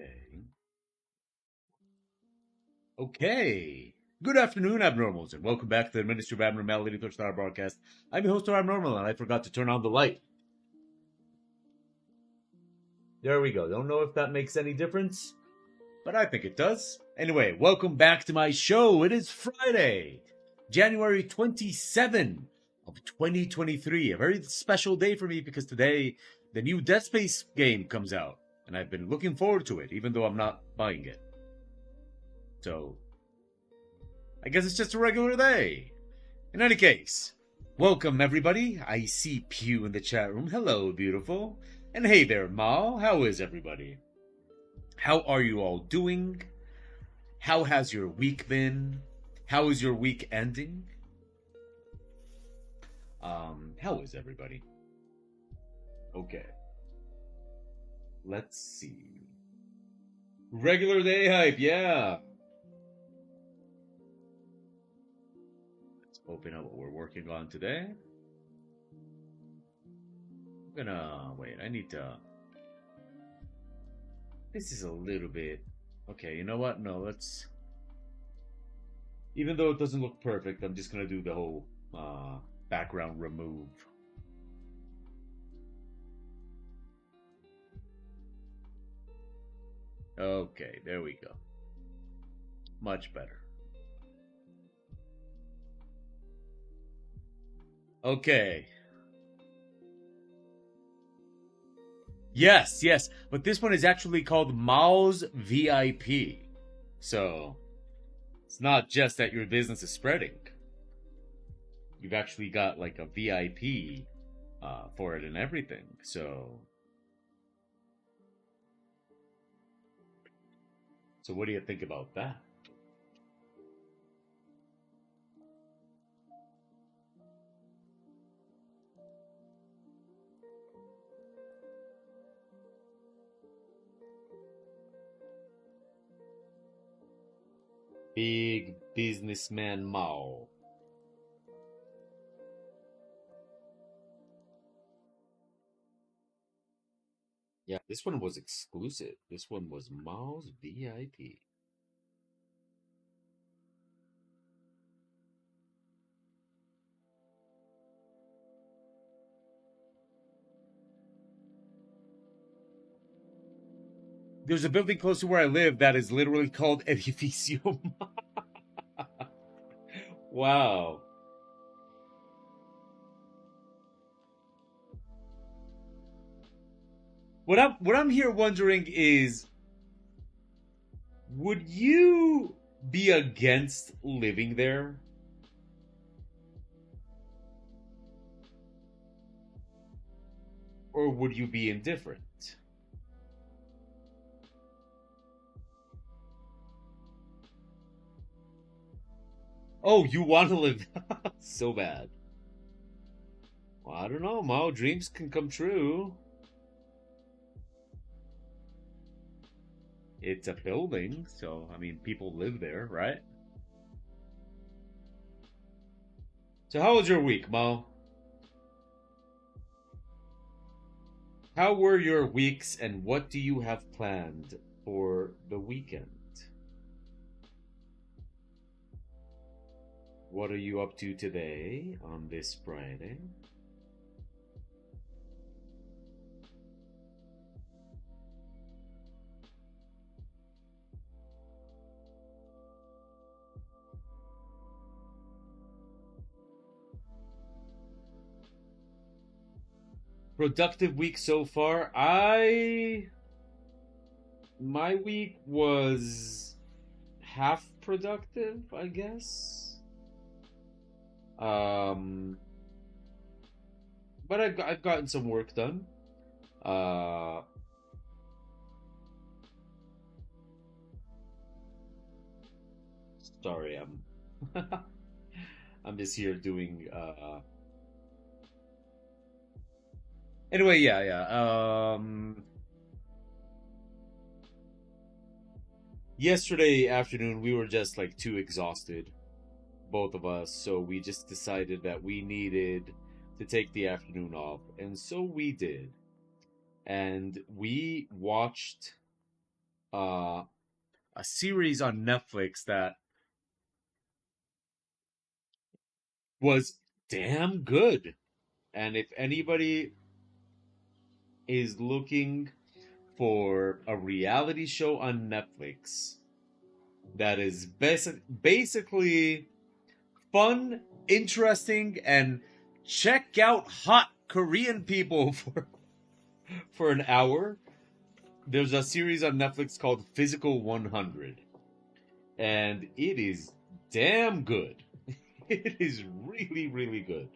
Okay. Okay. Good afternoon, abnormals, and welcome back to the Ministry of Abnormality Touchdown broadcast. I'm your host, Abnormal, and I forgot to turn on the light. There we go. Don't know if that makes any difference, but I think it does. Anyway, welcome back to my show. It is Friday, January 27 of 2023. A very special day for me because today the new Dead Space game comes out, and I've been looking forward to it, even though I'm not buying it. So, I guess it's just a regular day. In any case, welcome everybody. I see Pew in the chat room. Hello, beautiful. And hey there, Ma. How is everybody? How are you all doing? How has your week been? How is your week ending? How is everybody? Okay. Let's see. Regular day hype, yeah. Let's open up what we're working on today. I'm gonna wait, I need to. This is a little bit. Okay, you know what? No, let's. Even though it doesn't look perfect, I'm just gonna do the whole background remove. Okay, there we go. Much better. Okay. Yes, yes. But this one is actually called Mao's VIP. So it's not just that your business is spreading. You've actually got like a VIP for it and everything. So what do you think about that? Big businessman Mao. Yeah, this one was exclusive. This one was Mao's VIP. There's a building close to where I live that is literally called Edificio. Wow. What I'm here wondering is, would you be against living there? Or would you be indifferent? Oh, you want to live so bad. Well, I don't know, Mao. Dreams can come true. It's a building, so I mean, people live there, right? So, how was your week, Mao? How were your weeks, and what do you have planned for the weekend? What are you up to today on this Friday? Productive week so far. My week was half productive, I guess. Um, but I've gotten some work done. Uh, Sorry, I'm just here doing. Anyway, yeah, yeah. Yesterday afternoon we were just like too exhausted, both of us, so we just decided that we needed to take the afternoon off, and so we did. And we watched uh, a series on Netflix that was damn good. And if anybody is looking for a reality show on Netflix that is basically fun, interesting, and check out hot Korean people for an hour, there's a series on Netflix called Physical 100. And it is damn good. It is really, really good.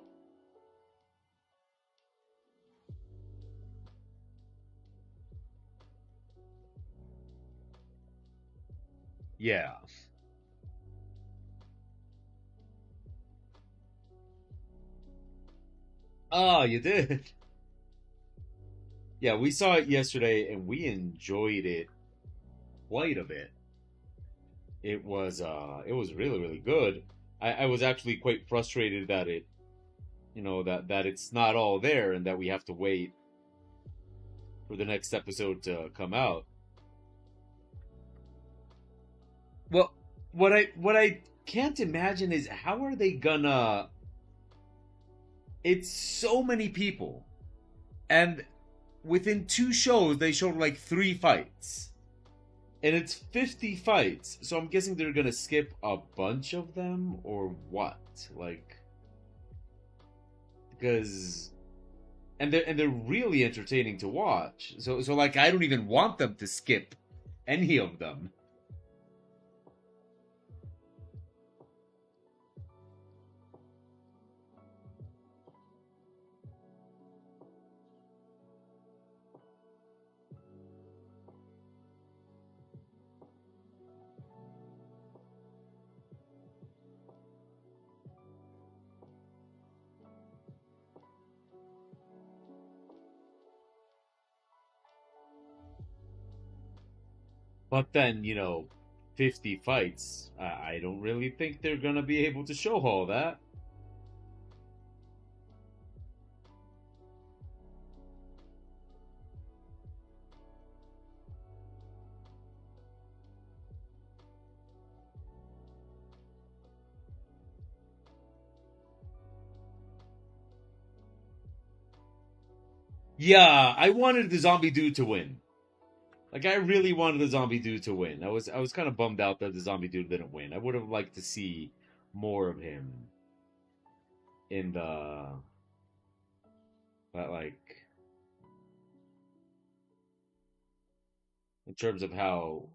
Yeah. Oh, you did? Yeah, we saw it yesterday and we enjoyed it quite a bit. It was really, really good. I was actually quite frustrated that that it's not all there and that we have to wait for the next episode to come out. Well, what I can't imagine is how are they gonna it's so many people. And within two shows they showed like three fights. And it's 50 fights. So I'm guessing they're gonna skip a bunch of them or what? Like because and they're really entertaining to watch. So like I don't even want them to skip any of them. But then, 50 fights. I don't really think they're gonna be able to show all that. Yeah, I wanted the zombie dude to win. Like I really wanted the zombie dude to win. I was kind of bummed out that the zombie dude didn't win. I would have liked to see more of him in the but like in terms of how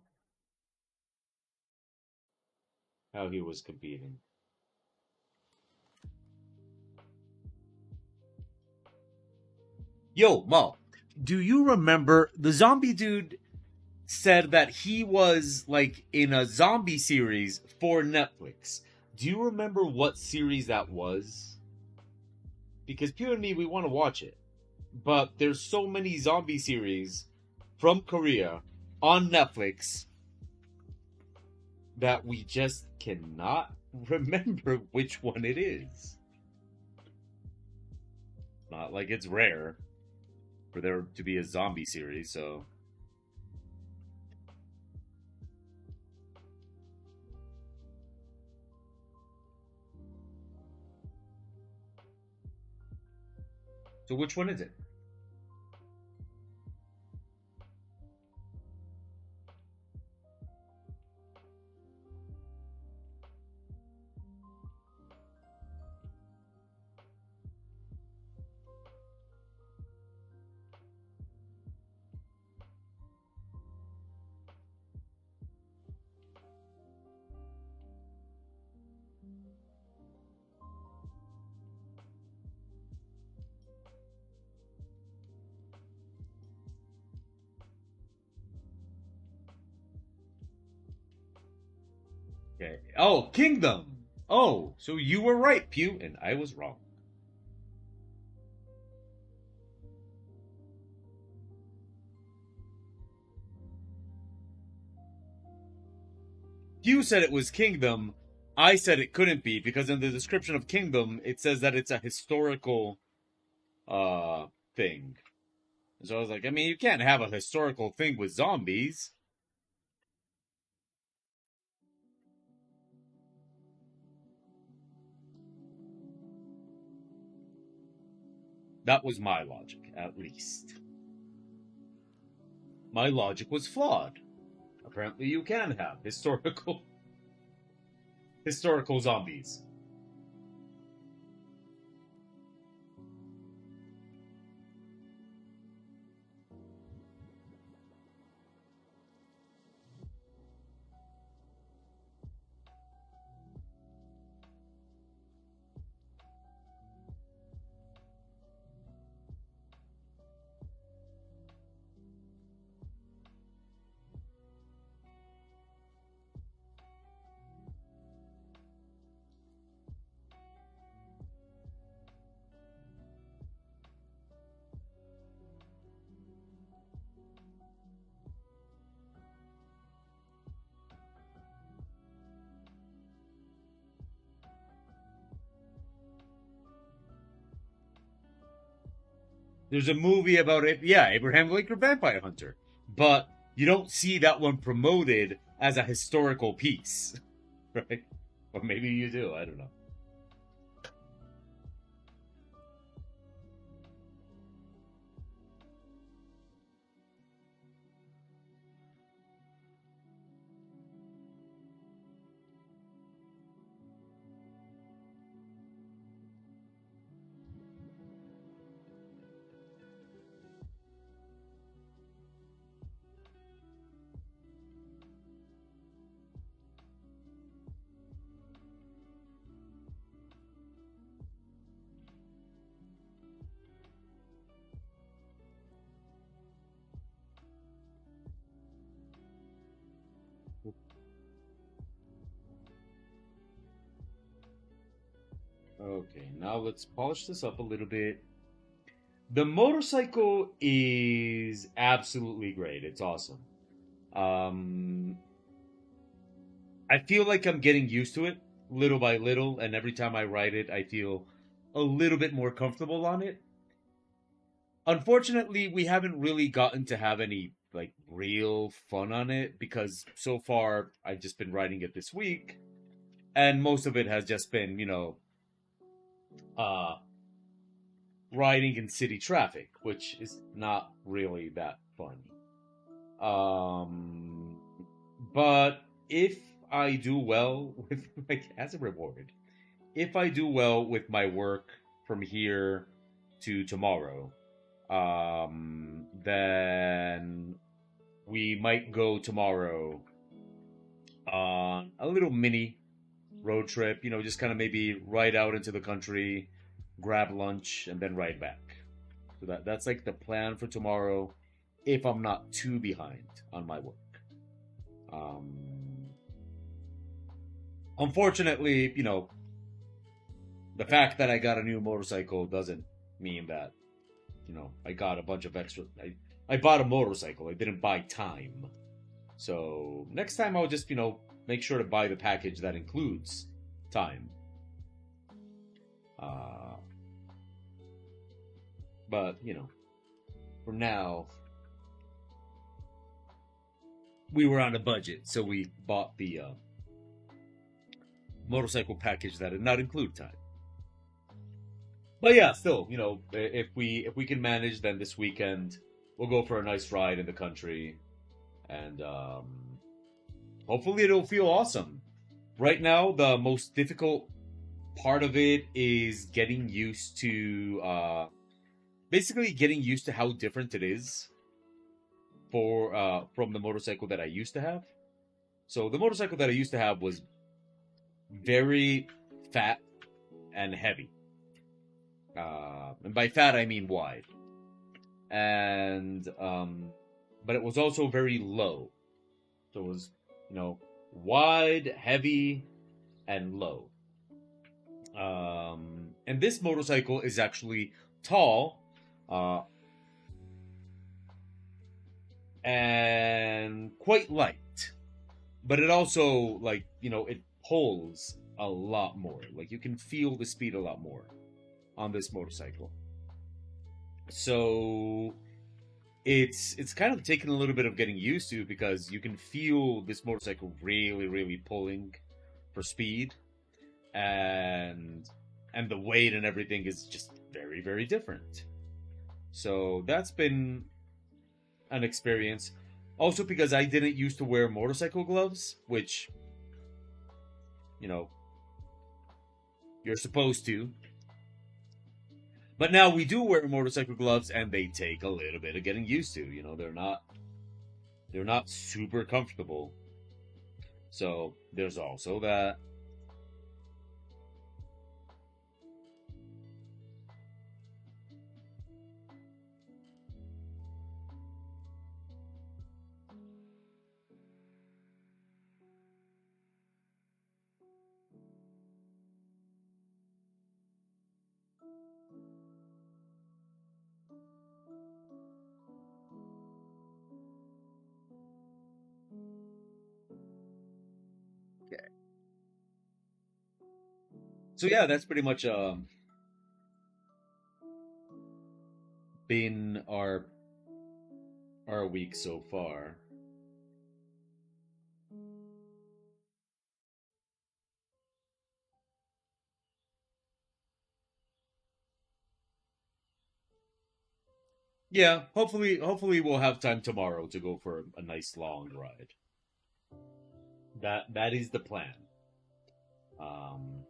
he was competing. Yo, Mo, do you remember the zombie dude said that he was like in a zombie series for Netflix? Do you remember what series that was? Because Pew and me, we want to watch it. But there's so many zombie series from Korea on Netflix that we just cannot remember which one it is. Not like it's rare for there to be a zombie series, so which one is it? Okay. Oh, Kingdom. Oh, so you were right, Pew, and I was wrong. Pew said it was Kingdom. I said it couldn't be because in the description of Kingdom it says that it's a historical thing. So I was like, I mean, you can't have a historical thing with zombies. That was my logic, at least. My logic was flawed. Apparently, you can have historical zombies. There's a movie about it. Yeah, Abraham Lincoln Vampire Hunter. But you don't see that one promoted as a historical piece, right? Or maybe you do. I don't know. Okay, now let's polish this up a little bit. The motorcycle is absolutely great. It's awesome. Um, I feel like I'm getting used to it little by little, and every time I ride it, I feel a little bit more comfortable on it. Unfortunately, we haven't really gotten to have any like real fun on it because so far I've just been riding it this week, and most of it has just been, uh, riding in city traffic, which is not really that fun. Um, but if I do well with, like, as a reward, if I do well with my work from here to tomorrow, then we might go tomorrow on a little mini road trip, just kind of maybe ride out into the country, grab lunch, and then ride back. So that's like the plan for tomorrow if I'm not too behind on my work. Um, Unfortunately, the fact that I got a new motorcycle doesn't mean that, I got a bunch of extra. I bought a motorcycle, I didn't buy time. So next time I'll just, make sure to buy the package that includes time. Uh, but, for now, we were on a budget, so we bought the motorcycle package that did not include time. But yeah, still, if we can manage, then this weekend we'll go for a nice ride in the country, and hopefully it'll feel awesome. Right now, the most difficult part of it is getting used to, basically getting used to how different it is from the motorcycle that I used to have. So the motorcycle that I used to have was very fat and heavy. And by fat I mean wide. And but it was also very low. So it was, wide, heavy, and low. And this motorcycle is actually tall, and quite light. But it also, like, it pulls a lot more. Like, you can feel the speed a lot more on this motorcycle. So it's kind of taken a little bit of getting used to because you can feel this motorcycle really, really pulling for speed, and the weight and everything is just very, very different. So that's been an experience. Also because I didn't used to wear motorcycle gloves, which, you know, you're supposed to. But now we do wear motorcycle gloves and they take a little bit of getting used to. They're not super comfortable. So there's also that. So yeah, that's pretty much been our week so far. Yeah, hopefully we'll have time tomorrow to go for a nice long ride. That is the plan. Um,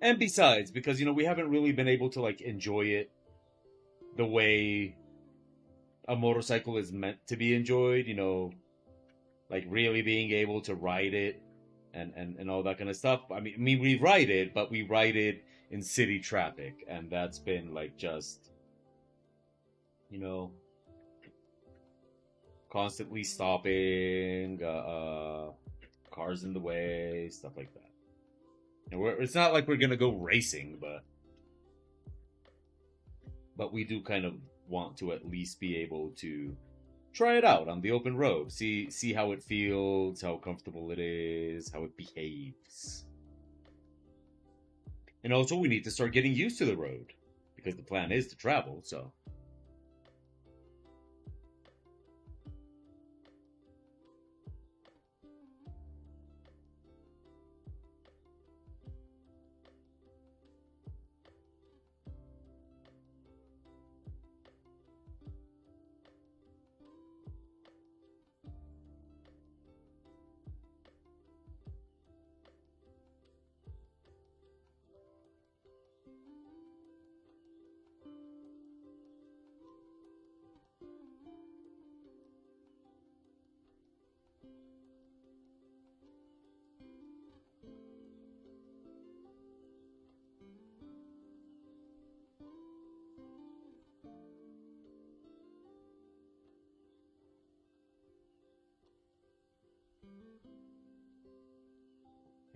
and besides, because we haven't really been able to like enjoy it the way a motorcycle is meant to be enjoyed. Like really being able to ride it and all that kind of stuff. I mean, we ride it, but we ride it in city traffic, and that's been like just you know constantly stopping, cars in the way, stuff like that. And it's not like we're gonna go racing, but we do kind of want to at least be able to try it out on the open road, see how it feels, how comfortable it is, how it behaves. And also, we need to start getting used to the road because the plan is to travel. So,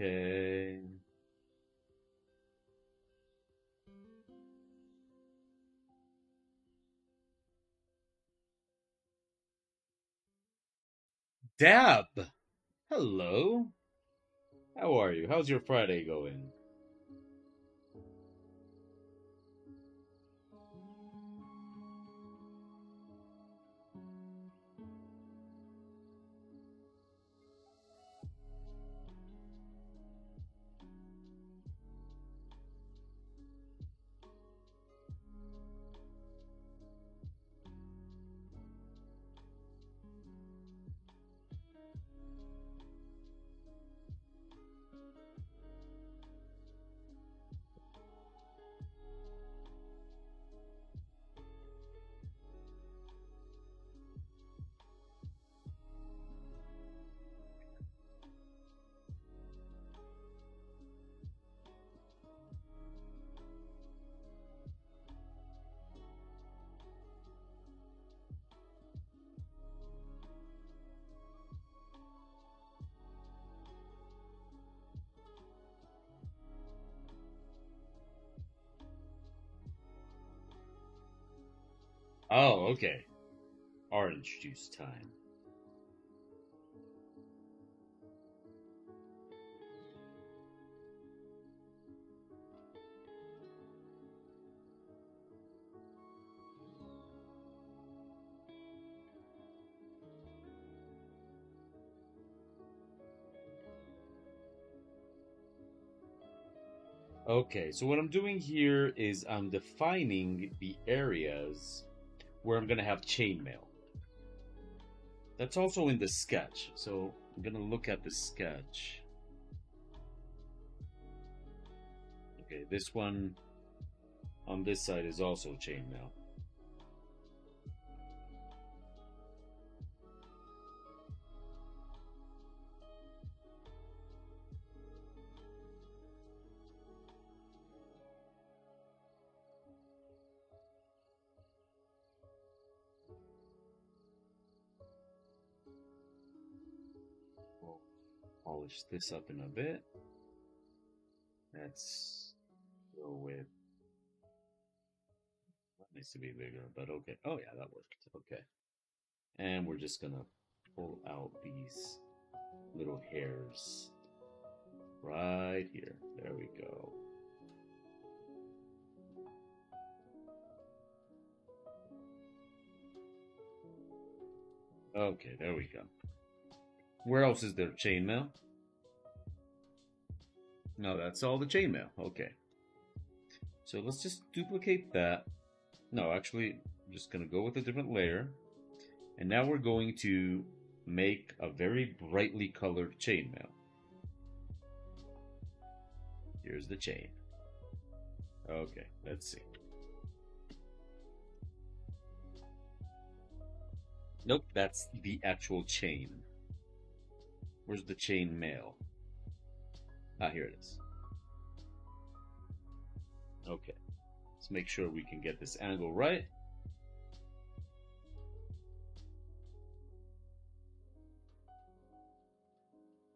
okay. Dab, hello. How are you? How's your Friday going? Oh, okay. Orange juice time. Okay, so what I'm doing here is I'm defining the areas where I'm going to have chainmail. That's also in the sketch, so I'm going to look at the sketch. Okay, this one on this side is also chainmail. We'll polish this up in a bit. Let's go with, that needs to be bigger, but okay. Oh yeah, that worked. Okay. And we're just gonna pull out these little hairs right here. There we go. Okay, there we go. Where else is there chainmail? No, that's all the chainmail. Okay. So let's just duplicate that. No, actually, I'm just going to go with a different layer. And now we're going to make a very brightly colored chainmail. Here's the chain. Okay, let's see. Nope, that's the actual chain. Where's the chain mail? Ah, here it is. Okay, let's make sure we can get this angle right.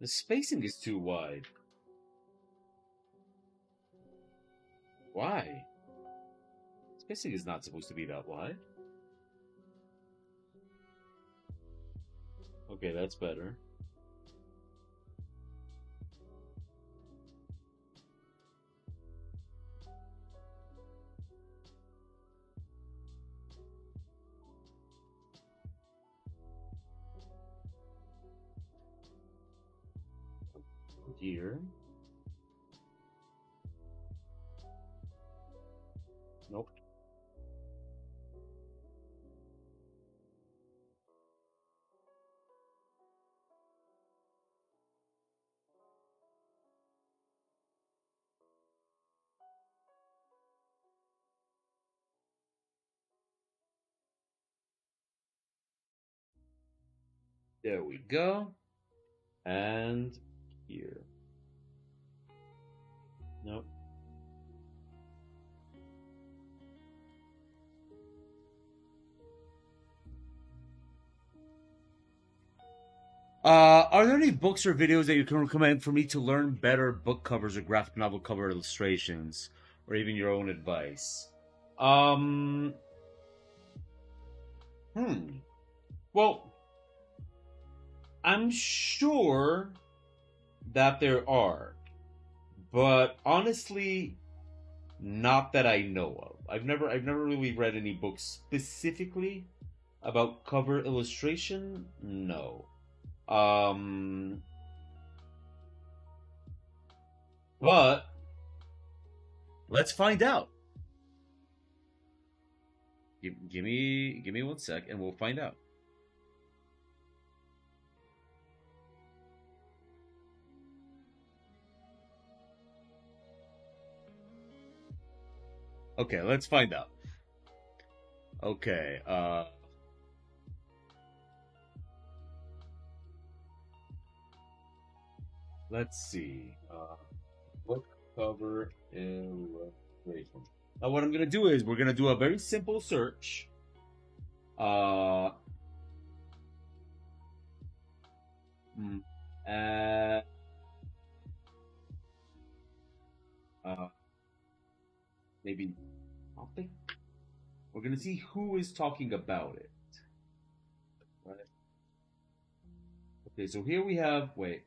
The spacing is too wide. Why? Spacing is not supposed to be that wide. Okay, that's better. Here. Nope. There we go. And here. Nope. Are there any books or videos that you can recommend for me to learn better book covers or graphic novel cover illustrations, or even your own advice? Um, Well, I'm sure that there are, but honestly, not that I know of. I've never really read any books specifically about cover illustration. No. Um, but let's find out. Give me 1 sec, and we'll find out. Okay, let's find out. Okay, let's see. Book cover illustration. Now, what I'm gonna do is we're gonna do a very simple search. Uh, hmm, uh, uh, maybe topic. We're gonna see who is talking about it. Right. Okay, so here we have. Wait.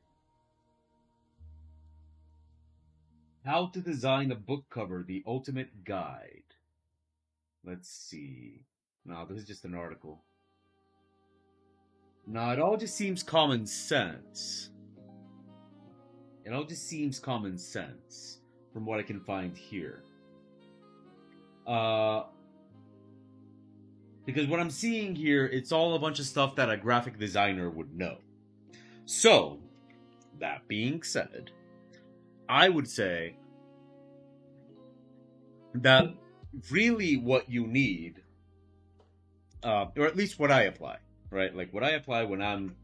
How to design a book cover, the ultimate guide. Let's see. No, this is just an article. No, it all just seems common sense. It all just seems common sense. from what I can find here. Uh, because what I'm seeing here, it's all a bunch of stuff that a graphic designer would know. So, that being said, I would say that really what you need, or at least what I apply, right? Like what I apply when I'm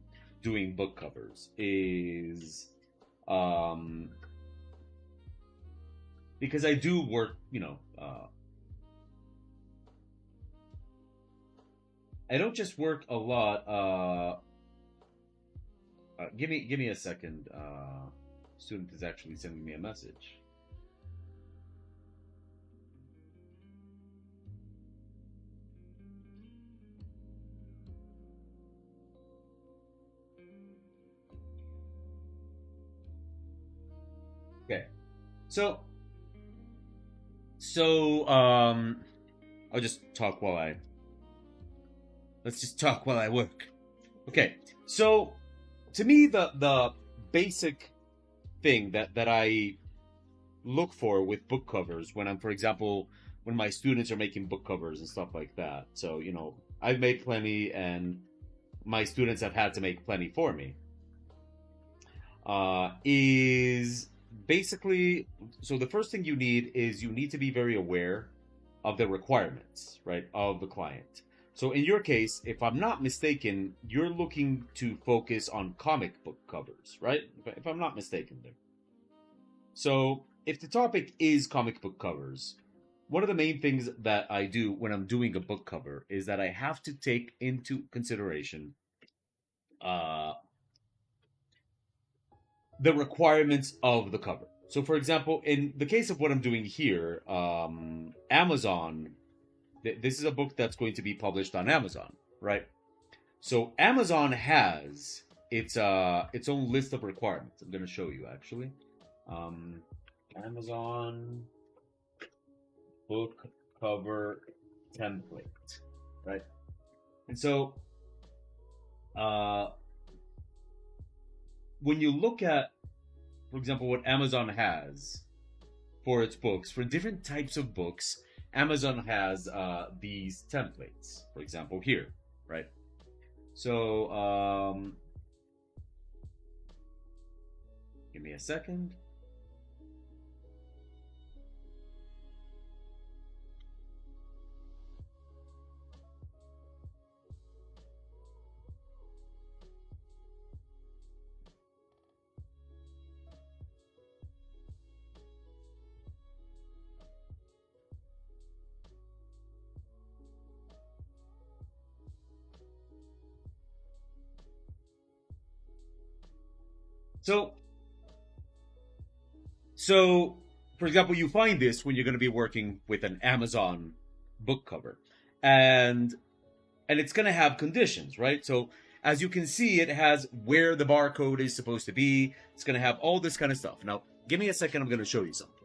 doing book covers is, because I do work, I don't just work a lot. Give me a second. Student is actually sending me a message. Okay, so I'll just talk while I let's just talk while I work. Okay, so to me, the basic thing that I look for with book covers when I'm, for example, when my students are making book covers and stuff like that. So I've made plenty, and my students have had to make plenty for me. Is basically, so the first thing you need is you need to be very aware of the requirements, right, of the client. So in your case, if I'm not mistaken, you're looking to focus on comic book covers, right? If I'm not mistaken there. So if the topic is comic book covers, one of the main things that I do when I'm doing a book cover is that I have to take into consideration uh, the requirements of the cover. So, for example, in the case of what I'm doing here, Amazon, this is a book that's going to be published on Amazon, right? So Amazon has its own list of requirements. I'm going to show you actually. Amazon book cover template, right? And so when you look at, for example, what Amazon has for its books, for different types of books, Amazon has these templates, for example, here, right? So, give me a second. So, so, for example, you find this when you're going to be working with an Amazon book cover, and it's going to have conditions, right? So, as you can see, it has where the barcode is supposed to be. It's going to have all this kind of stuff. Now, give me a second. I'm going to show you something.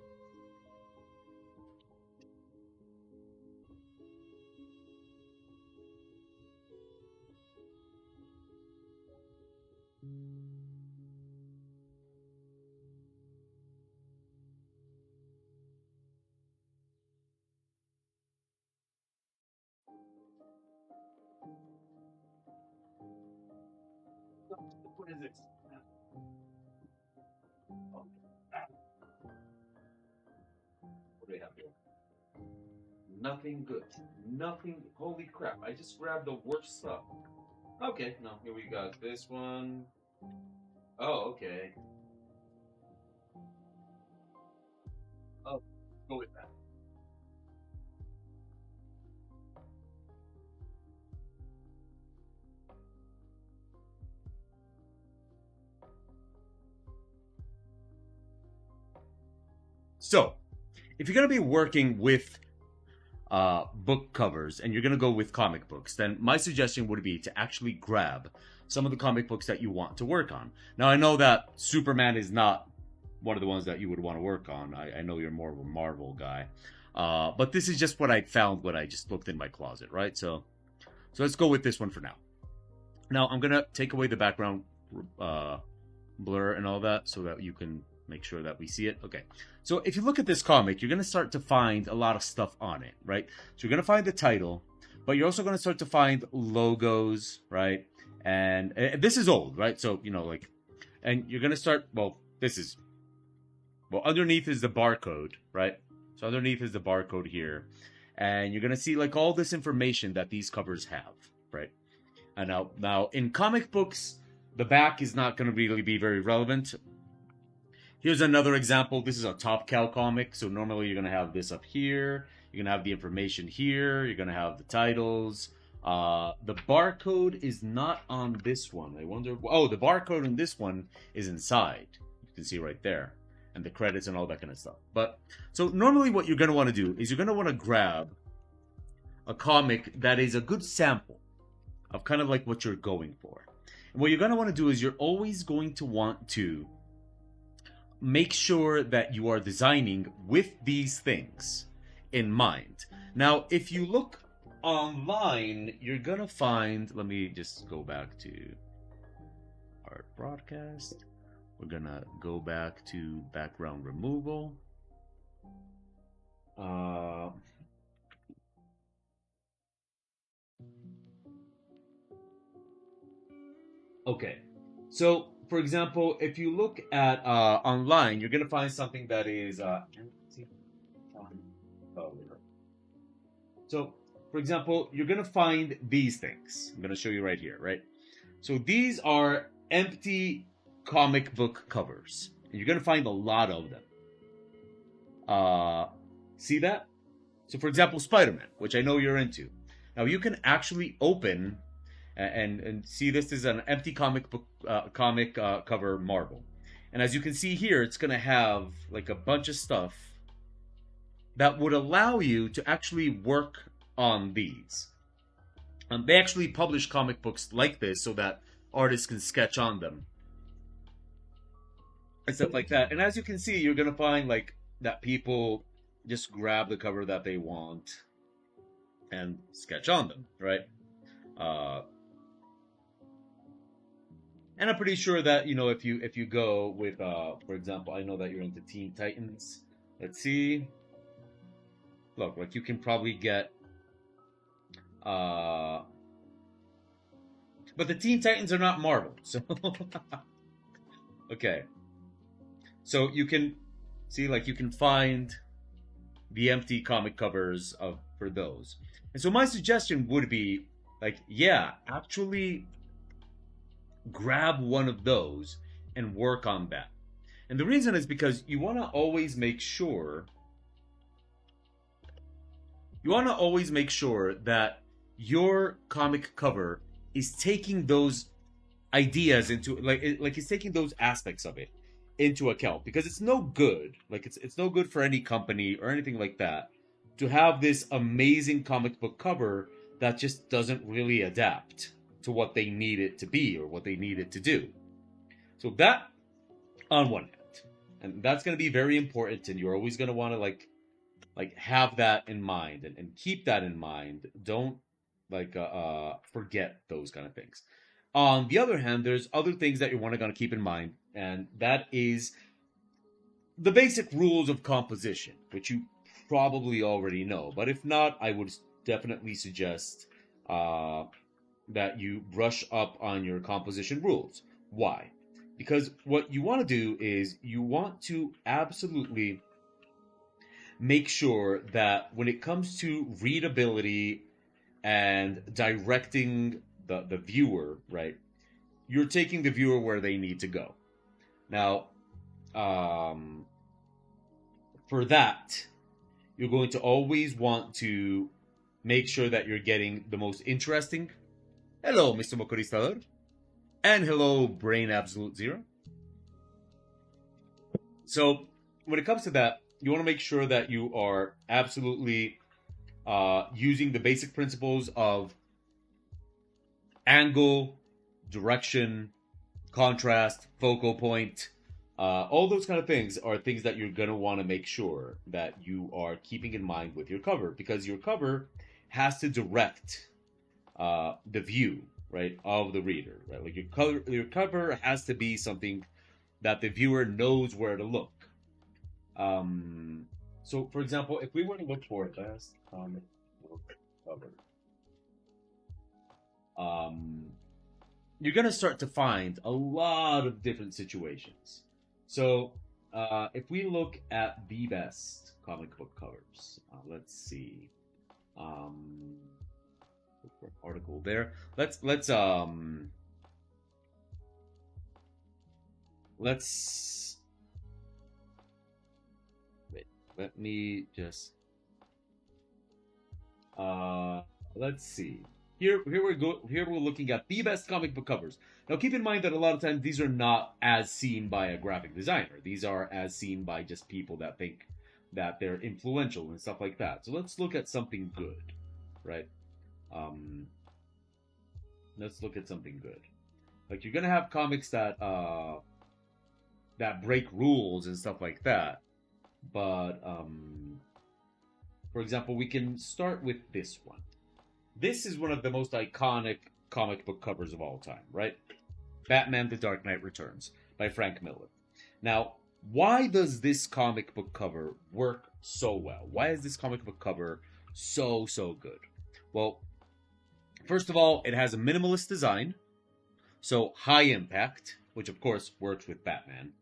What is this? What do we have here? Nothing good. Nothing. Holy crap! I just grabbed the worst stuff. Okay, no, here we got this one. Oh, okay. Oh, go with that. So, if you're going to be working with book covers and you're going to go with comic books, then my suggestion would be to actually grab some of the comic books that you want to work on. Now, I know that Superman is not one of the ones that you would want to work on. I know you're more of a Marvel guy. But this is just what I found when I just looked in my closet, right? So let's go with this one for now. Now, I'm going to take away the background blur and all that so that you can make sure that we see it. Okay. So if you look at this comic, you're going to start to find a lot of stuff on it, right? So you're going to find the title, but you're also going to start to find logos, right? And this is old, right? So, like, and you're going to start, underneath is the barcode, right? So underneath is the barcode here. And you're going to see like all this information that these covers have, right? And now in comic books, the back is not going to really be very relevant. Here's another example. This is a Top Cow comic. So normally you're going to have this up here. You're going to have the information here. You're going to have the titles. The barcode is not on this one. I wonder. Oh, the barcode on this one is inside. You can see right there. And the credits and all that kind of stuff. But so normally what you're going to want to do is you're going to want to grab a comic that is a good sample of kind of like what you're going for. And what you're going to want to do is you're always going to want to make sure that you are designing with these things in mind. Now, if you look online, you're going to find, let me just go back to art broadcast. We're going to go back to background removal. Okay. So, for example, if you look at online, you're going to find something that is... So, for example, you're going to find these things. I'm going to show you right here, right? So these are empty comic book covers. And you're going to find a lot of them. See that? So, for example, Spider-Man, which I know you're into. Now, you can actually open and see this is an empty comic book cover Marvel. And as you can see here, it's going to have like a bunch of stuff that would allow you to actually work on these. They actually publish comic books like this so that artists can sketch on them. And stuff like that. And as you can see, you're going to find like that people just grab the cover that they want and sketch on them, right? And I'm pretty sure that, if you go with, for example, I know that you're into Teen Titans. Let's see. Look, like you can probably get, but the Teen Titans are not Marvel, so okay. So you can see, like, you can find the empty comic covers for those. And so my suggestion would be, like, yeah, actually grab one of those and work on that. And the reason is because you want to always make sure that your comic cover is taking those ideas into like it's taking those aspects of it into account, because it's no good, like it's no good for any company or anything like that to have this amazing comic book cover that just doesn't really adapt to what they need it to be or what they need it to do. So that on one hand, and that's going to be very important, and you're always going to want to like have that in mind and keep that in mind. Don't forget those kind of things. On the other hand, there's other things that you want to keep in mind, and that is the basic rules of composition, which you probably already know. But if not, I would definitely suggest that you brush up on your composition rules. Why? Because what you want to do is you want to absolutely make sure that when it comes to readability and directing the viewer, right, you're taking the viewer where they need to go. Now, for that, you're going to always want to make sure that you're getting the most interesting. Hello, Mr. Mocoristador. And hello, Brain Absolute Zero. So, when it comes to that, you want to make sure that you are absolutely using the basic principles of angle, direction, contrast, focal point. All those kind of things are things that you're going to want to make sure that you are keeping in mind with your cover, because your cover has to direct the view, right, of the reader, right? Like your cover has to be something that the viewer knows where to look. So for example, if we were to look for best comic book cover, you're gonna start to find a lot of different situations. So if we look at the best comic book covers, let's see. Look for an article there. Let's wait. Let me just let's see. Here we're looking at the best comic book covers. Now keep in mind that a lot of times these are not as seen by a graphic designer. These are as seen by just people that think that they're influential and stuff like that. So let's look at something good, right? Um, let's look at something good. Like you're gonna have comics that that break rules and stuff like that. But for example, we can start with this one. This is one of the most iconic comic book covers of all time, right? Batman The Dark Knight Returns by Frank Miller. Now, why does this comic book cover work so well? Why is this comic book cover so good? Well, first of all, it has a minimalist design, so high impact, which of course works with Batman.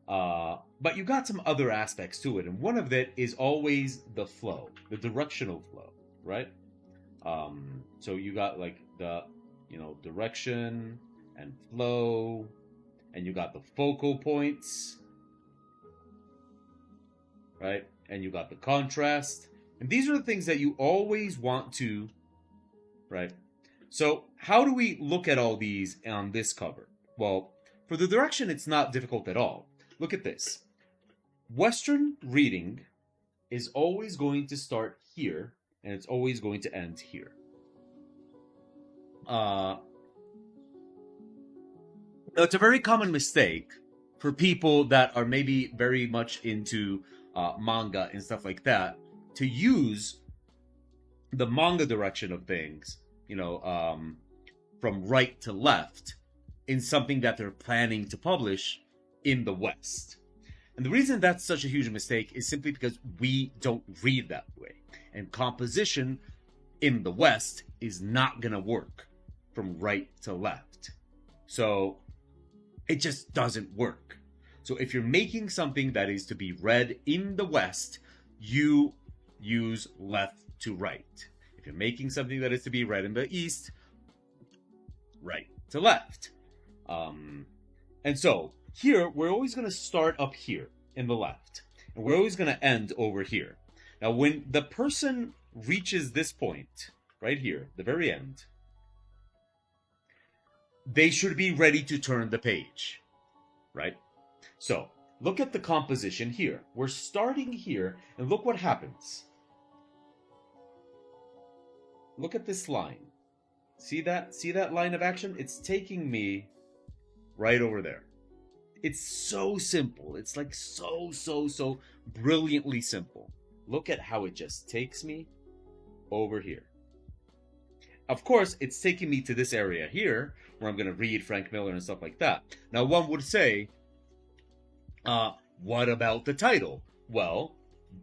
But you got some other aspects to it, and one of it is always the flow, the directional flow, right? So you got like the, direction and flow, and you got the focal points, right? And you got the contrast, and these are the things that you always want to, right? So how do we look at all these on this cover? Well, for the direction, it's not difficult at all. Look at this. Western reading is always going to start here, and it's always going to end here. It's a very common mistake for people that are maybe very much into manga and stuff like that to use the manga direction of things, from right to left in something that they're planning to publish in the West. And the reason that's such a huge mistake is simply because we don't read that way. And composition in the West is not going to work from right to left. So it just doesn't work. So if you're making something that is to be read in the West, you use left to right. If you're making something that is to be read in the East, right to left. And so here, we're always going to start up here in the left, and we're always going to end over here. Now, when the person reaches this point, right here, the very end, they should be ready to turn the page, right? So, look at the composition here. We're starting here, and look what happens. Look at this line. See that? See that line of action? It's taking me right over there. It's so simple. It's like so brilliantly simple. Look at how it just takes me over here. Of course, it's taking me to this area here where I'm going to read Frank Miller and stuff like that. Now, one would say, what about the title? Well,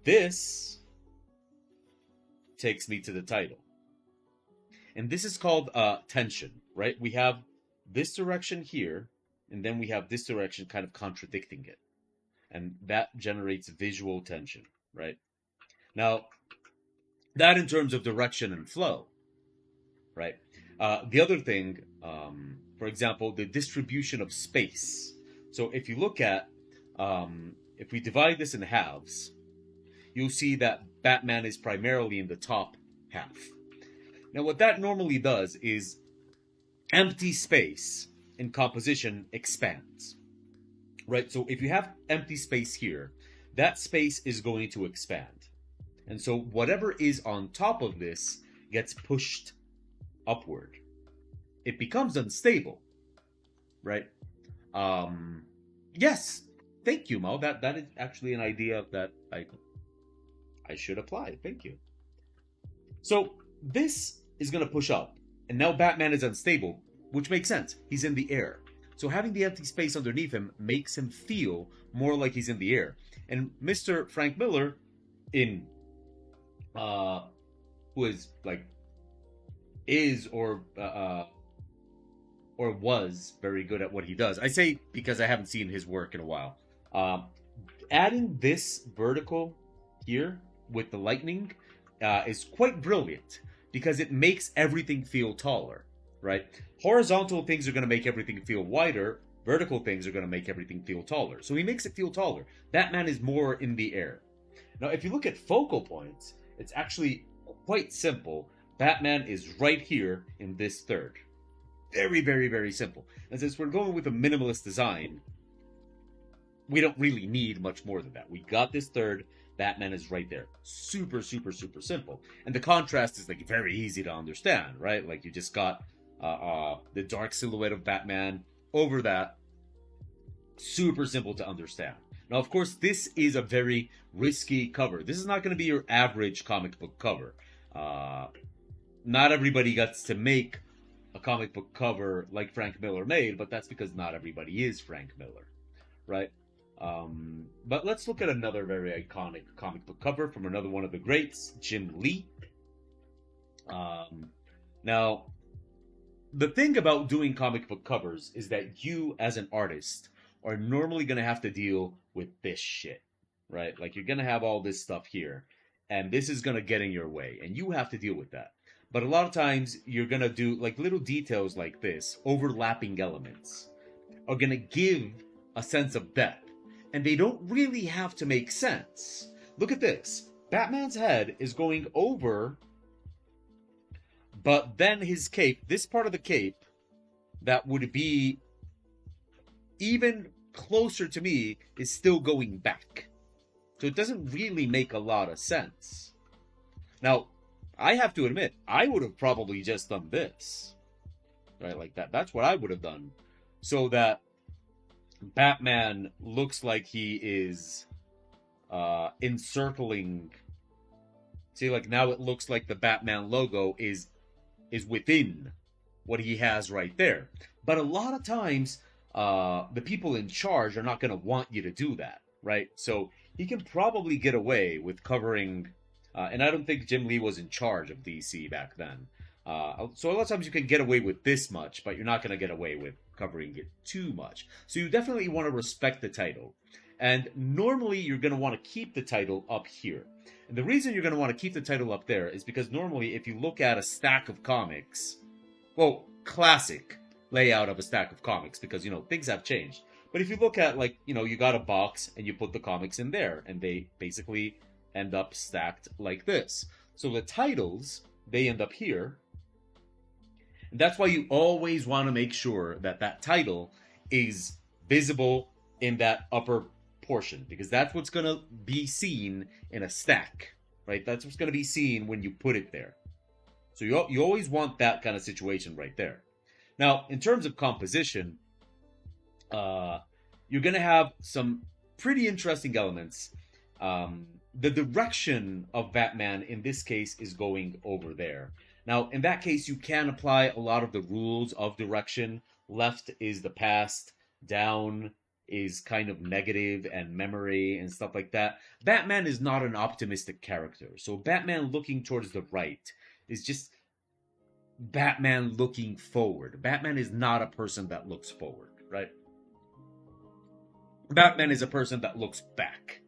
this takes me to the title. And this is called tension, right? We have this direction here, and then we have this direction kind of contradicting it. And that generates visual tension, right? Now, that in terms of direction and flow, right? The other thing, for example, the distribution of space. So if you look at, if we divide this in halves, you'll see that Batman is primarily in the top half. Now, what that normally does is empty space in composition expands, right? So if you have empty space here, that space is going to expand. And so whatever is on top of this gets pushed upward. It becomes unstable, right? Yes, thank you, Mo. That is actually an idea that I should apply. Thank you. So this is going to push up, and now Batman is unstable, which makes sense. He's in the air. So having the empty space underneath him makes him feel more like he's in the air. And Mr. Frank Miller, in who is like is or was very good at what he does. I say because I haven't seen his work in a while. Adding this vertical here with the lightning is quite brilliant because it makes everything feel taller, right? Horizontal things are going to make everything feel wider. Vertical things are going to make everything feel taller. So he makes it feel taller. Batman is more in the air. Now, if you look at focal points, it's actually quite simple. Batman is right here in this third. Very, very, very simple. And since we're going with a minimalist design, we don't really need much more than that. We got this third. Batman is right there. Super, super, super simple. And the contrast is like very easy to understand, right? Like you just got the dark silhouette of Batman over that. Super simple to understand. Now, of course, this is a very risky cover. This is not going to be your average comic book cover. Not everybody gets to make a comic book cover like Frank Miller made, but that's because not everybody is Frank Miller, right? But let's look at another very iconic comic book cover from another one of the greats, Jim Lee. Now, the thing about doing comic book covers is that you, as an artist, are normally going to have to deal with this shit, right? Like, you're going to have all this stuff here, and this is going to get in your way, and you have to deal with that. But a lot of times, you're going to do, like, little details like this, overlapping elements, are going to give a sense of depth. And they don't really have to make sense. Look at this. Batman's head is going over, but then his cape, this part of the cape, that would be even closer to me, is still going back. So it doesn't really make a lot of sense. Now, I have to admit, I would have probably just done this. Right, like that. That's what I would have done. So that Batman looks like he is encircling. See, like now it looks like the Batman logo is within what he has right there. But a lot of times, the people in charge are not going to want you to do that, right? So he can probably get away with covering. And I don't think Jim Lee was in charge of DC back then. So a lot of times you can get away with this much, but you're not going to get away with covering it too much. So you definitely want to respect the title. And normally you're going to want to keep the title up here. And the reason you're going to want to keep the title up there is because normally if you look at a stack of comics, well, classic layout of a stack of comics, because, you know, things have changed. But if you look at, like, you know, you got a box and you put the comics in there, and they basically end up stacked like this. So the titles, they end up here. And that's why you always want to make sure that that title is visible in that upper portion, because that's what's going to be seen in a stack, right? That's what's going to be seen when you put it there. So you always want that kind of situation right there. Now, in terms of composition, you're going to have some pretty interesting elements. The direction of Batman in this case is going over there. Now, in that case, you can apply a lot of the rules of direction. Left is the past, down is kind of negative and memory and stuff like that. Batman is not an optimistic character. So Batman looking towards the right is just Batman looking forward. Batman is not a person that looks forward, right? Batman is a person that looks back.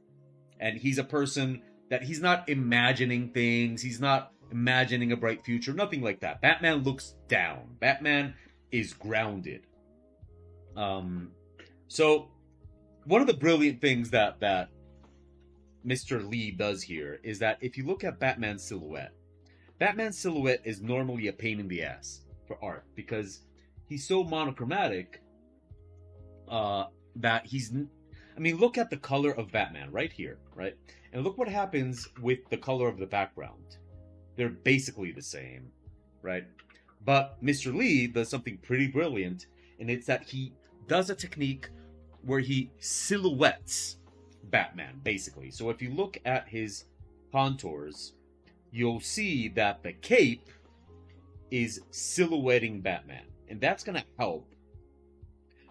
And he's a person that he's not imagining things. He's not imagining a bright future. Nothing like that. Batman looks down. Batman is grounded. So one of the brilliant things that Mr. Lee does here is that if you look at Batman's silhouette is normally a pain in the ass for art because he's so monochromatic that he's... I mean, look at the color of Batman right here, right? And look what happens with the color of the background. They're basically the same, right? But Mr. Lee does something pretty brilliant, and it's that he does a technique where he silhouettes Batman, basically. So if you look at his contours, you'll see that the cape is silhouetting Batman. And that's going to help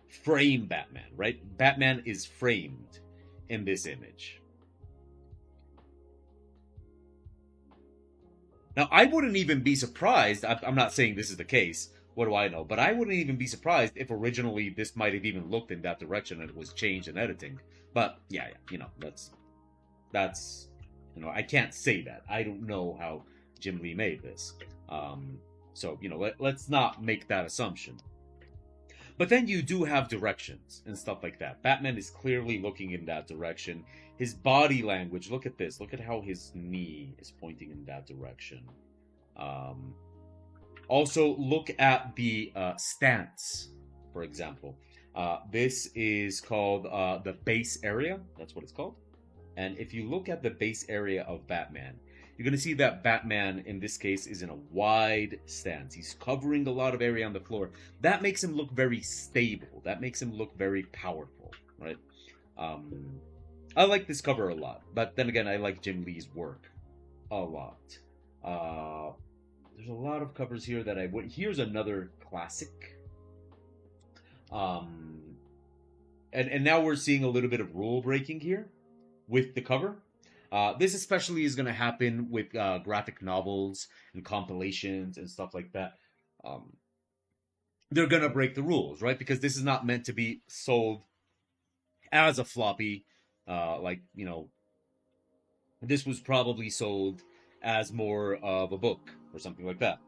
frame Batman, right? Batman is framed in this image. Now, I wouldn't even be surprised. I'm not saying this is the case. What do I know? But I wouldn't even be surprised if originally this might have even looked in that direction and it was changed in editing. But yeah, that's I can't say that. I don't know how Jim Lee made this. So let's not make that assumption. But then you do have directions and stuff like that. Batman is clearly looking in that direction. His body language, look at this. Look at how his knee is pointing in that direction. Also, look at the stance, for example. This is called the base area. That's what it's called. And if you look at the base area of Batman, you're going to see that Batman, in this case, is in a wide stance. He's covering a lot of area on the floor. That makes him look very stable. That makes him look very powerful, right? I like this cover a lot. But then again, I like Jim Lee's work a lot. There's a lot of covers here that I would... Here's another classic. And now we're seeing a little bit of rule breaking here with the cover. This especially is going to happen with graphic novels and compilations and stuff like that. They're going to break the rules, right? Because this is not meant to be sold as a floppy. This was probably sold as more of a book or something like that.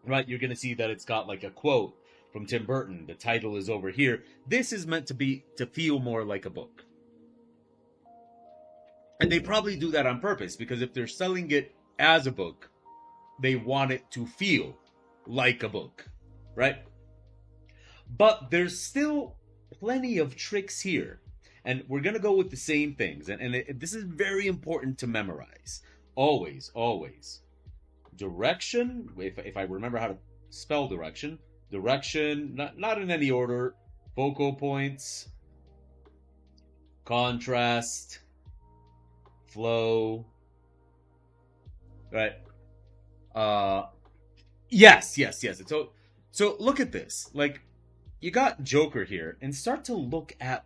Right? You're going to see that it's got like a quote from Tim Burton. The title is over here. This is meant to feel more like a book. And they probably do that on purpose, because if they're selling it as a book, they want it to feel like a book, right? But there's still plenty of tricks here. And we're going to go with the same things. And this is very important to memorize. Always, always. Direction, if I remember how to spell direction. Direction, not in any order. Focal points. Contrast. Flow. Right. Yes. So look at this. Like, you got Joker here, and start to look at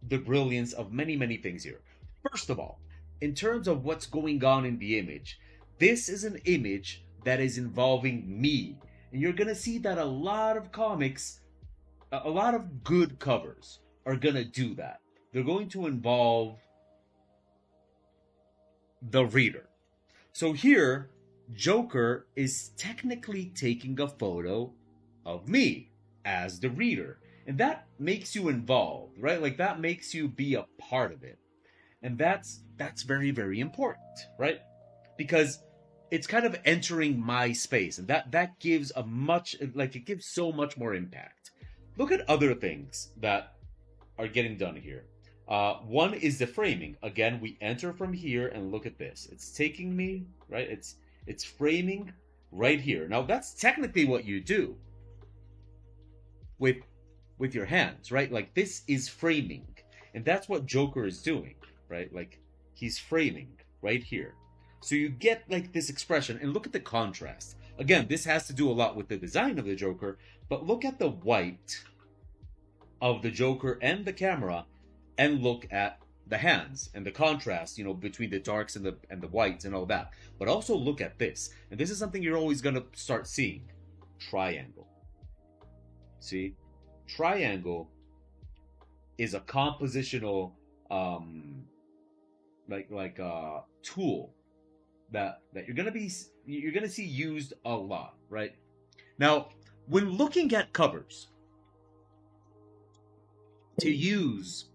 the brilliance of many, many things here. First of all, in terms of what's going on in the image, this is an image that is involving me. And you're going to see that a lot of comics, a lot of good covers are going to do that. They're going to involve the reader. So here, Joker is technically taking a photo of me as the reader. And that makes you involved, right? Like, that makes you be a part of it. And that's very, very important, right? Because it's kind of entering my space. And that gives it gives so much more impact. Look at other things that are getting done here. One is the framing. Again, we enter from here, and look at this. It's taking me, right? It's framing right here. Now, that's technically what you do with your hands, right? Like, this is framing. And that's what Joker is doing, right? Like, he's framing right here. So you get like this expression, and look at the contrast. Again, this has to do a lot with the design of the Joker, but look at the white of the Joker and the camera, and look at the hands and the contrast, between the darks and the whites and all that. But also look at this. And this is something you're always going to start seeing. Triangle. See? Triangle is a compositional tool that you're going to see used a lot, right? Now, when looking at covers to use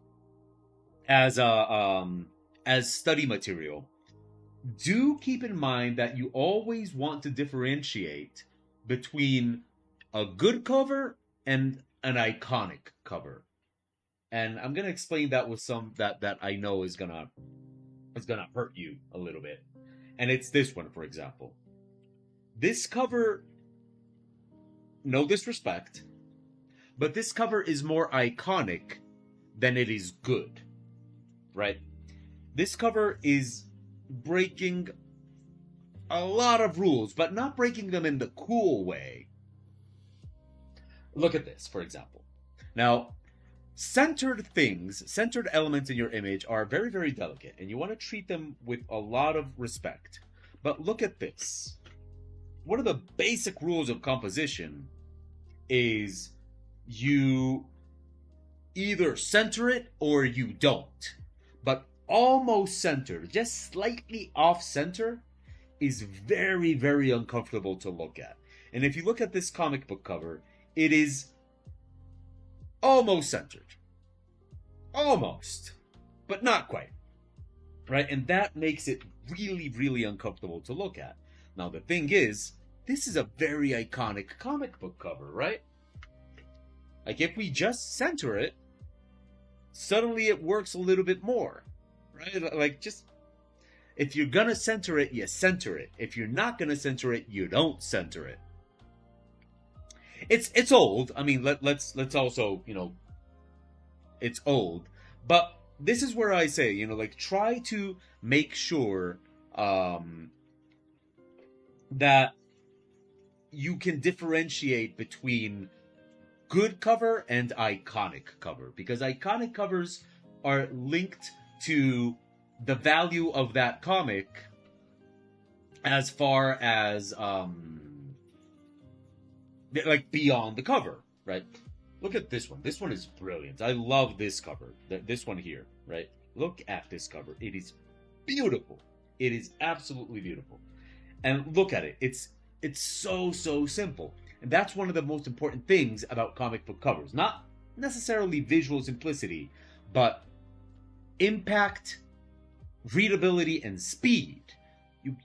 as study material, do keep in mind that you always want to differentiate between a good cover and an iconic cover. And I'm gonna explain that with some that I know is gonna hurt you a little bit. And it's this one, for example. This cover, no disrespect, but this cover is more iconic than it is good, right? This cover is breaking a lot of rules, but not breaking them in the cool way. Look at this, for example. Now, centered things, centered elements in your image are very, very delicate, and you want to treat them with a lot of respect. But look at this. One of the basic rules of composition is you either center it or you don't. But almost centered, just slightly off center, is very, very uncomfortable to look at. And if you look at this comic book cover, it is almost centered. Almost. But not quite. Right? And that makes it really, really uncomfortable to look at. Now, the thing is, this is a very iconic comic book cover, right? Like, if we just center it, suddenly it works a little bit more, right? Like, just, if you're gonna center it, you center it. If you're not gonna center it, you don't center it. It's old. I mean, let's also, it's old. But this is where I say, like, try to make sure that you can differentiate between good cover and iconic cover, because iconic covers are linked to the value of that comic as far as like beyond the cover, right? Look at this one. This one is brilliant. I love this cover. This one here, right? Look at this cover. It is beautiful. It is absolutely beautiful. And look at it. It's so simple. And that's one of the most important things about comic book covers. Not necessarily visual simplicity, but impact, readability, and speed.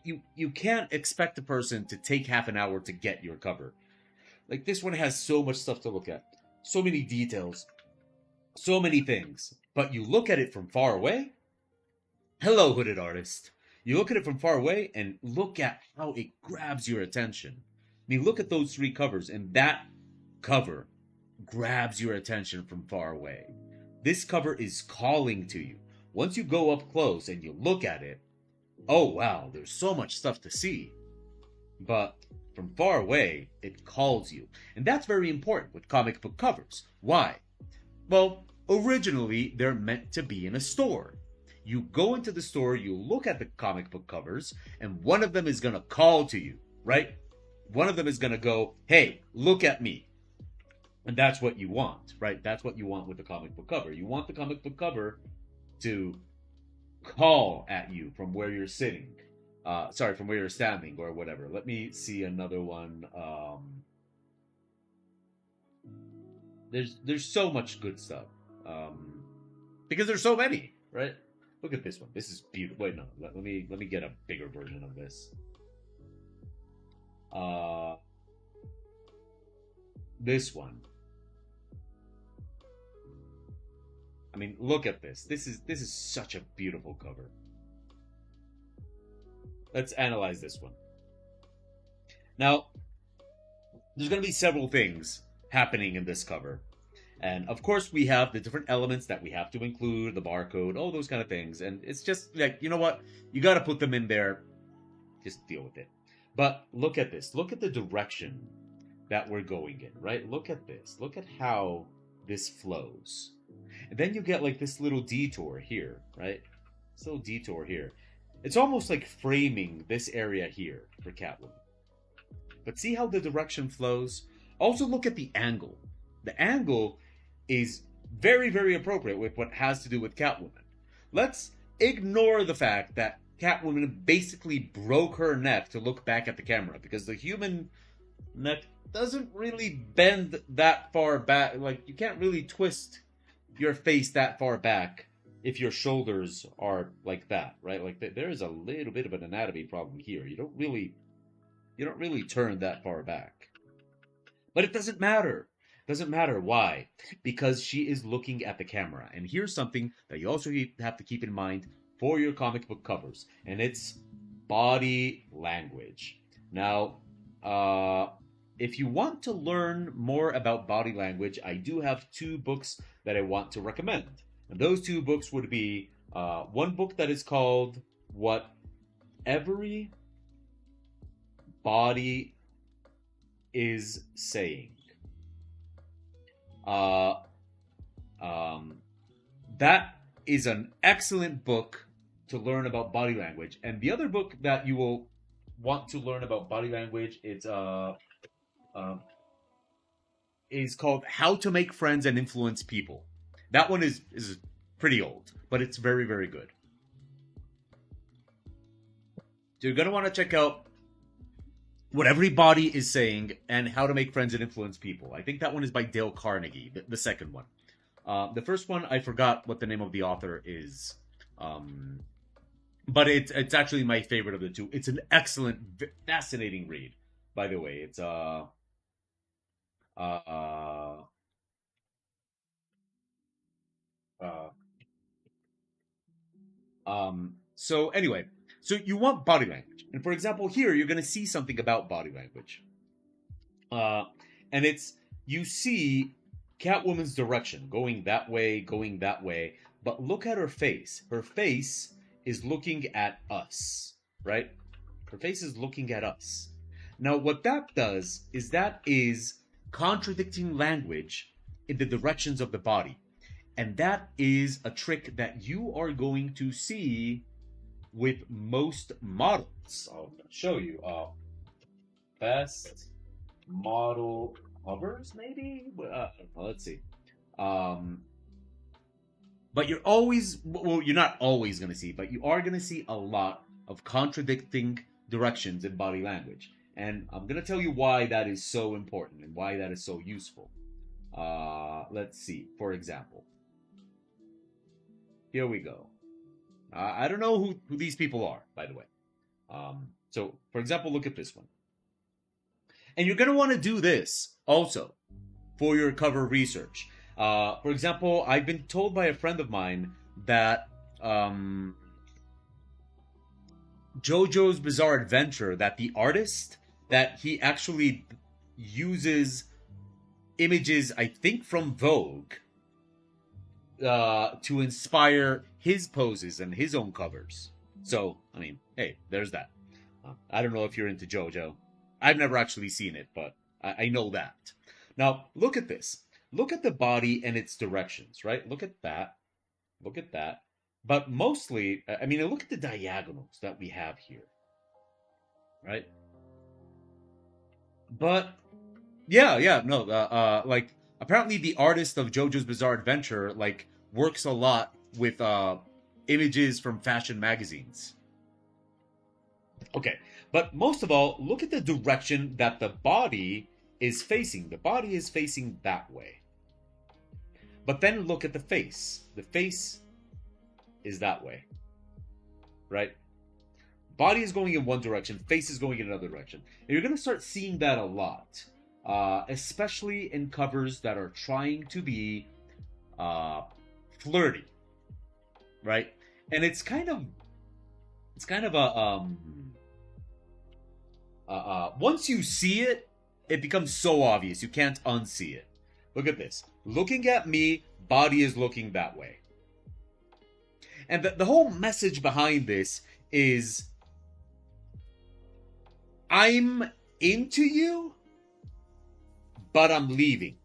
You can't expect a person to take half an hour to get your cover. Like, this one has so much stuff to look at. So many details. So many things. But you look at it from far away. Hello, hooded artist. You look at it from far away and look at how it grabs your attention. I mean, look at those three covers, and that cover grabs your attention from far away. This cover is calling to you. Once you go up close and you look at it, oh wow, there's so much stuff to see. But from far away, it calls you. And that's very important with comic book covers. Why? Well, originally, they're meant to be in a store. You go into the store, you look at the comic book covers, and one of them is going to call to you, right? One of them is going to go, hey, look at me. And that's what you want, right? That's what you want with the comic book cover. You want the comic book cover to call at you from where you're sitting. From where you're standing or whatever. Let me see another one. There's so much good stuff. Because there's so many, right? Look at this one. This is beautiful. Wait, no. Let me get a bigger version of this. This one. I mean, look at this. This is such a beautiful cover. Let's analyze this one. Now, there's going to be several things happening in this cover. And of course, we have the different elements that we have to include, the barcode, all those kind of things. And it's just like, you know what? You got to put them in there. Just deal with it. But look at this. Look at the direction that we're going in, right? Look at this. Look at how this flows. And then you get like this little detour here, right? This little detour here. It's almost like framing this area here for Catwoman. But see how the direction flows? Also look at the angle. The angle is very, very appropriate with what has to do with Catwoman. Let's ignore the fact that Catwoman basically broke her neck to look back at the camera, because the human neck doesn't really bend that far back. Like, you can't really twist your face that far back if your shoulders are like that, right? Like, there is a little bit of an anatomy problem here. You don't really turn that far back. But it doesn't matter. It doesn't matter. Why? Because she is looking at the camera. And here's something that you also have to keep in mind for your comic book covers, and it's body language. Now, if you want to learn more about body language, I do have 2 books that I want to recommend. And those 2 books would be one book that is called What Every Body is Saying. Um, that is an excellent book to learn about body language. And the other book that you will want to learn about body language, uh is called How to Make Friends and Influence People. That one is pretty old, but it's very very good. So you're gonna want to check out what everybody is saying and How to Make Friends and Influence People. I think that one is by Dale Carnegie, the second one. The first one, I forgot what the name of the author is, um, but it's actually my favorite of the two. It's an excellent, fascinating read. By the way, it's uh, uh, so anyway, so you want body language, and for example, here you're going to see something about body language, uh, and it's you see Catwoman's direction, going that way, but look at her face. Her face is looking at us, right? Her face is looking at us. Now, what that does is that is contradicting language in the directions of the body. And that is a trick that you are going to see with most models. I'll show you. Best model covers, maybe? Let's see. Um, but you're always, well, you're not always going to see, but you are going to see a lot of contradicting directions in body language. And I'm going to tell you why that is so important and why that is so useful. Let's see. For example, here we go. I don't know who these people are, by the way. So, for example, look at this one. And you're going to want to do this also for your cover research. For example, I've been told by a friend of mine that JoJo's Bizarre Adventure, that the artist, that he actually uses images, I think, from Vogue to inspire his poses and his own covers. So, I mean, hey, there's that. I don't know if you're into JoJo. I've never actually seen it, but I know that. Now, look at this. Look at the body and its directions, right? Look at that. Look at that. But mostly, I mean, look at the diagonals that we have here, right? But yeah, no, like apparently the artist of JoJo's Bizarre Adventure like works a lot with images from fashion magazines. Okay, but most of all, look at the direction that the body is facing. The body is facing that way. But then look at the face. The face is that way, right? Body is going in one direction, face is going in another direction. And you're going to start seeing that a lot, especially in covers that are trying to be flirty, right? And it's kind of a once you see it, it becomes so obvious you can't unsee it. Look at this. Looking at me, body is looking that way. And the whole message behind this is I'm into you, but I'm leaving.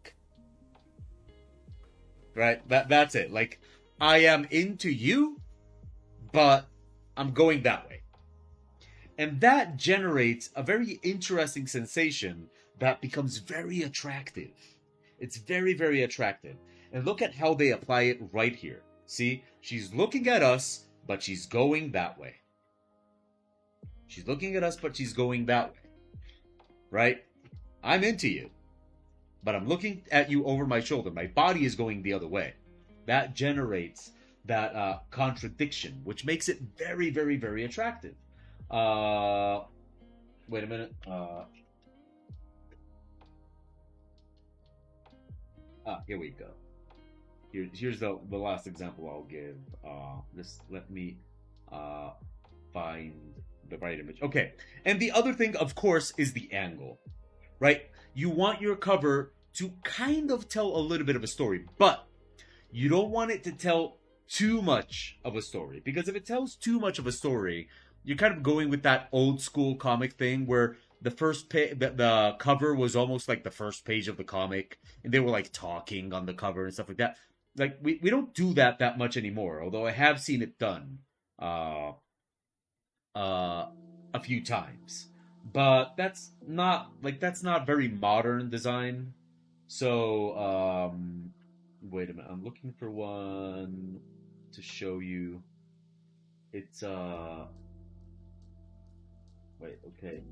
Right? That's it. Like, I am into you, but I'm going that way. And that generates a very interesting sensation that becomes very attractive. It's very, very attractive. And look at how they apply it right here. See? She's looking at us, but she's going that way. She's looking at us, but she's going that way. Right? I'm into you, but I'm looking at you over my shoulder. My body is going the other way. That generates that contradiction, which makes it very, very, very attractive. Wait a minute. Here we go. Here's the last example I'll give. Just let me find the right image. Okay. And the other thing, of course, is the angle, right? You want your cover to kind of tell a little bit of a story, but you don't want it to tell too much of a story, because if it tells too much of a story, you're kind of going with that old school comic thing where the first the cover was almost like the first page of the comic, and they were like talking on the cover and stuff like that. like we don't do that much anymore, although I have seen it done uh uh a few times. But that's not very modern design. So wait a minute, I'm looking for one to show you. It's wait, okay.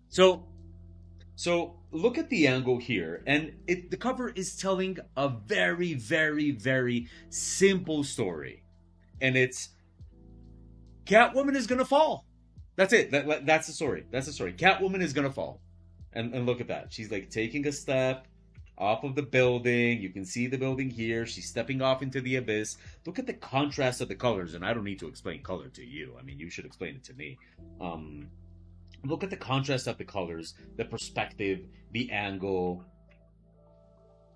So so look at the angle here, and the cover is telling a very, very, very simple story, and it's Catwoman is gonna fall. That's it. That's the story. That's the story. Catwoman is gonna fall, and look at that. She's like taking a step off of the building. You can see the building here. She's stepping off into the abyss. Look at the contrast of the colors, and I don't need to explain color to you. I mean, you should explain it to me. Um, Look at the contrast of the colors, the perspective, the angle.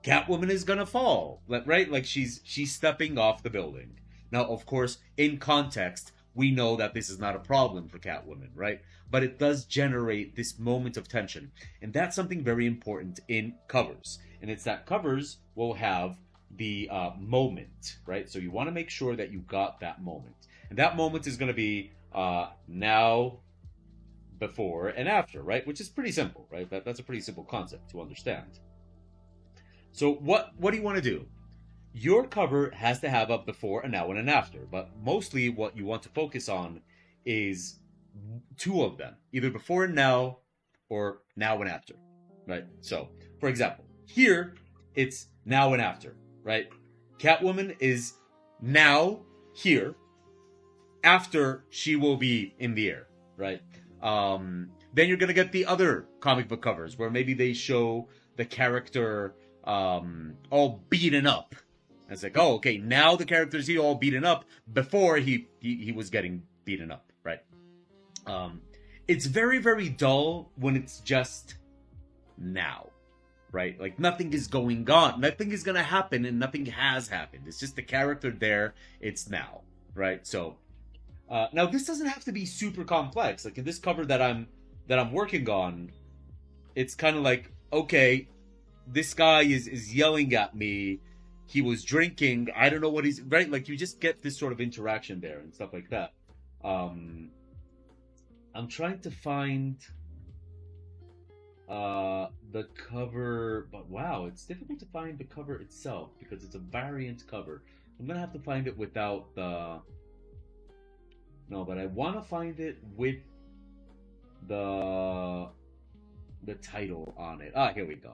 Catwoman is gonna fall, right? Like she's stepping off the building. Now, of course, in context, we know that this is not a problem for Catwoman, right? But it does generate this moment of tension, and that's something very important in covers. And it's that covers will have the moment, right? So you want to make sure that you got that moment, and that moment is going to be now, before, and after, right? Which is pretty simple, right? That's a pretty simple concept to understand. So what do you want to do? Your cover has to have a before, a now, and an after, but mostly what you want to focus on is two of them, either before and now or now and after, right? So, for example, here it's now and after, right? Catwoman is now here, after she will be in the air, right? Then you're gonna get the other comic book covers where maybe they show the character all beaten up. And it's like, oh, okay, now the character's here all beaten up. Before he was getting beaten up, right? It's very, very dull when it's just now, right? Like nothing is going on, nothing is gonna happen, and nothing has happened. It's just the character there. It's now, right? So now this doesn't have to be super complex. Like in this cover that I'm working on, it's kind of like, okay, this guy is yelling at me. He was drinking. I don't know what he's right. Like you just get this sort of interaction there and stuff like that. I'm trying to find the cover, but wow, it's difficult to find the cover itself because it's a variant cover. I'm gonna have to find it without the. No, but I want to find it with the title on it. Ah, here we go.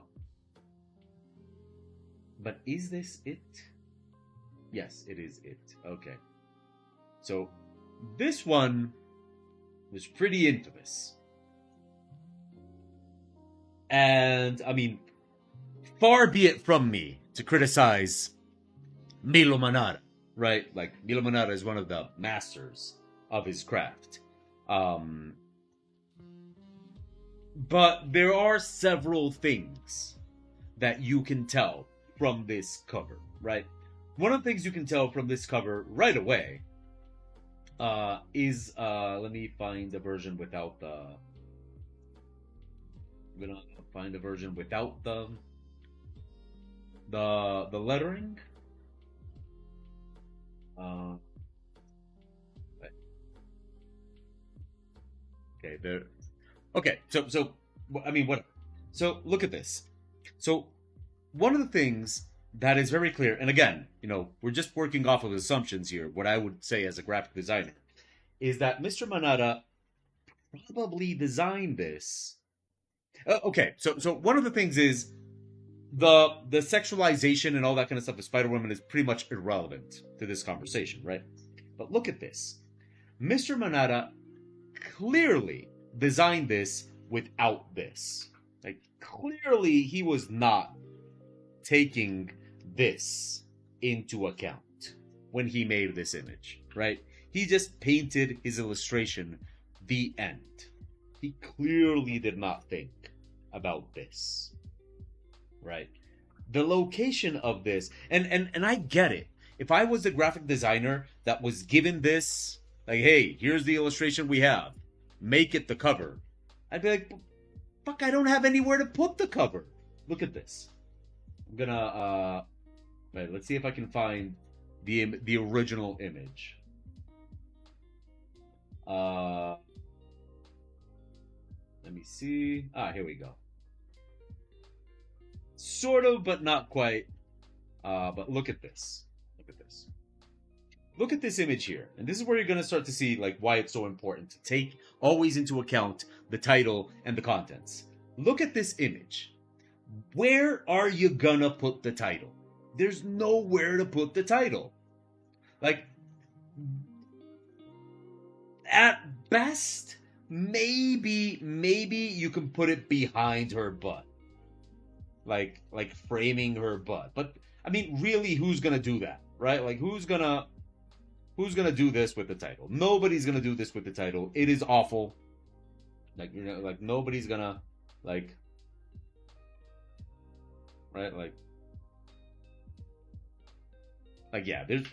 But is this it? Yes, it is it. Okay. So this one was pretty infamous. And I mean, far be it from me to criticize Milo Manara, right? Like Milo Manara is one of the masters of his craft. But there are several things that you can tell from this cover, right? One of the things you can tell from this cover right away is let me find a version without the. I'm gonna find a version without the lettering. Okay, there. Okay, so I mean, what? So look at this. So one of the things that is very clear, and again, you know, we're just working off of assumptions here. What I would say as a graphic designer is that Mr. Manara probably designed this. Okay, so one of the things is the sexualization and all that kind of stuff of Spider-Woman is pretty much irrelevant to this conversation, right? But look at this. Mr. Manara clearly designed this without this. Like, clearly he was not taking this into account when he made this image, right? He just painted his illustration, the end. He clearly did not think about this, right? The location of this, and I get it. If I was a graphic designer that was given this, like, hey, here's the illustration we have, make it the cover, I'd be like, fuck, I don't have anywhere to put the cover. Look at this. I'm gonna wait, let's see if I can find the original image. Uh, let me see. Ah, here we go. Sort of, but not quite. But look at this. Look at this. Look at this image here. And this is where you're going to start to see like why it's so important to take always into account the title and the contents. Look at this image. Where are you going to put the title? There's nowhere to put the title. Like, at best, maybe you can put it behind her butt. Like framing her butt. But I mean, really, who's gonna do that? Right? Like who's gonna do this with the title? Nobody's gonna do this with the title. It is awful. Like, you know, like nobody's gonna like, right? Like yeah, there's,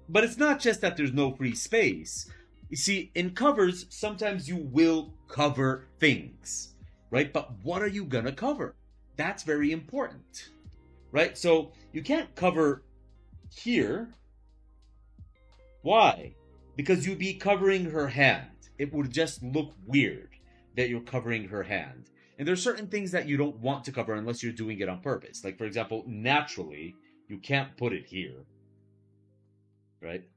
but it's not just that there's no free space. You see, in covers, sometimes you will cover things, right? But what are you gonna cover? That's very important, right? So you can't cover here. Why? Because you'd be covering her hand. It would just look weird that you're covering her hand. And there's certain things that you don't want to cover unless you're doing it on purpose. Like, for example, naturally, you can't put it here, right?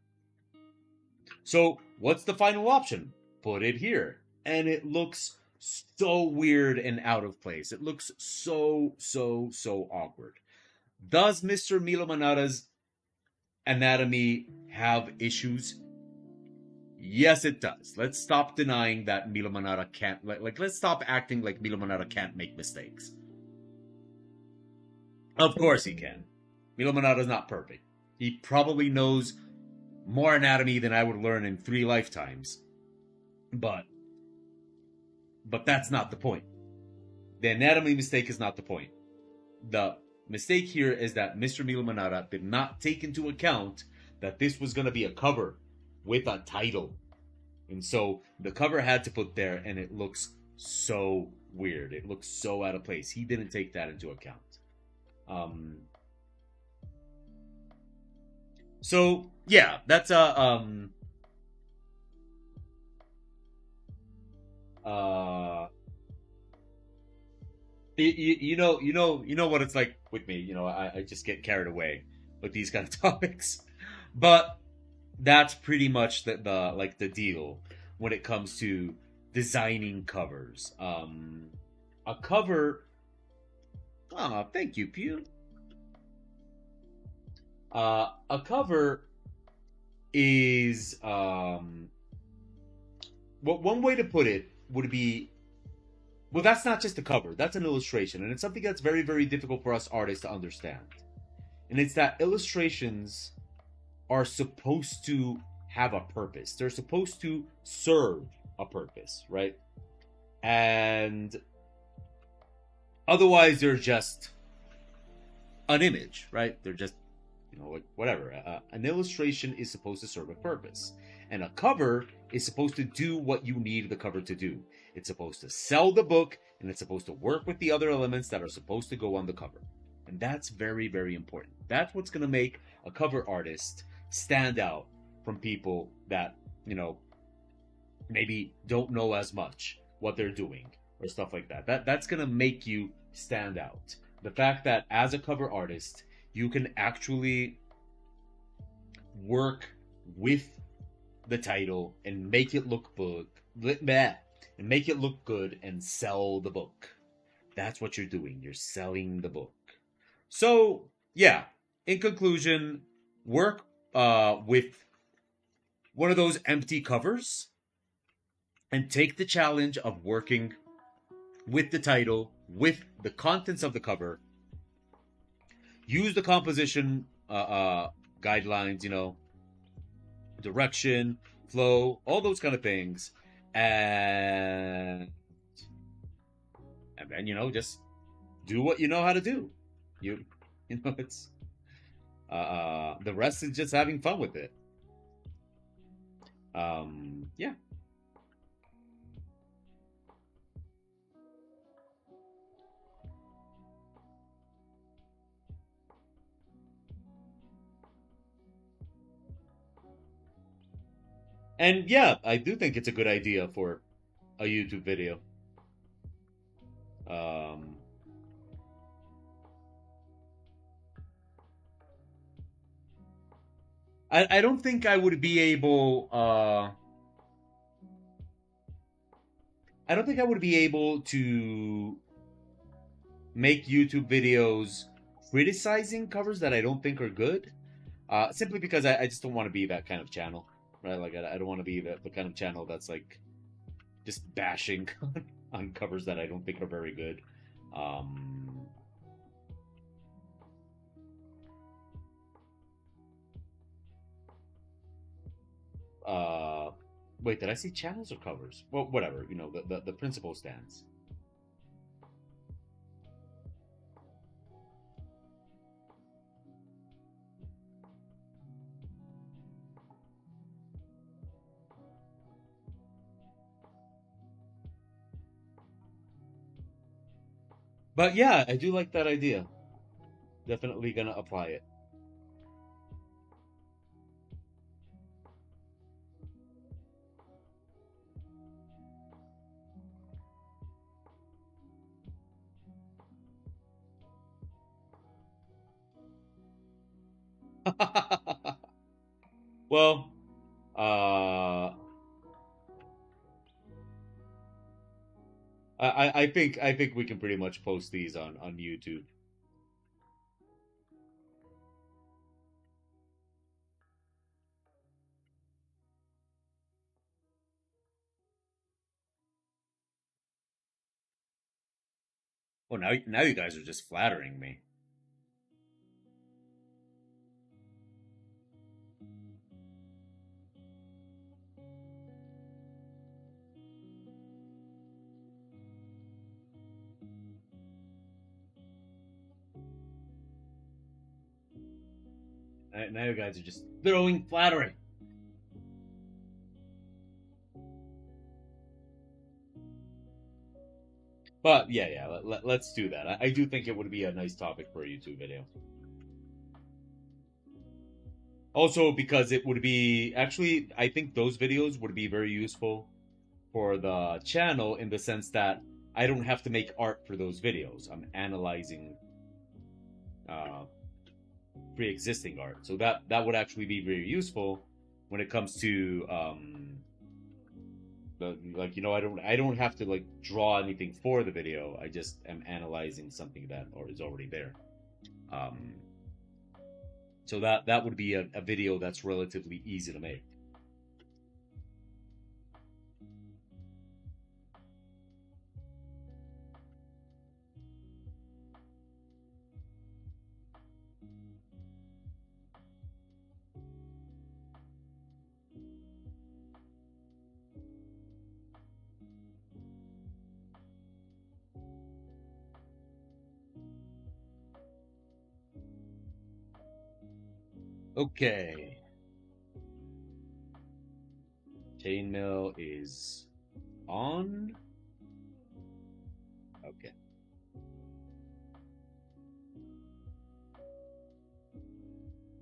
So what's the final option? Put it here. And it looks so weird and out of place. It looks so awkward. Does Mr. Milo Manada's anatomy have issues? Yes, it does. Let's stop denying that Milo Manada can't, let's stop acting like Milo Manada can't make mistakes. Of course he can. Milo Manada's not perfect. He probably knows more anatomy than I would learn in 3 lifetimes. But that's not the point. The anatomy mistake is not the point. The mistake here is that Mr. Milo Manada did not take into account that this was going to be a cover with a title. And so the cover had to put there, and it looks so weird. It looks so out of place. He didn't take that into account. So yeah, that's you know what it's like with me. You know, I just get carried away with these kind of topics. But that's pretty much the like the deal when it comes to designing covers. A cover. Oh, thank you, Pew. A cover is what one way to put it would be, well, that's not just a cover, that's an illustration, and it's something that's very difficult for us artists to understand. And it's that illustrations are supposed to have a purpose. They're supposed to serve a purpose, right? And otherwise they're just an image, right? They're just, you know, whatever. An illustration is supposed to serve a purpose, and a cover is supposed to do what you need the cover to do. It's supposed to sell the book, and it's supposed to work with the other elements that are supposed to go on the cover. And that's very important. That's what's going to make a cover artist stand out from people that, you know, maybe don't know as much what they're doing or stuff like that. That's going to make you stand out. The fact that as a cover artist, you can actually work with the title and make it look good, and make it look good and sell the book. That's what you're doing. You're selling the book. So yeah, in conclusion, work with one of those empty covers and take the challenge of working with the title, with the contents of the cover. Use the composition guidelines, you know, direction, flow, all those kind of things, and then, you know, just do what you know how to do. You know, it's the rest is just having fun with it. Yeah. And yeah, I do think it's a good idea for a YouTube video. Um, I don't think I would be able. I don't think I would be able to make YouTube videos criticizing covers that I don't think are good. Simply because I just don't want to be that kind of channel, right? Like I don't want to be the kind of channel that's like just bashing on covers that I don't think are very good. Um, uh, Wait, did I see channels or covers? Well, whatever. You know, the principle stands. But yeah, I do like that idea. Definitely gonna apply it. Well, uh, I think we can pretty much post these on YouTube. Well, now you guys are just flattering me. Now you guys are just throwing flattery. But yeah, let's do that. I do think it would be a nice topic for a YouTube video. Also, because it would be actually, I think those videos would be very useful for the channel in the sense that I don't have to make art for those videos. I'm analyzing uh, pre-existing art, so that would actually be very useful when it comes to like I don't have to like draw anything for the video. I just am analyzing something that or is already there. Um, so that would be a video that's relatively easy to make. Okay, chainmail is on. Okay.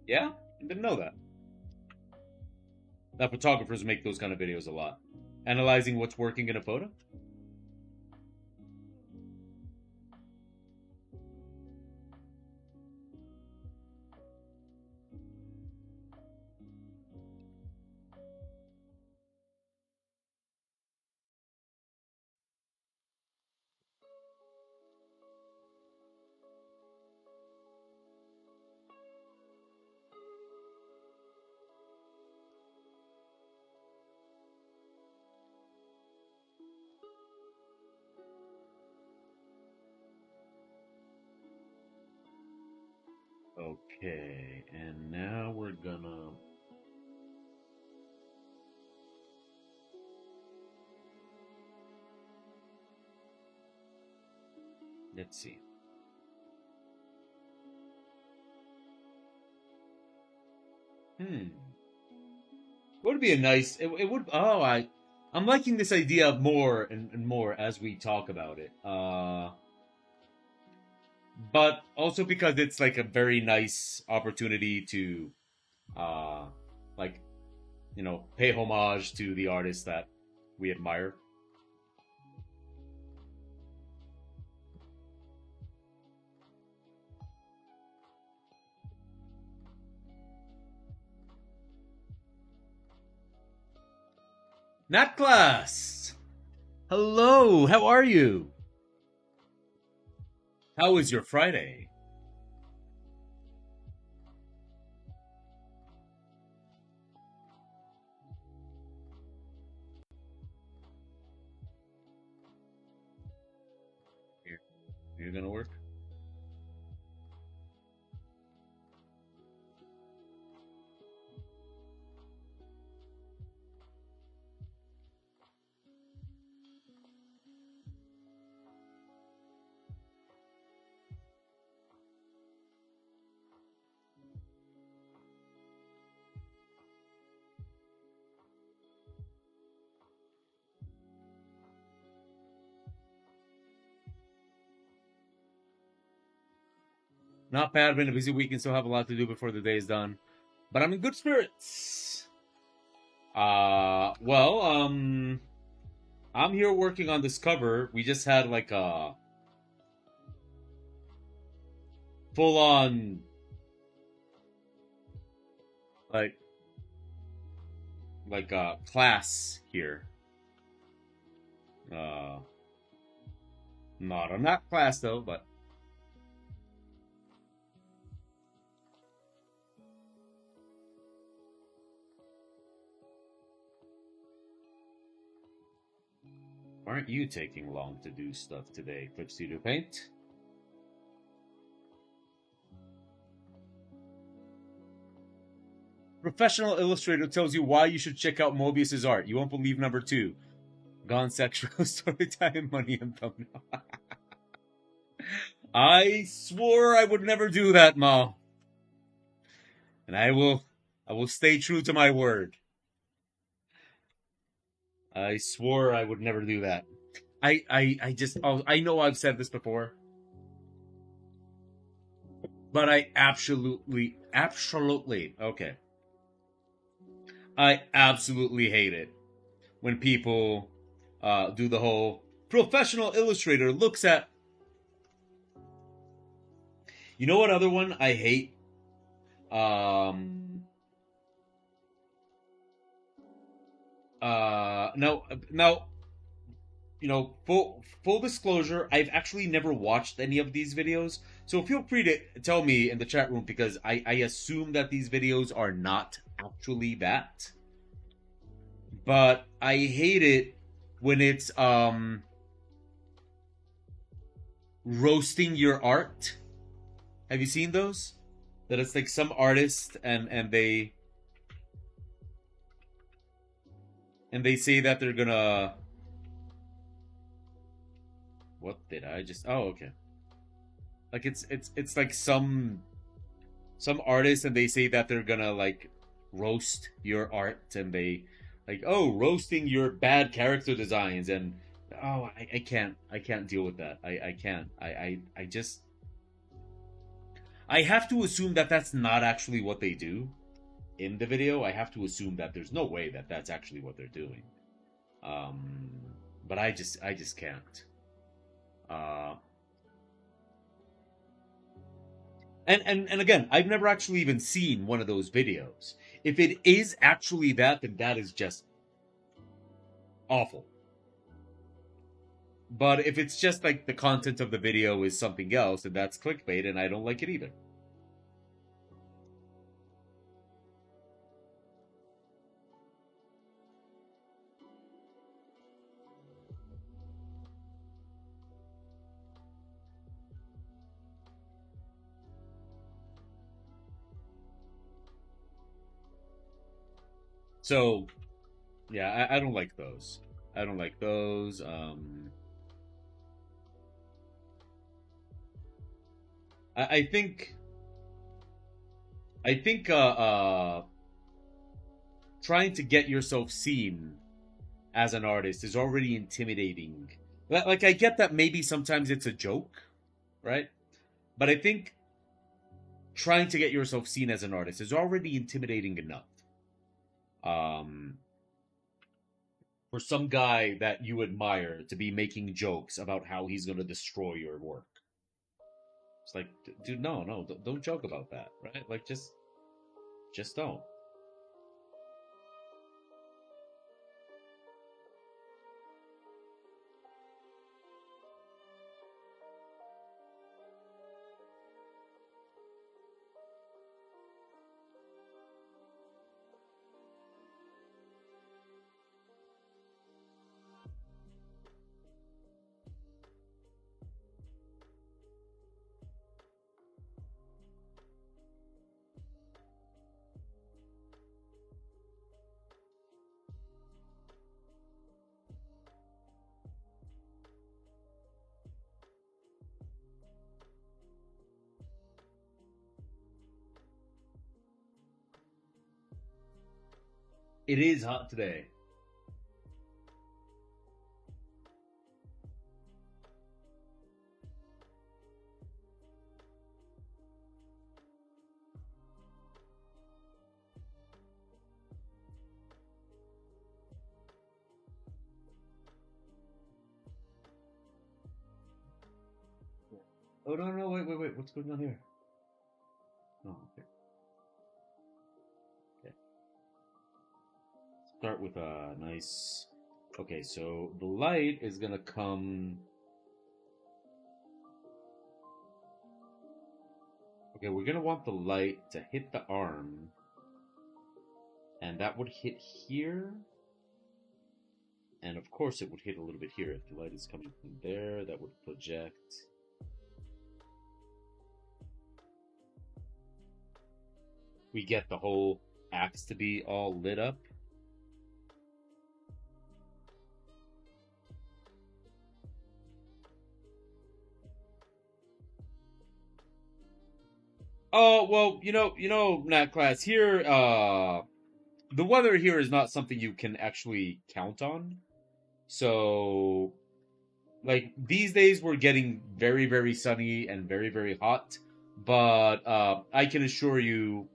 Yeah, I didn't know that. That photographers make those kind of videos a lot. Analyzing what's working in a photo. Okay, and now we're gonna. Let's see. Hmm. Would be a nice. It would. Oh, I'm liking this idea more and more as we talk about it. But also because it's like a very nice opportunity to, uh, like pay homage to the artists that we admire. Nat Class! Hello, how are you? How was your Friday? You're gonna work? Not bad. Been a busy week and still have a lot to do before the day is done. But I'm in good spirits. Well, I'm here working on this cover. We just had like a full on like a class here. Uh Not on that class though, but aren't you taking long to do stuff today, Clip Studio Paint? Professional Illustrator tells you why you should check out Mobius's art. You won't believe number 2. Gone sexual story time, money and thumbnail. I swore I would never do that, Ma. And I will stay true to my word. I swore I would never do that. I know I've said this before, but I absolutely, okay. I absolutely hate it when people do the whole professional illustrator looks at. You know what other one I hate? Now, full disclosure, I've actually never watched any of these videos, so feel free to tell me in the chat room because I assume that these videos are not actually that. But I hate it when it's roasting your art. Have you seen those? That it's like some artist and they say that they're gonna. What did I just? Oh, okay. Like it's like some artist and they say that they're gonna like roast your art and they like, oh, roasting your bad character designs and oh, I can't deal with that. I can't. I just I have to assume that that's not actually what they do in the video. I have to assume that there's no way that that's actually what they're doing. But I just can't. And again, I've never actually even seen one of those videos. If it is actually that, then that is just awful. But if it's just like the content of the video is something else, then that's clickbait, and I don't like it either. So, yeah, I don't like those. I don't like those. I think trying to get yourself seen as an artist is already intimidating. Like I get that maybe sometimes it's a joke, right? But I think trying to get yourself seen as an artist is already intimidating enough. Um, for some guy that you admire to be making jokes about how he's going to destroy your work. It's like, dude, no, no, don't joke about that, right? Like, just don't. It is hot today. Oh no, no, wait. What's going on here? Oh, okay. Okay. Start with a nice. Okay, so the light is gonna come. Okay, we're gonna want the light to hit the arm, and that would hit here, and of course it would hit a little bit here. If the light is coming from there, that would project. We get the whole axe to be all lit up. Oh well, Nat class here. The weather here is not something you can actually count on. So, like these days, we're getting very, very sunny and very, very hot. But I can assure you,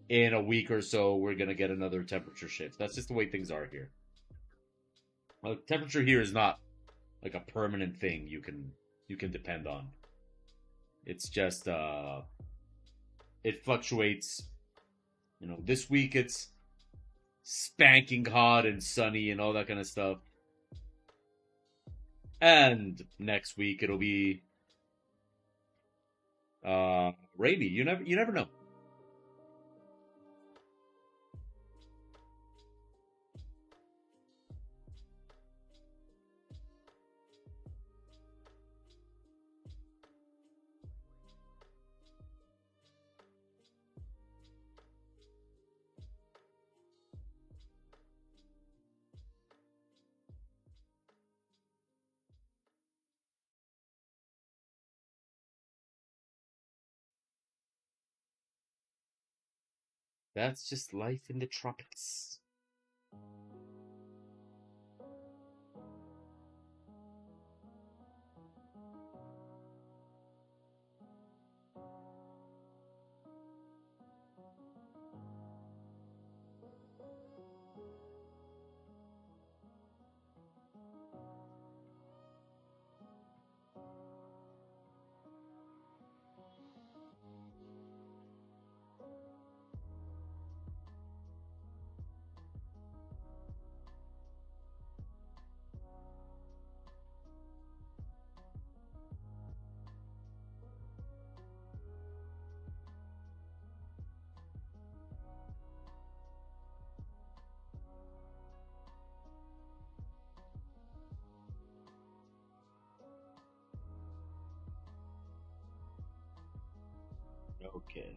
in a week or so, we're gonna get another temperature shift. That's just the way things are here. Temperature here is not like a permanent thing you can depend on. It's just it fluctuates. This week it's spanking hot and sunny and all that kind of stuff. And next week it'll be rainy. You never know. That's just life in the tropics. Okay.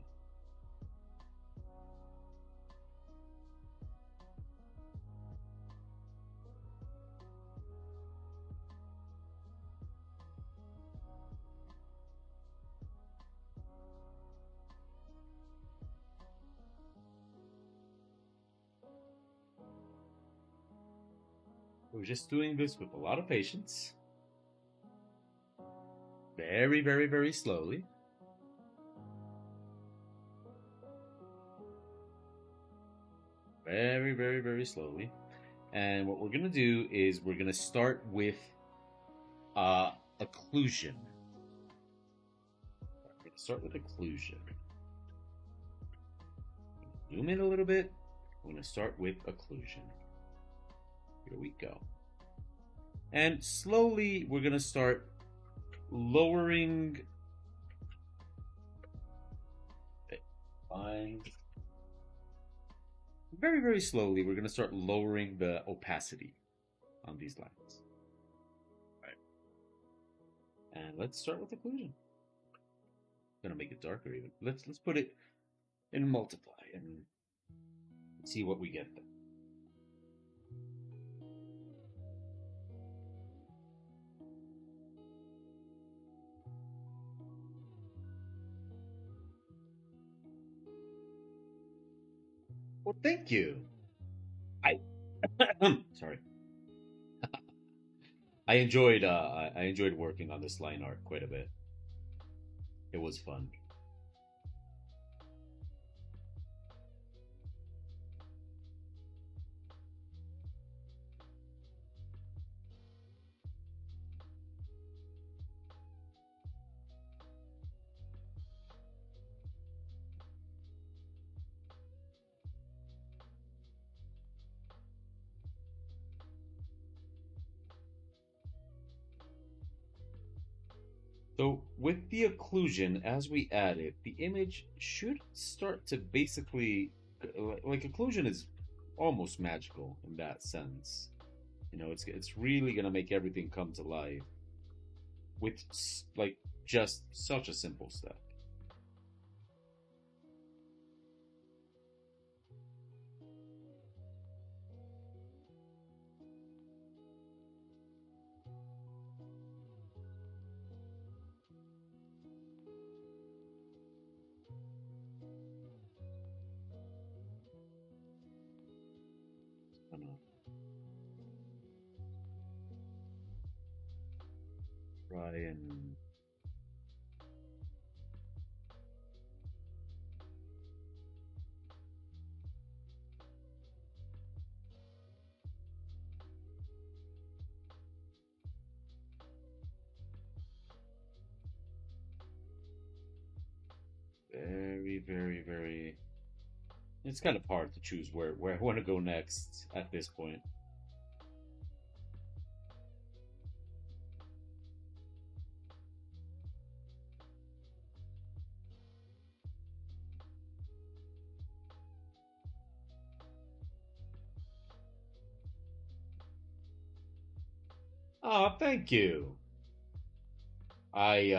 We're just doing this with a lot of patience. Very, very, very slowly. very, very, very slowly. And what we're gonna do is we're gonna start with occlusion. We're gonna start with occlusion. Zoom in a little bit. We're gonna start with occlusion. Here we go. And slowly we're gonna start lowering. Fine. Very, very slowly, we're gonna start lowering the opacity on these lines. Right. And let's start with occlusion. Gonna make it darker even. Let's put it in multiply and see what we get then. Well, thank you. I sorry. I enjoyed working on this line art quite a bit. It was fun. So with the occlusion, as we add it, the image should start to basically, like occlusion is almost magical in that sense. You know, it's really gonna make everything come to life with like just such a simple step. Gonna try and very, very, very. It's kind of hard to choose where I want to go next at this point. Oh, thank you. I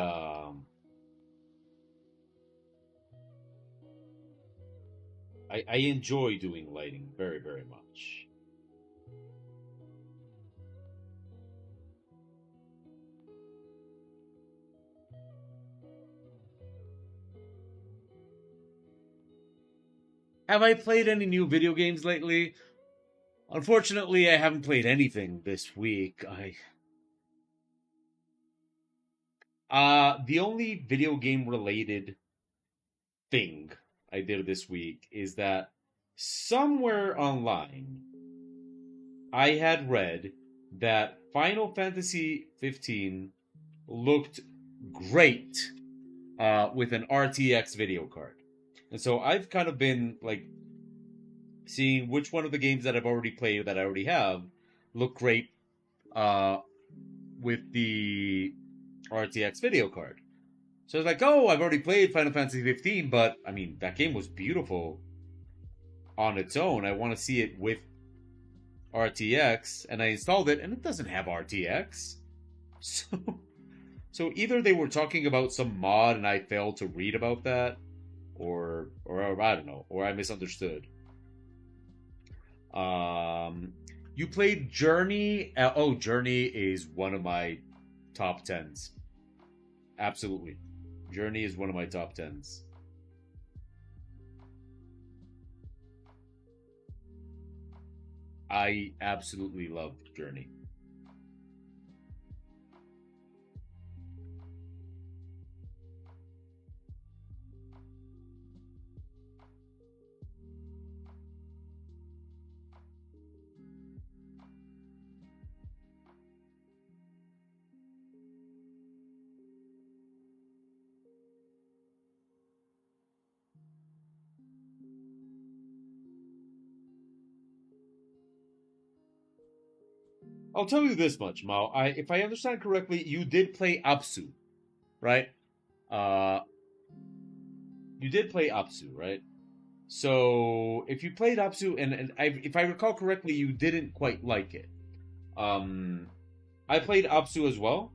I enjoy doing lighting very, very much. Have I played any new video games lately? Unfortunately, I haven't played anything this week. The only video game related thing I did this week is that somewhere online I had read that Final Fantasy 15 looked great with an RTX video card. And so I've kind of been like seeing which one of the games that I've already played that I already have look great uh, with the RTX video card. So I was like, oh, I've already played Final Fantasy 15, but I mean, that game was beautiful on its own. I want to see it with RTX, and I installed it, and it doesn't have RTX. So, so either they were talking about some mod, and I failed to read about that, or I don't know, or I misunderstood. You played Journey? Oh, Journey is one of my top tens. Absolutely, Journey is one of my top tens. I absolutely love Journey. I'll tell you this much, Mao. If I understand correctly, you did play Apsu, right? Uh, you did play Apsu, right? So if you played Apsu, if I recall correctly, you didn't quite like it. Um, I played Apsu as well,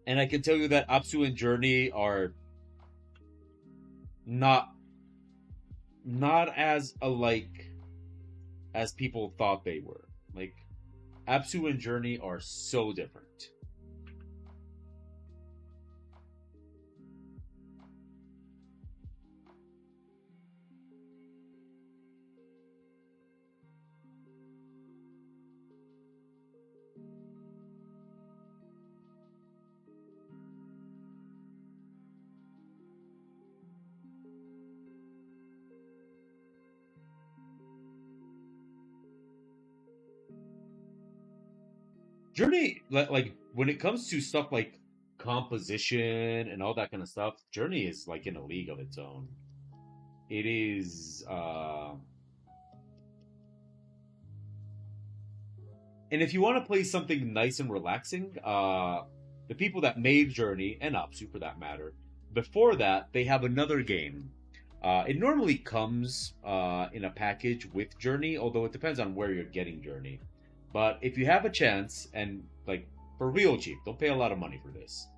and I can tell you that Apsu and Journey are not not as alike as people thought they were. Like Apsu and Journey are so different. Journey, like when it comes to stuff like composition and all that kind of stuff, Journey is like in a league of its own. It is, and if you want to play something nice and relaxing, the people that made Journey and Apsu for that matter, before that they have another game. It normally comes in a package with Journey, although it depends on where you're getting Journey. But if you have a chance, and like for real cheap, don't pay a lot of money for this.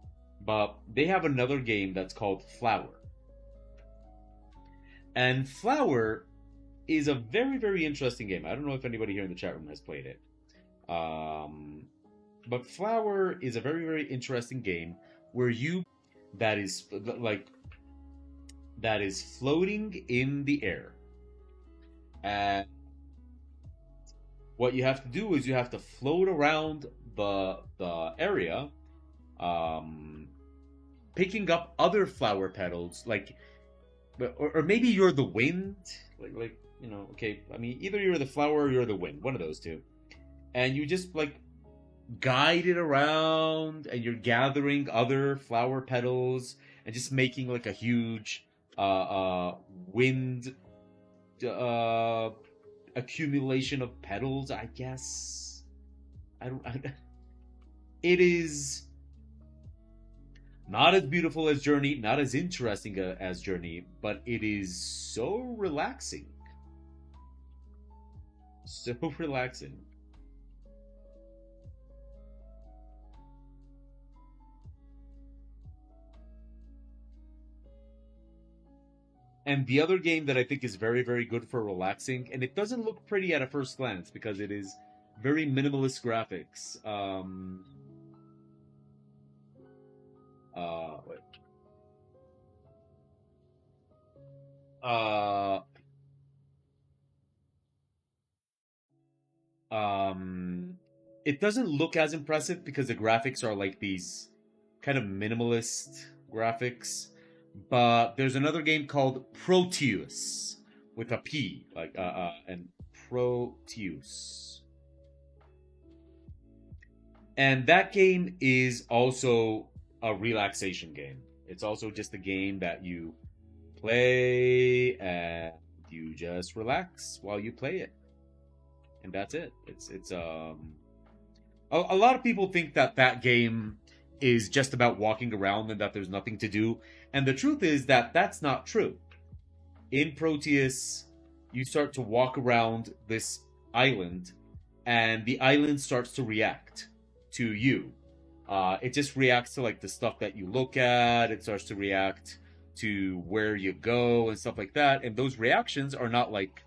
But they have another game that's called Flower. And Flower is a very, very interesting game. I don't know if anybody here in the chat room has played it. Um, but Flower is a very, very interesting game where you that is like that is floating in the air. And what you have to do is you have to float around the area, um, picking up other flower petals, like, or maybe you're the wind, like you know. Okay, I mean, either you're the flower or you're the wind, one of those two, and you just like guide it around, and you're gathering other flower petals and just making like a huge wind uh accumulation of petals, I guess. It is not as beautiful as Journey, not as interesting as Journey, but it is so relaxing. So relaxing. And the other game that I think is very, very good for relaxing, and it doesn't look pretty at a first glance because it is very minimalist graphics. Wait. Uh, um, it doesn't look as impressive because the graphics are like these kind of minimalist graphics. But there's another game called Proteus with a P, like and Proteus. And that game is also a relaxation game. It's also just a game that you play and you just relax while you play it. And that's it. It's a lot of people think that that game is just about walking around and that there's nothing to do. And the truth is that that's not true. In Proteus, you start to walk around this island, and the island starts to react to you. It just reacts to like the stuff that you look at. It starts to react to where you go and stuff like that. And those reactions are not like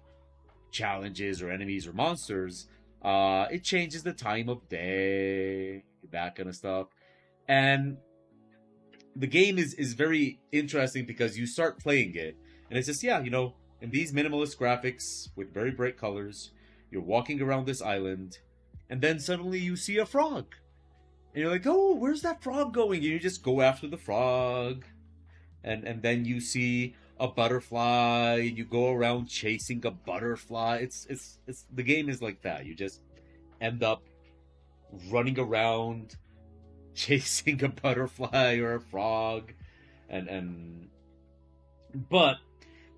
challenges or enemies or monsters. It changes the time of day, that kind of stuff. And the game is very interesting because you start playing it, and it's just, yeah, you know, in these minimalist graphics with very bright colors, you're walking around this island, and then suddenly you see a frog, and you're like, oh, where's that frog going? And you just go after the frog, and then you see a butterfly, and you go around chasing a butterfly. It's the game is like that. You just end up running around chasing a butterfly or a frog, and but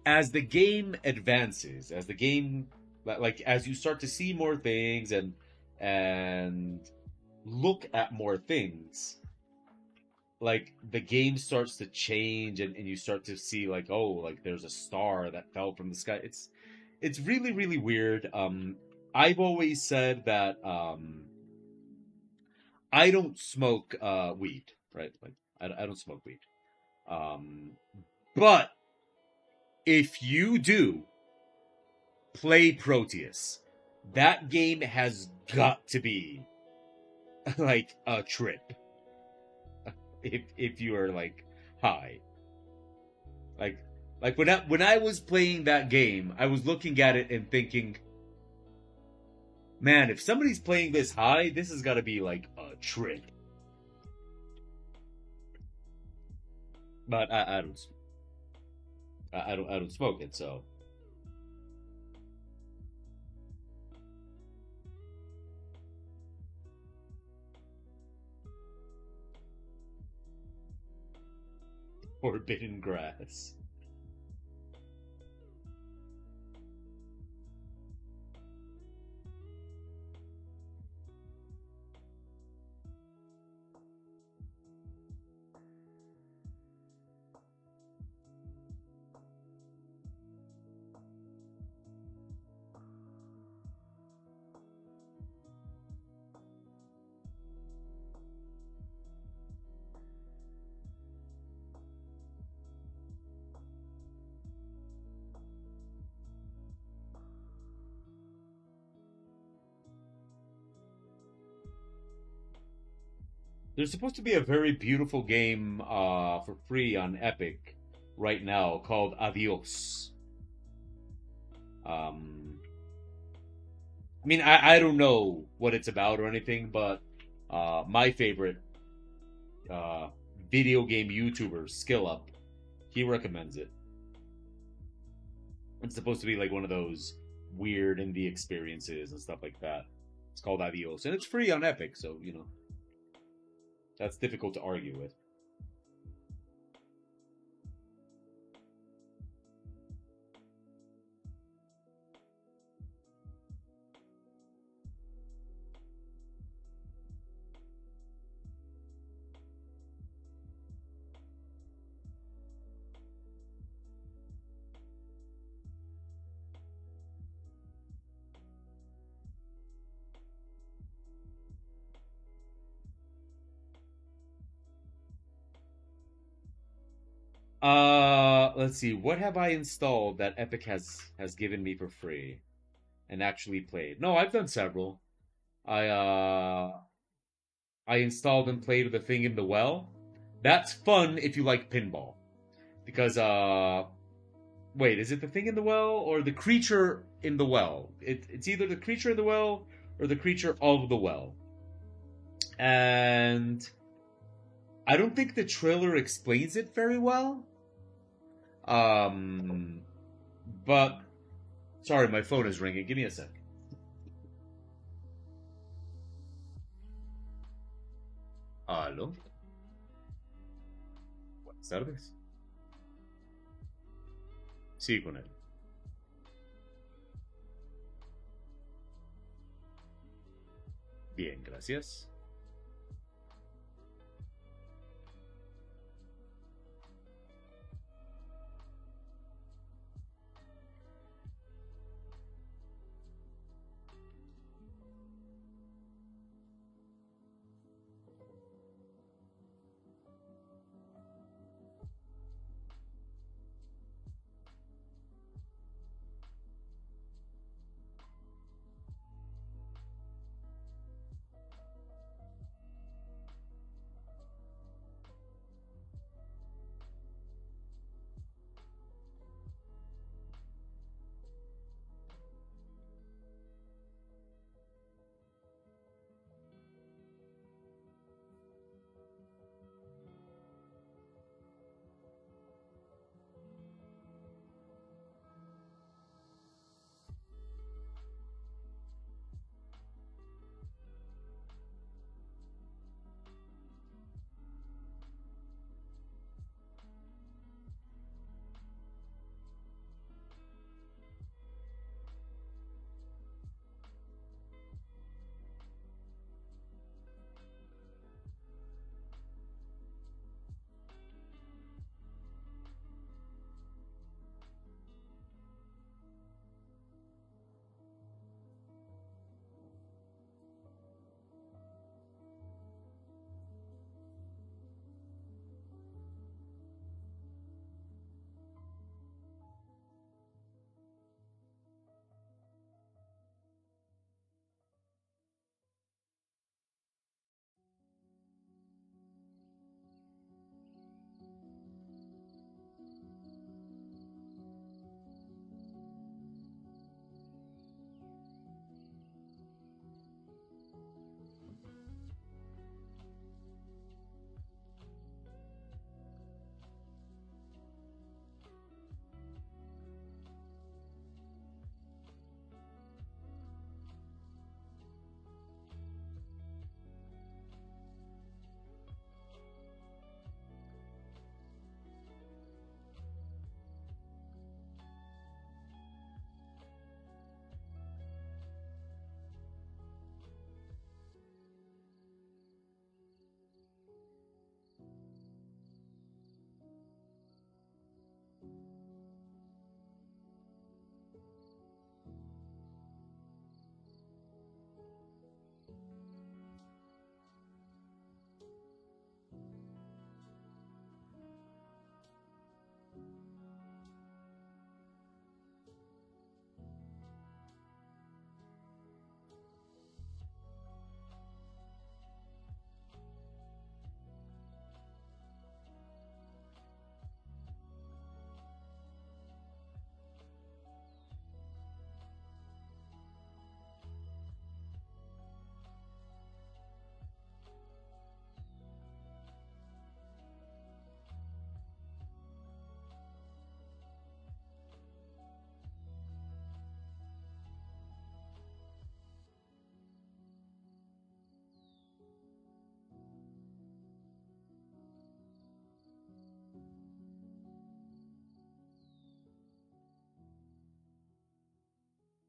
as the game advances, as the game, like as you start to see more things, and and look at more things, like the game starts to change, and you start to see like, oh, like there's a star that fell from the sky. It's really, really weird. I've always said that I don't smoke weed, right? Like I don't smoke weed. Um, but if you do play Proteus, that game has got to be like a trip. If you are like high, like when I was playing that game, I was looking at it and thinking, man, if somebody's playing this high, this has got to be like a trip. But I don't smoke it, so forbidden grass. There's supposed to be a very beautiful game for free on Epic right now called Adios. Um, I mean, I don't know what it's about or anything, but my favorite uh, video game YouTuber, Skill Up, he recommends it. It's supposed to be like one of those weird indie experiences and stuff like that. It's called Adios, and it's free on Epic, so that's difficult to argue with. Let's see. What have I installed that Epic has given me for free and actually played? No, I've done several. I uh I installed and played The Thing in the Well. That's fun if you like pinball. Because wait, is it The Thing in the Well or The Creature in the Well? It's either The Creature in the Well or The Creature of the Well. And I don't think the trailer explains it very well. Um but sorry, my phone is ringing. Give me a sec. Aló, buenas tardes. Sí, con él. Bien, gracias.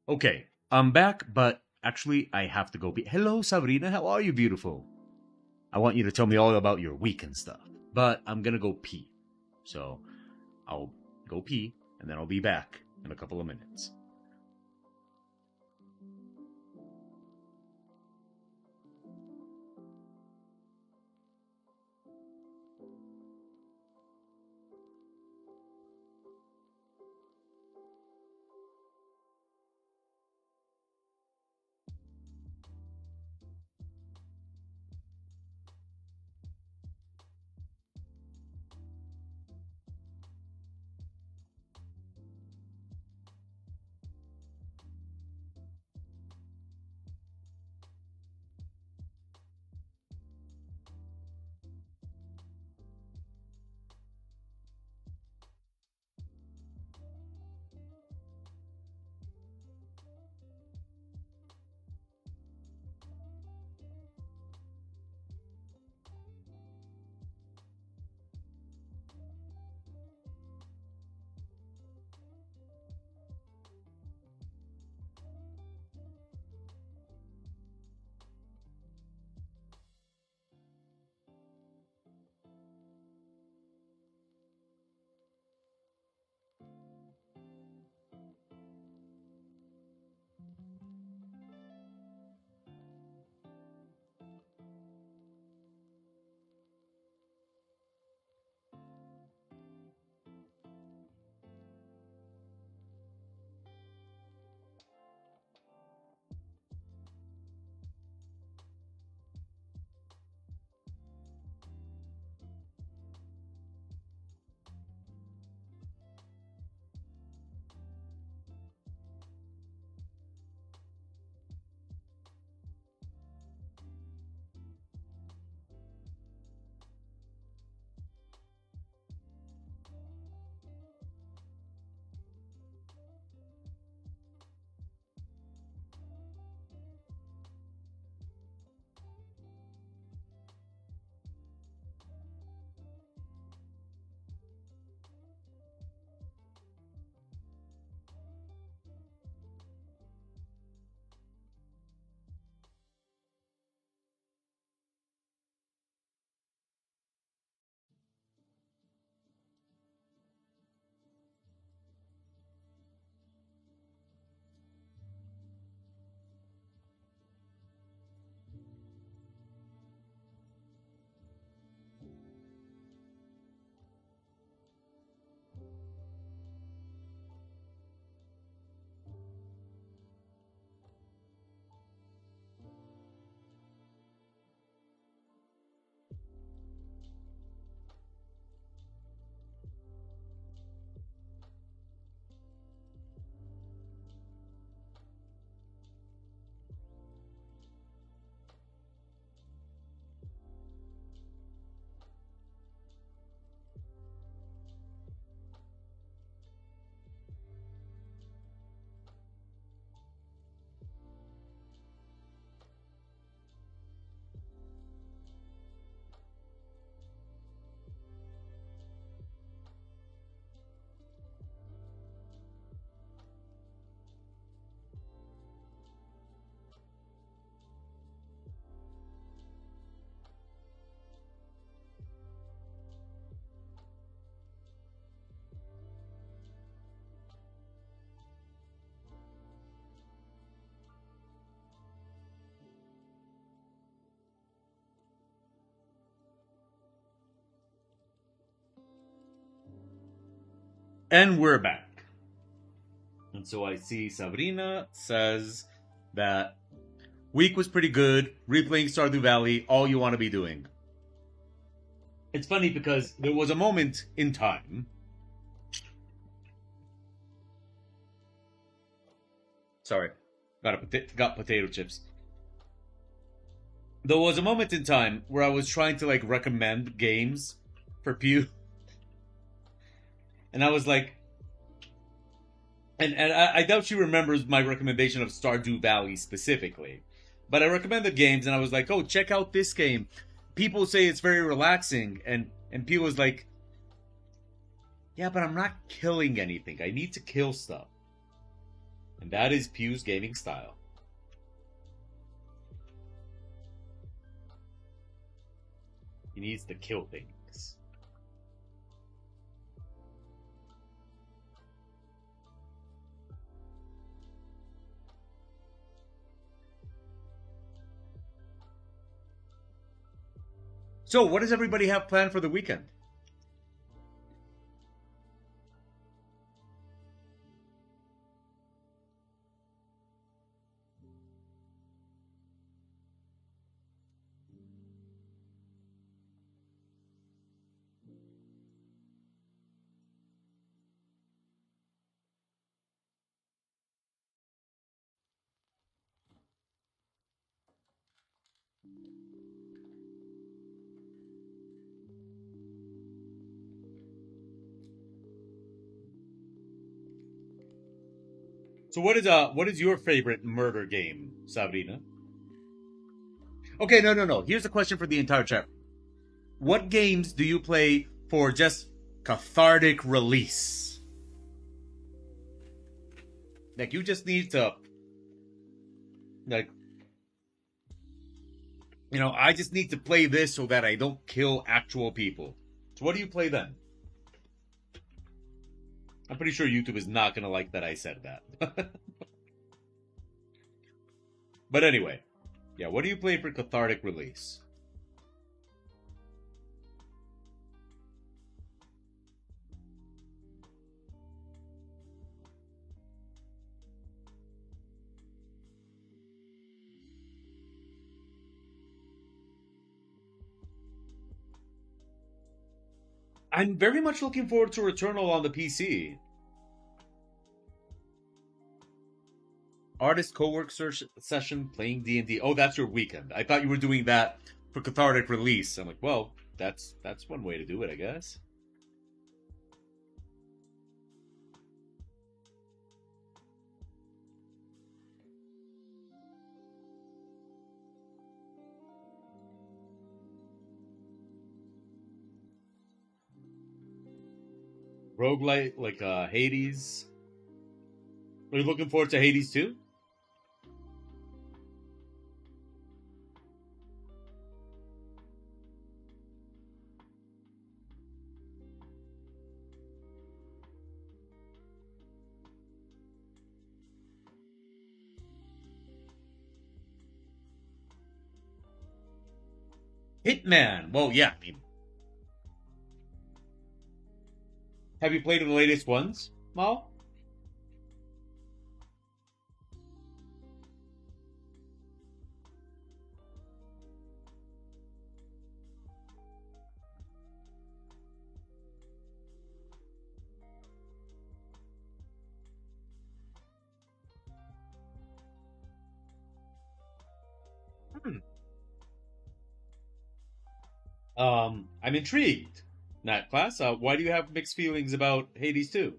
Okay, I'm back, but actually, I have to go pee. Hello, Sabrina. How are you, beautiful? I want you to tell me all about your week and stuff, but I'm gonna go pee. So I'll go pee, and then I'll be back in a couple of minutes. And we're back. And so I see Sabrina says that week was pretty good. Replaying Stardew Valley, all you want to be doing. It's funny because there was a moment in time. Sorry, got potato chips. There was a moment in time where I was trying to like recommend games for Pew, and I was like, and I doubt she remembers my recommendation of Stardew Valley specifically, but I recommended games, and I was like, oh, check out this game. People say it's very relaxing, and Pew was like, yeah, but I'm not killing anything. I need to kill stuff. And that is Pew's gaming style. He needs to kill things. So, what does everybody have planned for the weekend? So, what is your favorite murder game, Sabrina? Okay, no. Here's a question for the entire chat. What games do you play for just cathartic release? Like you just need to, like, I just need to play this so that I don't kill actual people. So what do you play then? I'm pretty sure YouTube is not gonna like that I said that. But anyway, yeah, what do you play for cathartic release? I'm very much looking forward to Returnal on the PC. Artist co-work session playing D&D. Oh, that's your weekend. I thought you were doing that for cathartic release. I'm like, well, that's one way to do it, I guess. Roguelite like Hades. Are you looking forward to Hades too? Hitman. Well, yeah. I mean, have you played the latest ones, Mal? Hmm. I'm intrigued. Nat class. Why do you have mixed feelings about Hades 2?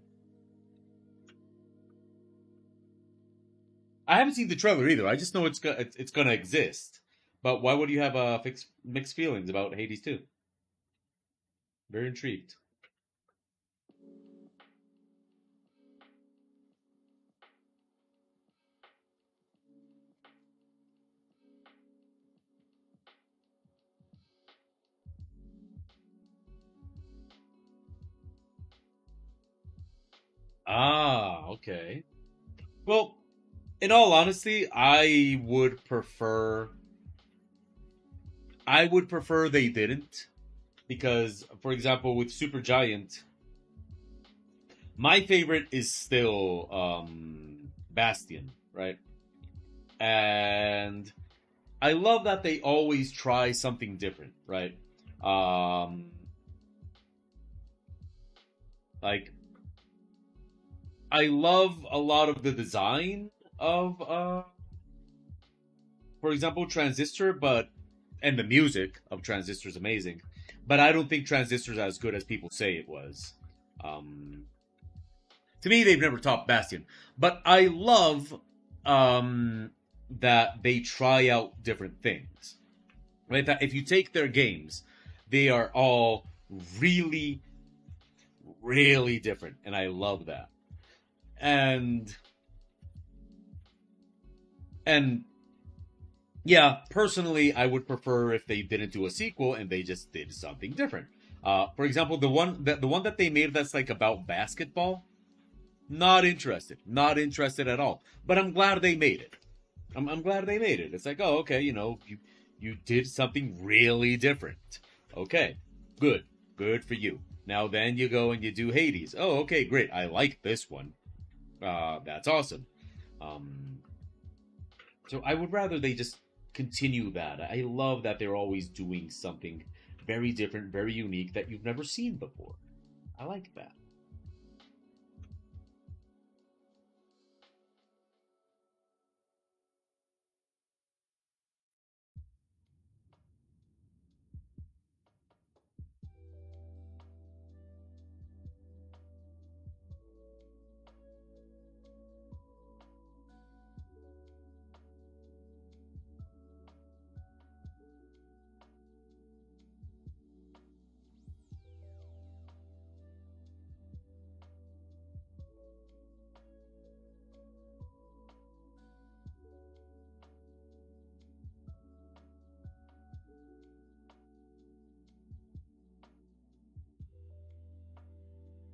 I haven't seen the trailer either. I just know it's gonna exist. But why would you have mixed feelings about Hades 2? Very intrigued. Ah, okay. Well, in all honesty, I would prefer they didn't because, for example, with Supergiant, my favorite is still Bastion, right? And I love that they always try something different, right? Um, like I love a lot of the design of, for example, Transistor, and the music of Transistor is amazing, but I don't think Transistor is as good as people say it was. Um, to me, they've never topped Bastion, but I love that they try out different things. Right? That if you take their games, they are all really, really different, and I love that. And And yeah, personally, I would prefer if they didn't do a sequel and they just did something different. For example, the one that they made that's like about basketball, not interested, not interested at all. But I'm glad they made it. I'm glad they made it. It's like, oh, okay, you did something really different. Okay, good, good for you. Now then, you go and you do Hades. Oh, okay, great. I like this one. That's awesome. Um, so I would rather they just continue that. I love that they're always doing something very different, very unique that you've never seen before. I like that.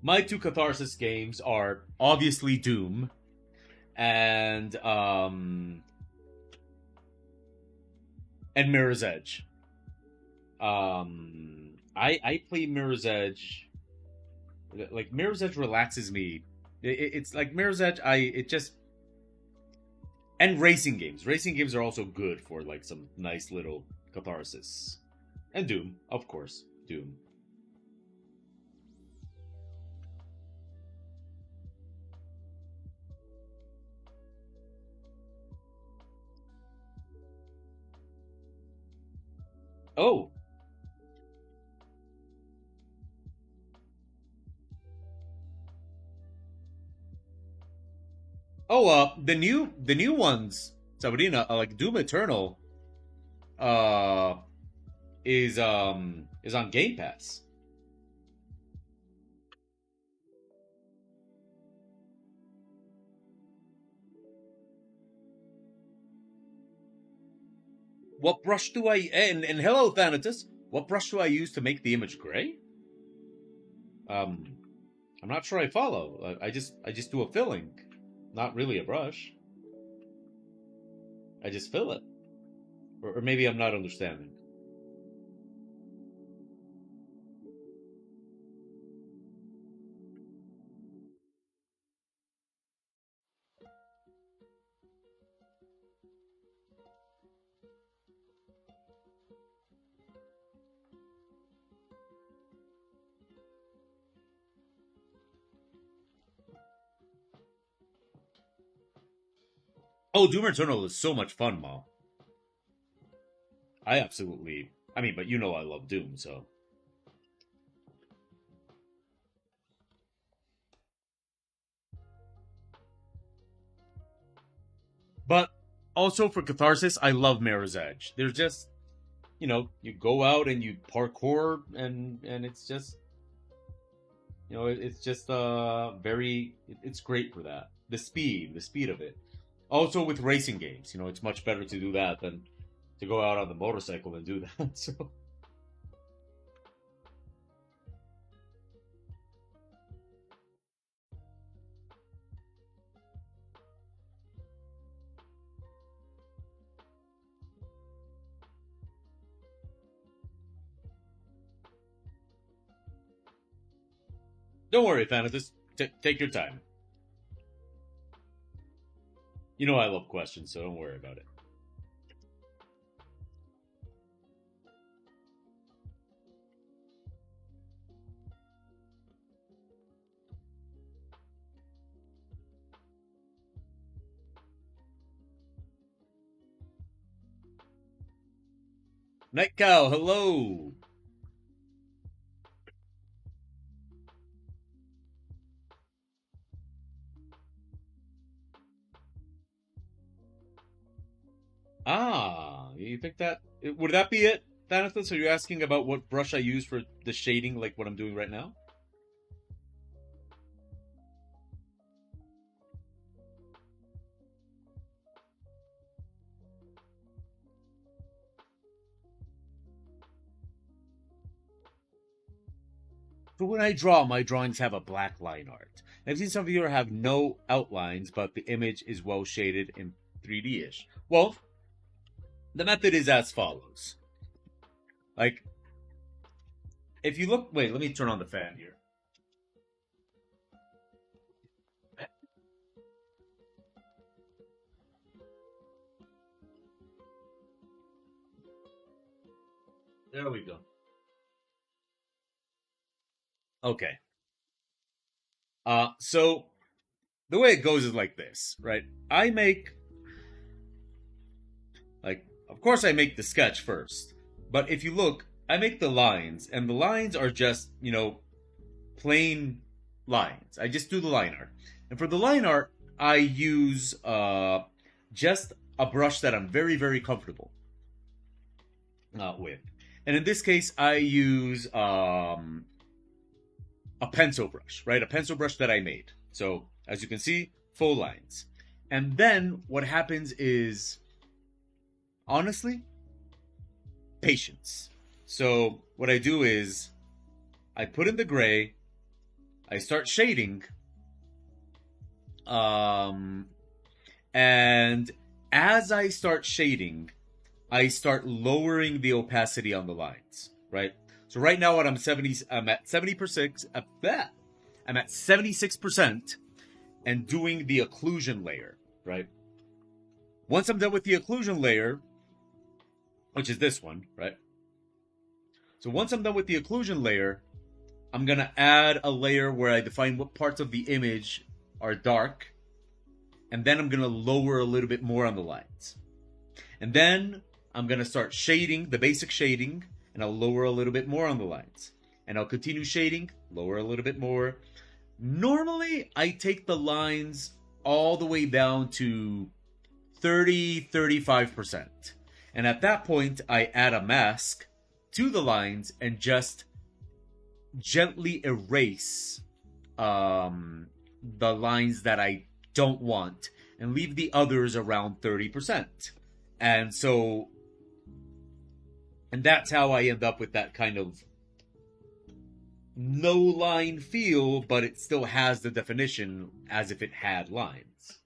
My two catharsis games are obviously Doom and Mirror's Edge. I play Mirror's Edge. Like Mirror's Edge relaxes me. It's like Mirror's Edge. I it just and racing games. Racing games are also good for like some nice little catharsis. And Doom, of course, Doom. Oh, oh, the new ones, Sabrina, like Doom Eternal, uh, is on Game Pass. What brush do I and hello Thanatos? What brush do I use to make the image gray? Um, I'm not sure I follow. I just do a filling, not really a brush. I just fill it, or maybe I'm not understanding. Oh, Doom Eternal is so much fun, Ma. I absolutely. I mean, but you know I love Doom, so. But also for catharsis, I love Mirror's Edge. There's just you go out and you parkour and it's just it's just it's great for that. The speed of it. Also with racing games, it's much better to do that than to go out on the motorcycle and do that. So don't worry, Thanatos. Take your time. You know I love questions, so don't worry about it. Night Cow, hello. Ah, you think that would that be it, Thanatos? Are you asking about what brush I use for the shading, like what I'm doing right now? So when I draw, my drawings have a black line art. I've seen some of you have no outlines, but the image is well shaded and 3D-ish. Well, the method is as follows. Like, if you look, wait, let me turn on the fan here. There we go. Okay. So the way it goes is like this, right? I make, like, of course I make the sketch first, but if you look, I make the lines, and the lines are just, plain lines. I just do the line art. And for the line art, I use just a brush that I'm very, very comfortable with. And in this case, I use a pencil brush, right? A pencil brush that I made. So as you can see, full lines. And then what happens is, honestly, patience. So what I do is I put in the gray, I start shading, and as I start shading, I start lowering the opacity on the lines, right? So right now, I'm at 70%. I'm at 76% and doing the occlusion layer, right? Once I'm done with the occlusion layer, which is this one, right? So once I'm done with the occlusion layer, I'm gonna add a layer where I define what parts of the image are dark, and then I'm gonna lower a little bit more on the lines. And then I'm gonna start shading, the basic shading, and I'll lower a little bit more on the lines. And I'll continue shading, lower a little bit more. Normally, I take the lines all the way down to 35%. And at that point, I add a mask to the lines and just gently erase the lines that I don't want and leave the others around 30%. And so, and that's how I end up with that kind of no line feel, but it still has the definition as if it had lines.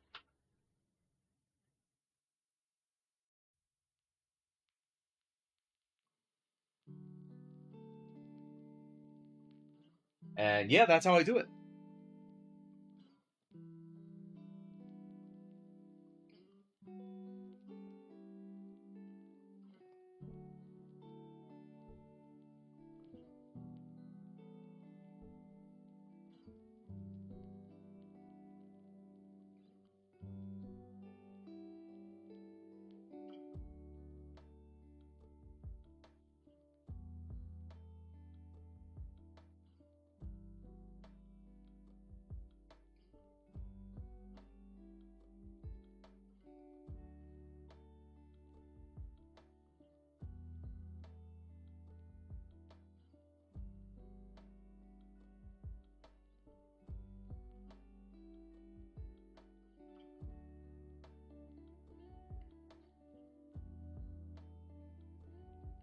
And yeah, that's how I do it.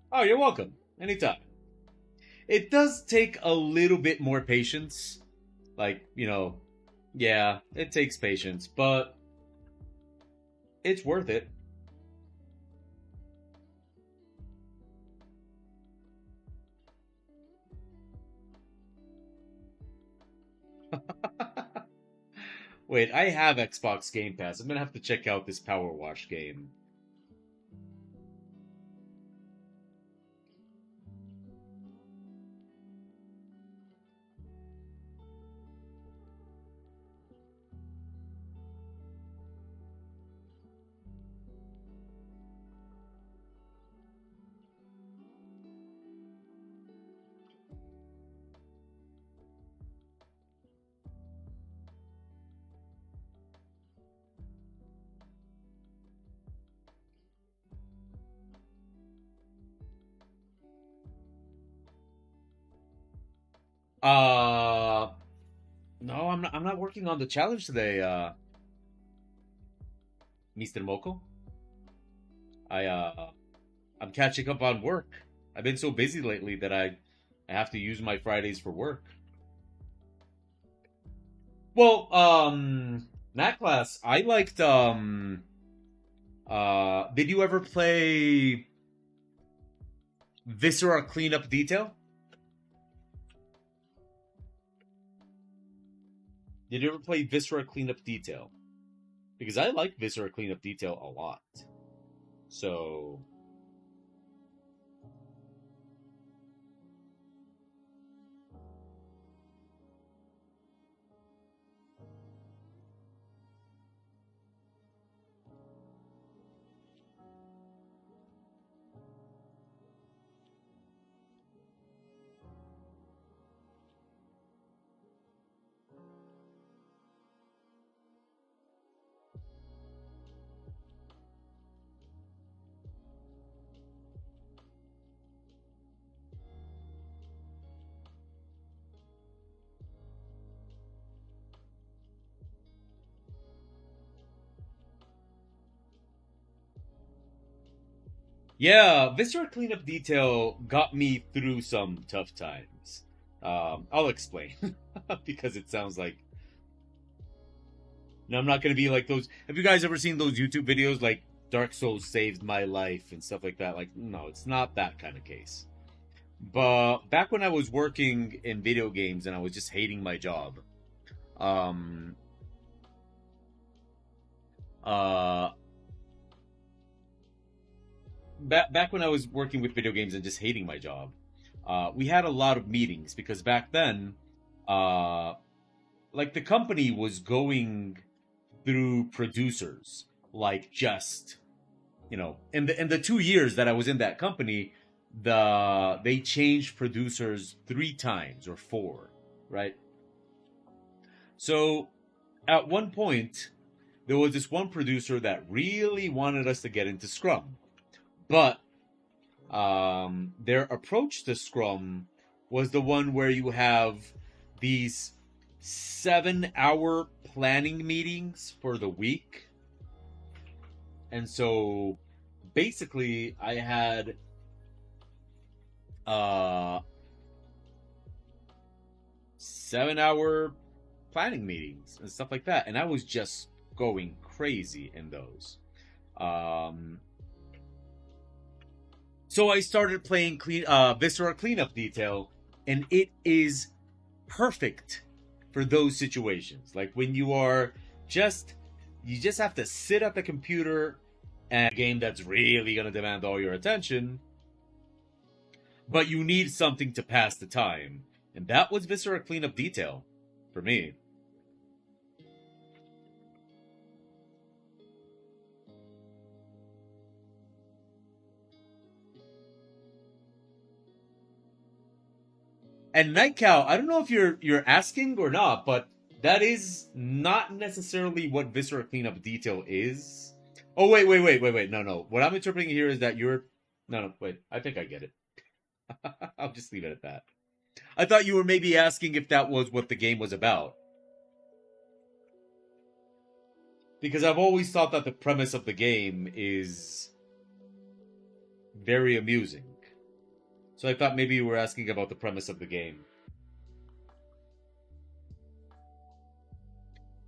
Oh, you're welcome. Anytime. It does take a little bit more patience. Like, yeah, it takes patience, but it's worth it. Wait, I have Xbox Game Pass. I'm gonna have to check out this Power Wash game. Uh, no, I'm not. I'm not working on the challenge today, Mr. Moko. I'm catching up on work. I've been so busy lately that I have to use my Fridays for work. Well, that class, I liked, did you ever play Viscera Cleanup Detail? Did you ever play Viscera Cleanup Detail? Because I like Viscera Cleanup Detail a lot. So, yeah, Viscera Cleanup Detail got me through some tough times. I'll explain because it sounds like. No, I'm not going to be like those. Have you guys ever seen those YouTube videos like Dark Souls saved my life and stuff like that? Like, no, it's not that kind of case. But back when I was working in video games and I was just hating my job, um, uh, back when I was working with video games and just hating my job, we had a lot of meetings because back then, uh, like the company was going through producers, like just in the 2 years that I was in that company, they changed producers 3 times or four, right? So at one point, there was this one producer that really wanted us to get into Scrum, but their approach to Scrum was the one where you have these 7-hour planning meetings for the week. And so basically I had 7-hour planning meetings and stuff like that. And I was just going crazy in those. So I started playing Viscera Cleanup Detail, and it is perfect for those situations. Like when you just have to sit at the computer and a game that's really going to demand all your attention, but you need something to pass the time. And that was Viscera Cleanup Detail for me. And Night Cow, I don't know if you're asking or not, but that is not necessarily what Viscera Cleanup Detail is. Oh wait. No. What I'm interpreting here is that you're no, wait. I think I get it. I'll just leave it at that. I thought you were maybe asking if that was what the game was about. Because I've always thought that the premise of the game is very amusing. So I thought maybe you were asking about the premise of the game.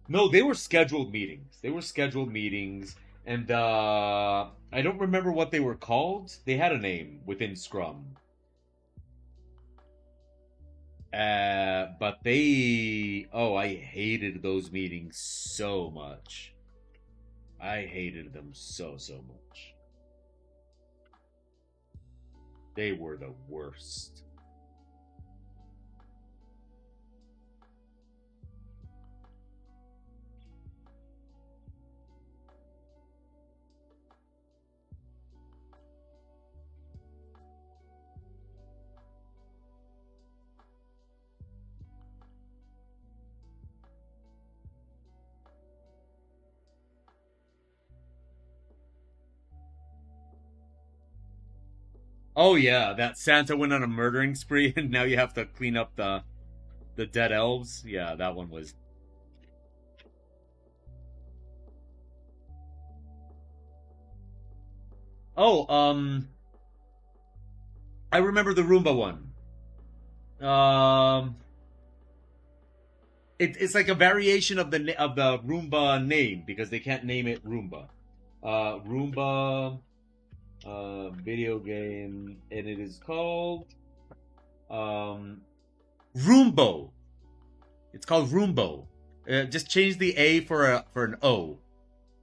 No, they were scheduled meetings. They were scheduled meetings, and I don't remember what they were called. They had a name within Scrum. But I hated those meetings so much. I hated them so much. They were the worst. Oh yeah, that Santa went on a murdering spree and now you have to clean up the dead elves. Yeah, that one was. Oh, I remember the Roomba one. Um It's like a variation of the Roomba name because they can't name it Roomba. Roomba video game, and it is called um, Roombo. It's called Roombo. Just change the A for an O.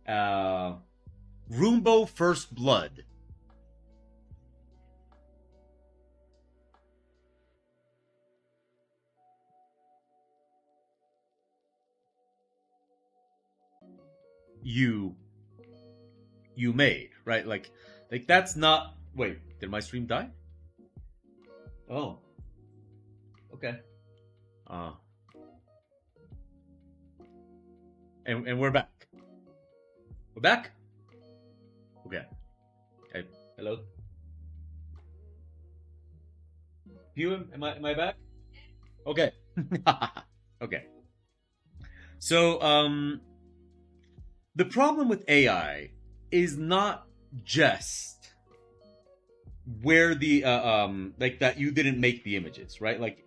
Uh, Roombo First Blood. You you made, right? Like that's not. Wait, did my stream die? Oh, okay. Uh, and we're back. We're back. Okay. Okay. Hello. You am I back? Okay. Okay. So the problem with AI is not just where the like that you didn't make the images, right? Like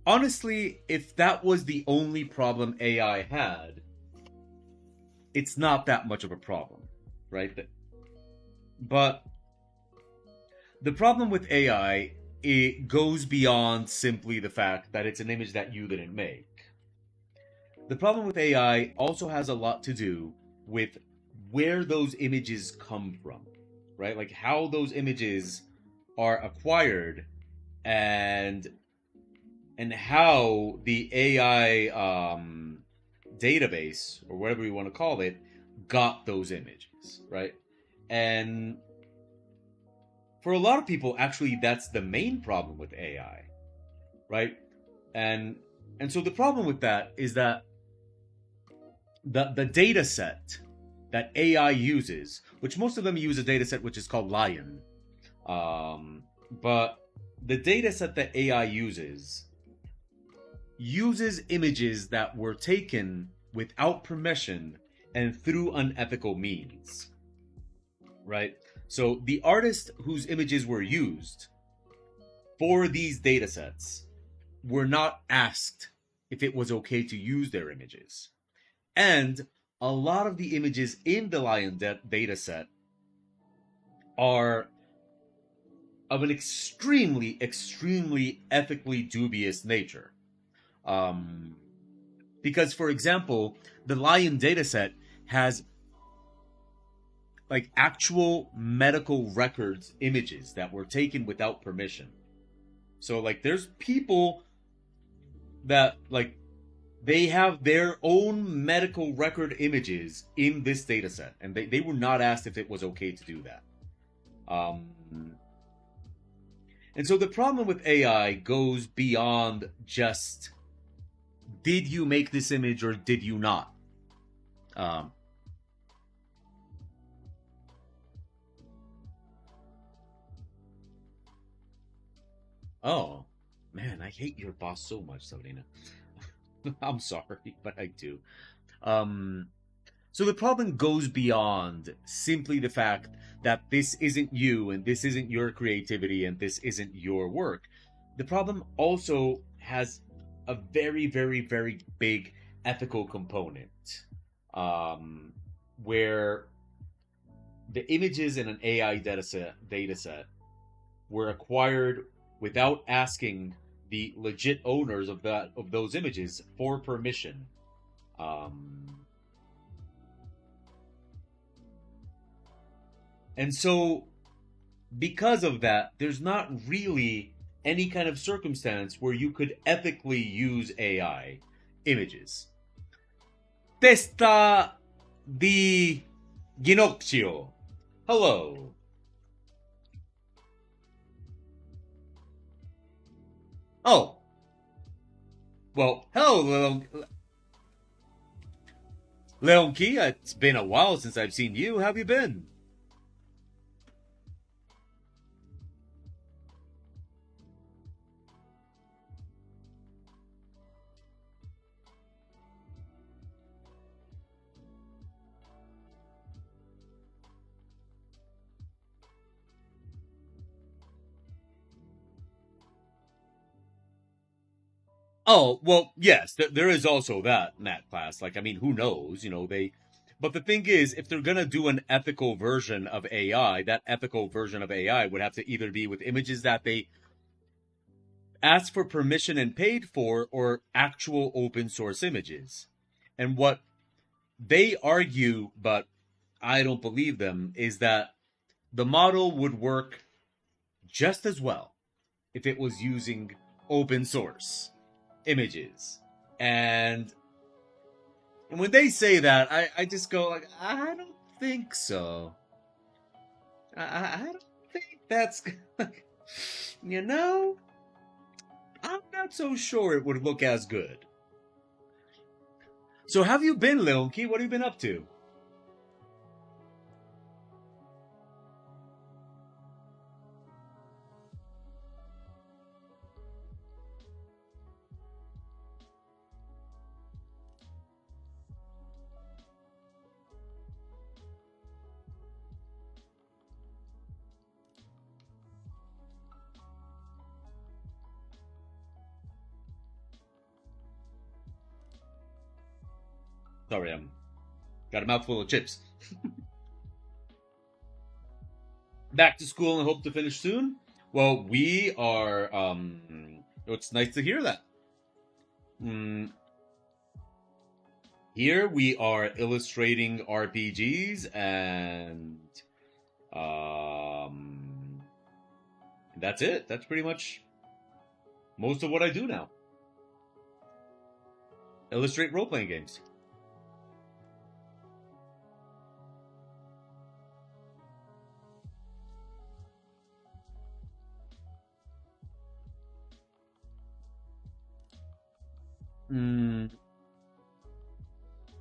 honestly, if that was the only problem AI had, it's not that much of a problem, right? But the problem with AI, it goes beyond simply the fact that it's an image that you didn't make. The problem with AI also has a lot to do with where those images come from, right? Like how those images are acquired and how the AI database or whatever you want to call it got those images, right? And for a lot of people, actually, that's the main problem with AI, right? And so the problem with that is that the data set that AI uses, which most of them use a data set which is called Lion, but the data set that AI uses images that were taken without permission and through unethical means, right? So the artists whose images were used for these data sets were not asked if it was okay to use their images. And a lot of the images in the Lion data set are of an extremely, extremely ethically dubious nature. Because, for example, the Lion dataset has like actual medical records images that were taken without permission. So, like, there's people that, like, they have their own medical record images in this dataset, and they were not asked if it was okay to do that. And so the problem with AI goes beyond just did you make this image or did you not? Um, oh, man, I hate your boss so much, Sabrina. I'm sorry, but I do. Um, so the problem goes beyond simply the fact that this isn't you and this isn't your creativity and this isn't your work. The problem also has a very, very, very big ethical component, where the images in an AI dataset were acquired without asking the legit owners of those images for permission. Um, and so, because of that, there's not really any kind of circumstance where you could ethically use AI images. Testa di Ginocchio. Hello. Oh, well, hello, Leonki. It's been a while since I've seen you. How have you been? Oh, well, yes, there is also that in that class. Like, I mean, who knows? But the thing is, if they're gonna do an ethical version of AI, that ethical version of AI would have to either be with images that they asked for permission and paid for, or actual open source images. And what they argue, but I don't believe them, is that the model would work just as well if it was using open source images. And when they say that, I just go like, I don't think so. I don't think that's you know, I'm not so sure it would look as good. So, have you been, Leonki? What have you been up to? Sorry, I'm got a mouthful of chips. Back to school and hope to finish soon. Well, we are. It's nice to hear that. Mm, Here we are illustrating RPGs, and um, that's it. That's pretty much most of what I do now. Illustrate role playing games. Mm.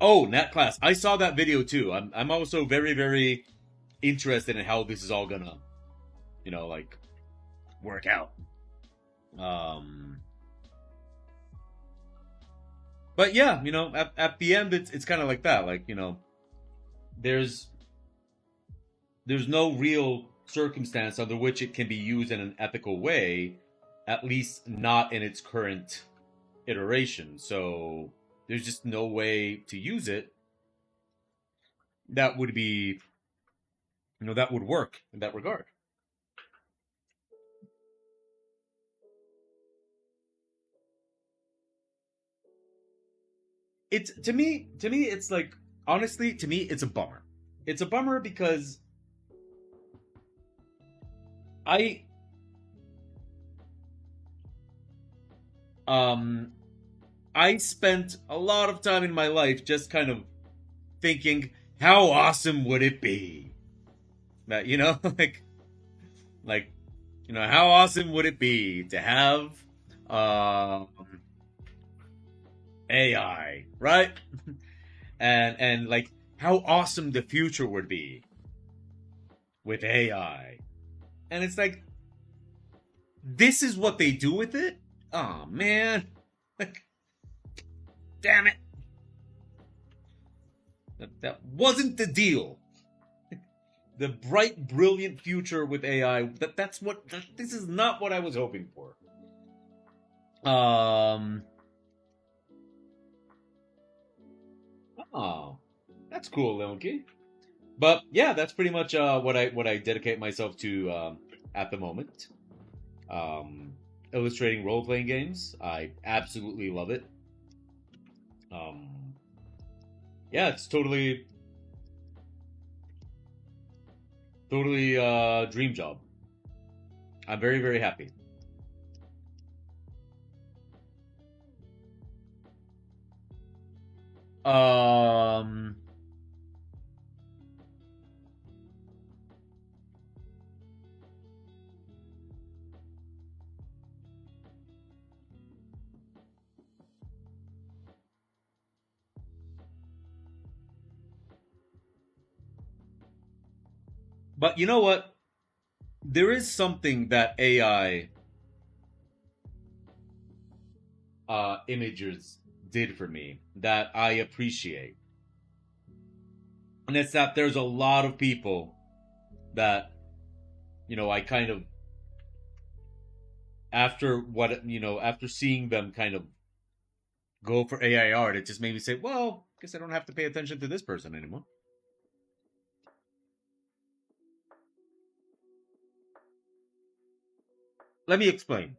Oh, Nat class. I saw that video too. I'm also very very interested in how this is all gonna like work out. Um, but yeah, at the end it's kind of like that. Like there's there's no real circumstance under which it can be used in an ethical way, at least not in its current iteration. So there's just no way to use it that would be, that would work in that regard. It's to me, it's like, honestly, to me, it's a bummer. It's a bummer because I um I spent a lot of time in my life just kind of thinking, how awesome would it be that like how awesome would it be to have um AI, right? And like how awesome the future would be with AI. And it's like, this is what they do with it? Oh man. Like, damn it. That wasn't the deal. The bright, brilliant future with AI. This is not what I was hoping for. Um. Oh, that's cool, Leonki. But yeah, that's pretty much what I dedicate myself to at the moment. Um, Illustrating role playing games. I absolutely love it. Um, yeah, it's totally dream job. I'm very very happy. Um, but you know what? There is something that AI imagers did for me that I appreciate, and it's that there's a lot of people that I kind of, after seeing them kind of go for AI art, it just made me say, well, I guess I don't have to pay attention to this person anymore. Let me explain.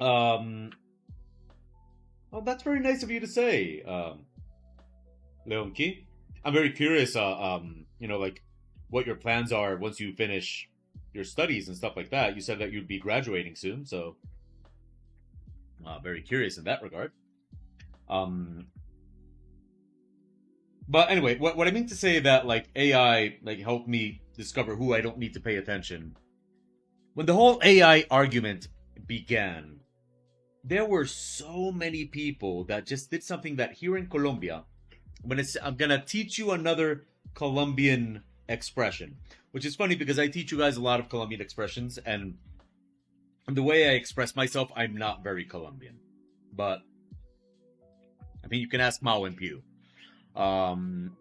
Um, well, that's very nice of you to say, Leonki. I'm very curious, like what your plans are once you finish your studies and stuff like that. You said that you'd be graduating soon, so very curious in that regard. Um, but anyway, what I mean to say that like AI like helped me discover who I don't need to pay attention. When the whole AI argument began, there were so many people that just did something that here in Colombia, I'm gonna teach you another Colombian expression, which is funny because I teach you guys a lot of Colombian expressions, and the way I express myself, I'm not very Colombian. But I mean, you can ask Mao and Pew. Um,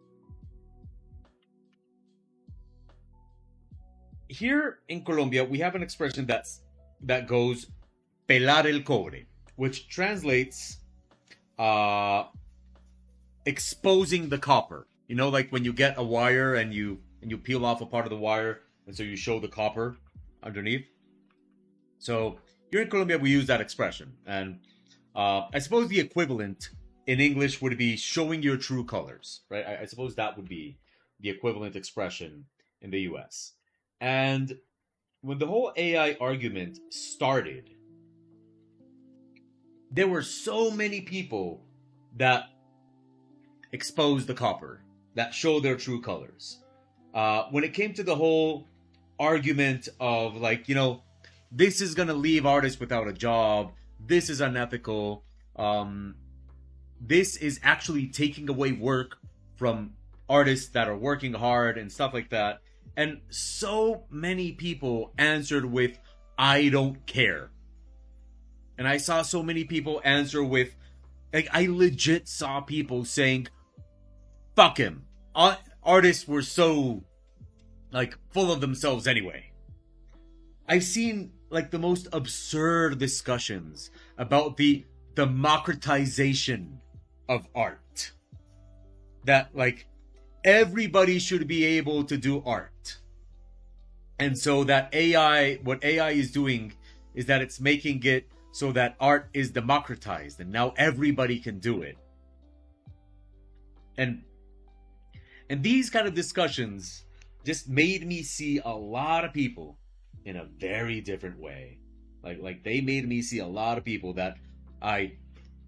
Here in Colombia, we have an expression that goes pelar el cobre, which translates uh, exposing the copper. You know, like when you get a wire and you peel off a part of the wire, and so you show the copper underneath. So here in Colombia, we use that expression, and I suppose the equivalent in English would be showing your true colors, right? I suppose that would be the equivalent expression in the U.S. And when the whole AI argument started, there were so many people that exposed the copper, that showed their true colors. When it came to the whole argument of like, this is gonna leave artists without a job, this is unethical, this is actually taking away work from artists that are working hard and stuff like that. And so many people answered with, I don't care. And I saw so many people answer with, like, I legit saw people saying, fuck him. Artists were so, like, full of themselves anyway. I've seen, like, the most absurd discussions about the democratization of art. That, like, everybody should be able to do art. And so that what AI is doing is that it's making it so that art is democratized and now everybody can do it. And these kind of discussions just made me see a lot of people in a very different way. Like they made me see a lot of people that I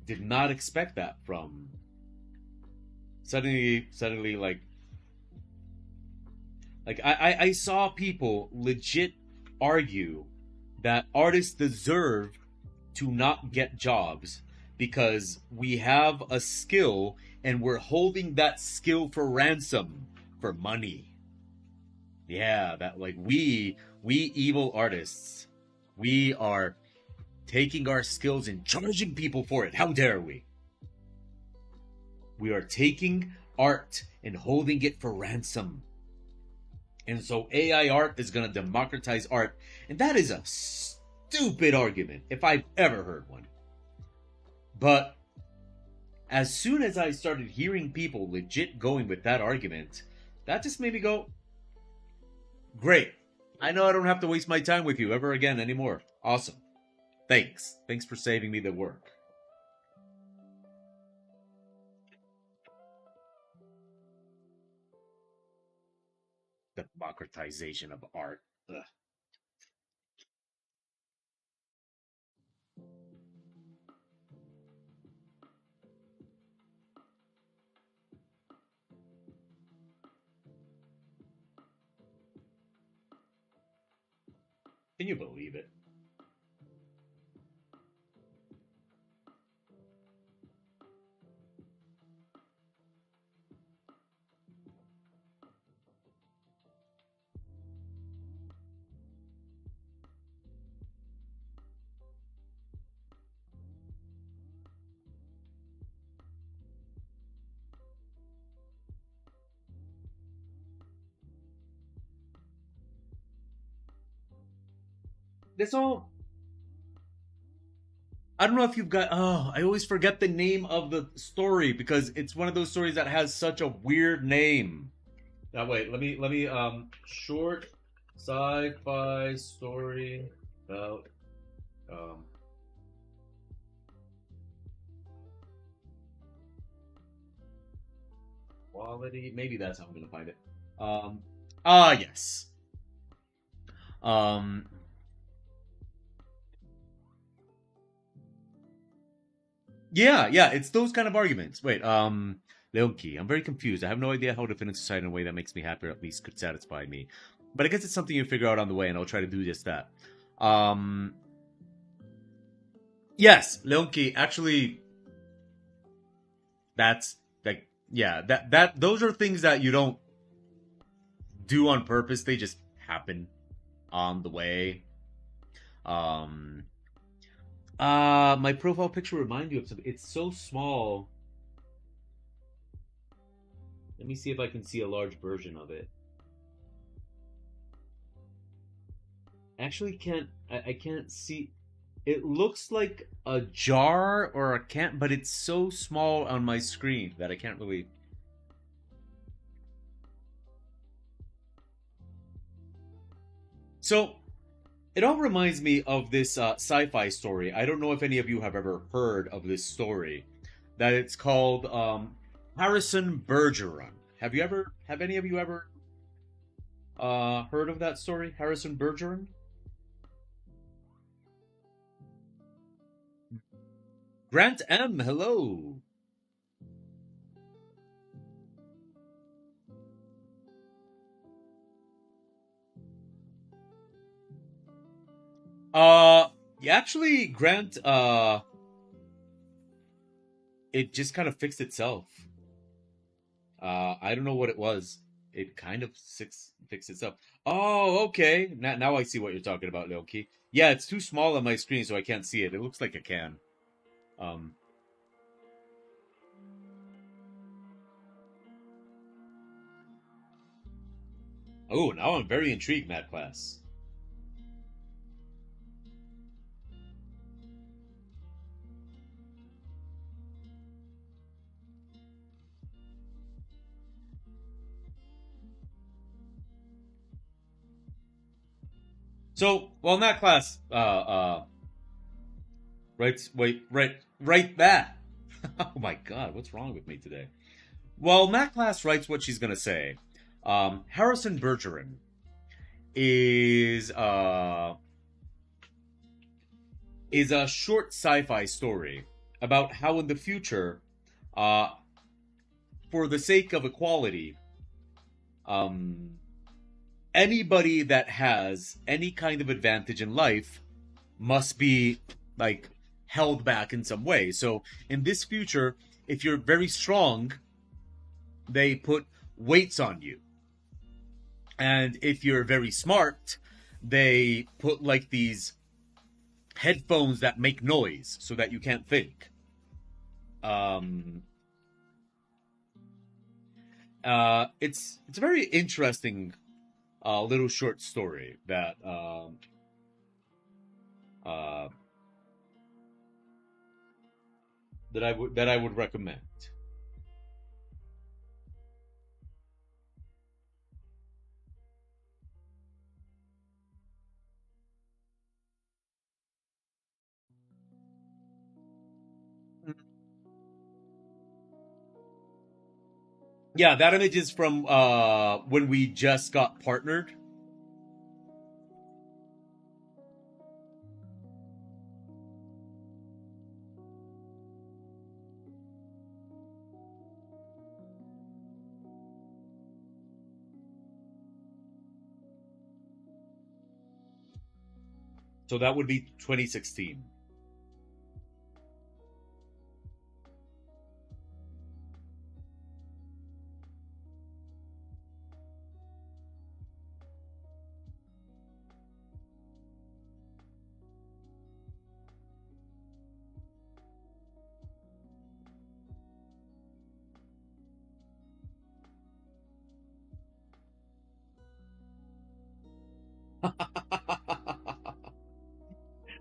did not expect that from. Suddenly like I saw people legit argue that artists deserve to not get jobs because we have a skill and we're holding that skill for ransom for money. Yeah, that like we evil artists, we are taking our skills and charging people for it. How dare we? We are taking art and holding it for ransom. And so AI art is going to democratize art. And that is a stupid argument, if I've ever heard one. But as soon as I started hearing people legit going with that argument, that just made me go, great. I know I don't have to waste my time with you ever again anymore. Awesome. Thanks. Thanks for saving me the work. Democratization of art. Ugh. Can you believe it? That's all. I don't know if you've got. Oh, I always forget the name of the story because it's one of those stories that has such a weird name. Now wait, let me short sci-fi story about um quality. Maybe that's how I'm gonna find it. Um yes. Um yeah, it's those kind of arguments. Wait, Leonki, I'm very confused. I have no idea how to fit in society in a way that makes me happy or at least could satisfy me. But I guess it's something you figure out on the way and I'll try to do just that. Um yes, Leonki, actually that's like yeah, that those are things that you don't do on purpose. They just happen on the way. Um my profile picture remind you of something. It's so small. Let me see if I can see a large version of it. Actually can't I can't see. It looks like a jar or a can, but it's so small on my screen that I can't really. So it all reminds me of this sci-fi story. I don't know if any of you have ever heard of this story. That it's called Harrison Bergeron. Have any of you ever heard of that story, Harrison Bergeron? Grant M, hello. Uh, actually, Grant, it just kind of fixed itself. I don't know what it was. It kind of fixed itself. Oh, okay. Now I see what you're talking about, Leoki. Yeah, it's too small on my screen, so I can't see it. It looks like a can. Um. Oh, now I'm very intrigued, Matt Class. So, well, Matt Class, write that. Oh my God, what's wrong with me today? Well, Matt Class writes what she's gonna say. Harrison Bergeron is uh is a short sci-fi story about how in the future, uh, for the sake of equality, um, anybody that has any kind of advantage in life must be like held back in some way. So in this future, if you're very strong, they put weights on you. And if you're very smart, they put like these headphones that make noise so that you can't think. Um, it's a very interesting little short story that uh, that I would recommend. Yeah, that image is from when we just got partnered. So that would be 2016.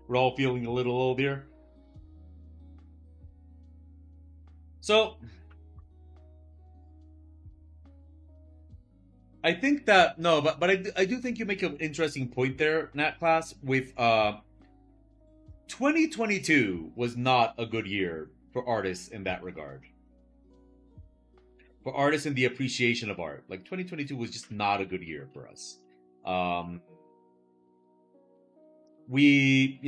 We're all feeling a little old here. So I think that no, but I do think you make an interesting point there, Nat Class. With 2022 was not a good year for artists in that regard. For artists in the appreciation of art, like 2022 was just not a good year for us. Um, we,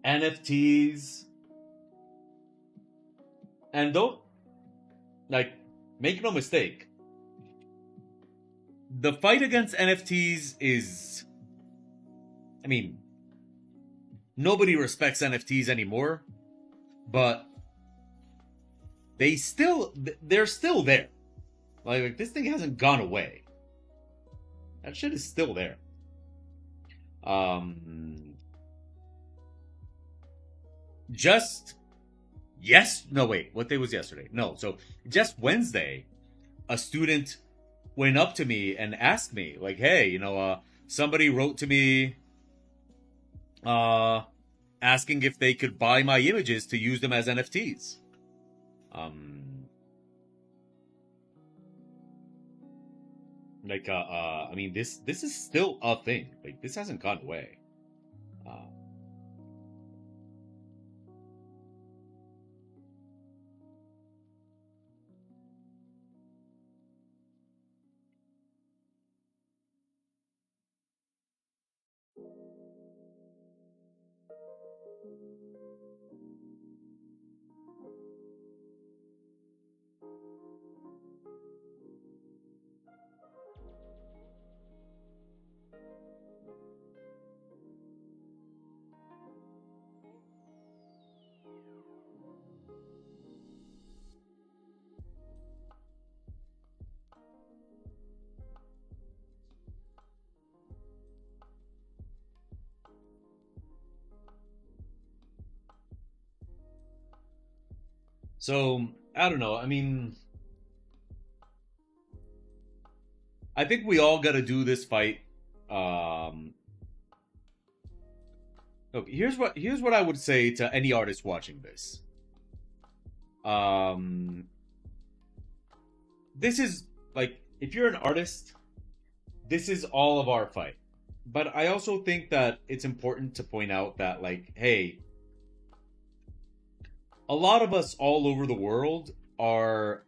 NFTs, and don't like make no mistake, the fight against NFTs is, I mean, nobody respects NFTs anymore, but they're still there. Like this thing hasn't gone away. That shit is still there. Just yes, no wait, what day was yesterday? No, so just Wednesday, a student went up to me and asked me, like, hey, somebody wrote to me asking if they could buy my images to use them as NFTs. I mean, this is still a thing. Like, this hasn't gone away. Uh, so I don't know. I mean, I think we all got to do this fight. Um, Look, here's what I would say to any artist watching this. Um, this is like if you're an artist, this is all of our fight. But I also think that it's important to point out that like, hey, a lot of us all over the world are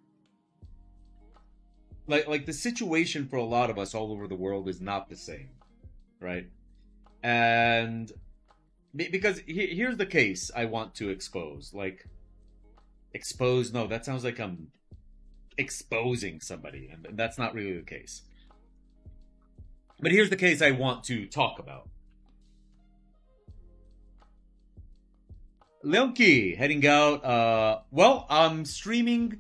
like the situation for a lot of us all over the world is not the same, right? And because here's the case I want to expose. Like expose, no, that sounds like I'm exposing somebody, and that's not really the case. But here's the case I want to talk about. Leonki heading out. Well, I'm streaming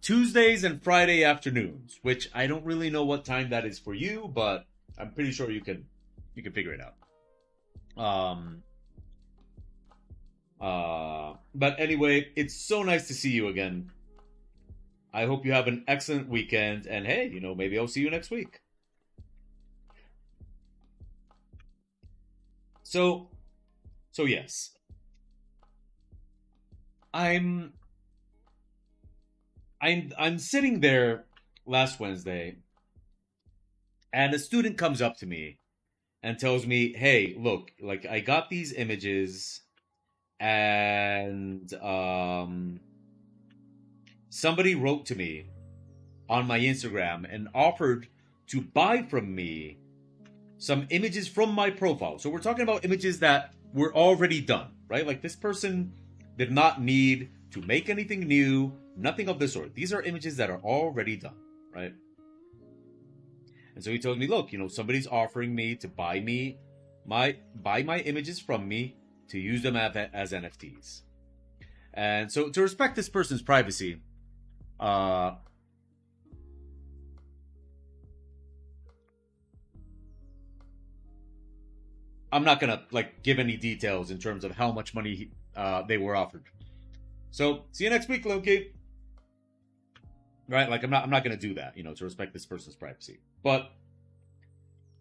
Tuesdays and Friday afternoons, which I don't really know what time that is for you, but I'm pretty sure you can figure it out. But anyway, it's so nice to see you again. I hope you have an excellent weekend, and hey, maybe I'll see you next week. So, so yes, I'm I'm sitting there last Wednesday, and a student comes up to me and tells me, "Hey, look, like I got these images, and somebody wrote to me on my Instagram and offered to buy from me some images from my profile." So we're talking about images that were already done, right? Like this person did not need to make anything new, nothing of the sort. These are images that are already done, right? And so he told me, look, somebody's offering me to buy my images from me to use them as NFTs. And so to respect this person's privacy, uh, I'm not gonna like give any details in terms of how much money they were offered. So see you next week, Loki. Right? Like I'm not gonna do that, to respect this person's privacy. But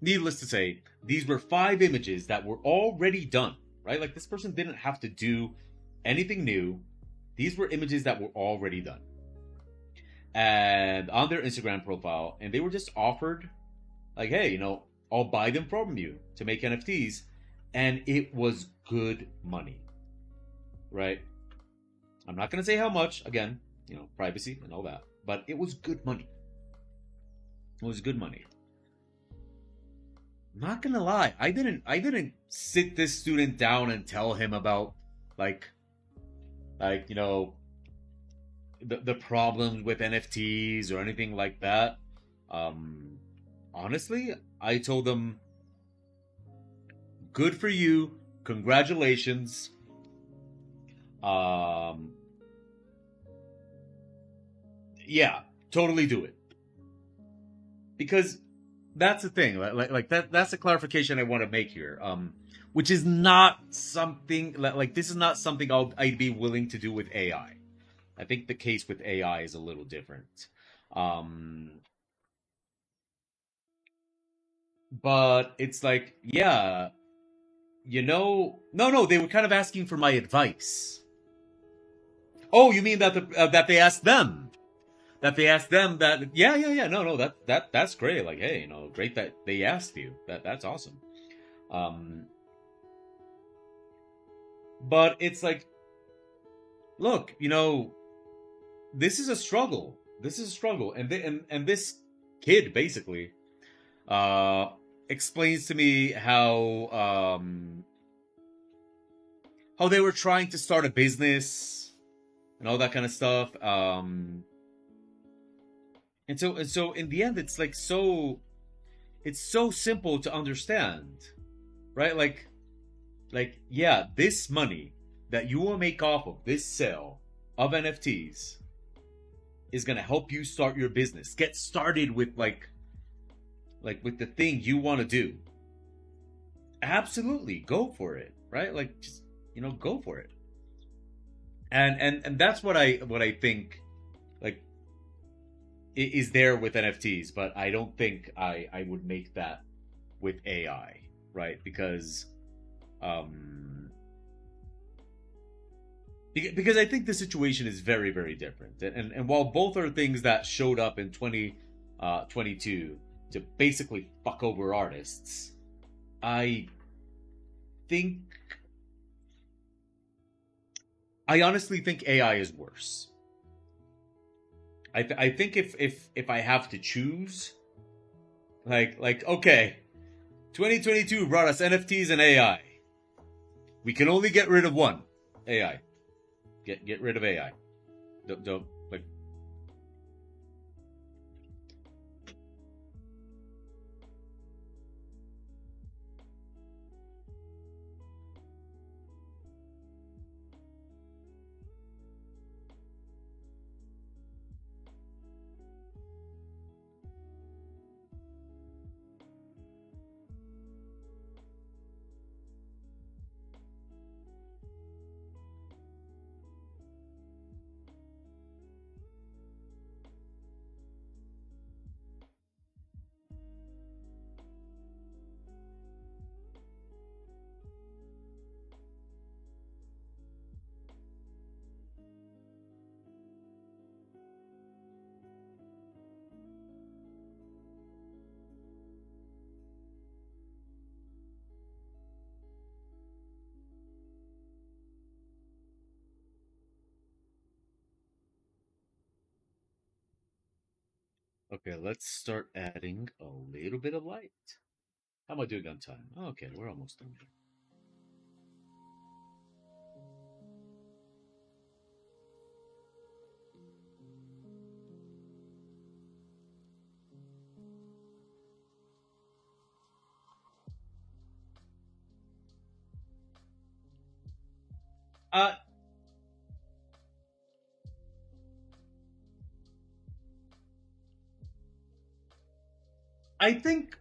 needless to say, these were 5 images that were already done, right? Like this person didn't have to do anything new. These were images that were already done and on their Instagram profile, and they were just offered, like, hey, I'll buy them from you to make NFTs, and it was good money, right? I'm not gonna say how much, again, privacy and all that, but it was good money. It was good money. Not gonna lie, I didn't sit this student down and tell him about like the problems with NFTs or anything like that. Um, Honestly, I told them, good for you, congratulations. Um, yeah, totally do it, because that's the thing. Like that's the clarification I want to make here. Which is not something like this is not something I'd be willing to do with AI. I think the case with AI is a little different. Um, but it's like, yeah, no, they were kind of asking for my advice. Oh, you mean that that they asked them? That they asked them that? Yeah. No, that's great. Like, hey, great that they asked you. That's awesome. Um, but it's like, look, this is a struggle. This is a struggle, and this kid basically uh explains to me how they were trying to start a business and all that kind of stuff. And so in the end, it's like it's so simple to understand, right? Like yeah, this money that you will make off of this sale of NFTs is gonna help you start your business, get started with like with the thing you want to do. Absolutely, go for it, right? Like just go for it. And that's what I think, like, is there with NFTs, but I don't think I would make that with AI, right? Um because I think the situation is very, very different. And while both are things that showed up in 2022 to basically fuck over artists, I think I honestly think AI is worse. I think if I have to choose, like okay, 2022 brought us NFTs and AI. We can only get rid of one, AI. Get rid of AI. Don't like. Okay, let's start adding a little bit of light. How am I doing on time? Okay, we're almost done. Uh, I think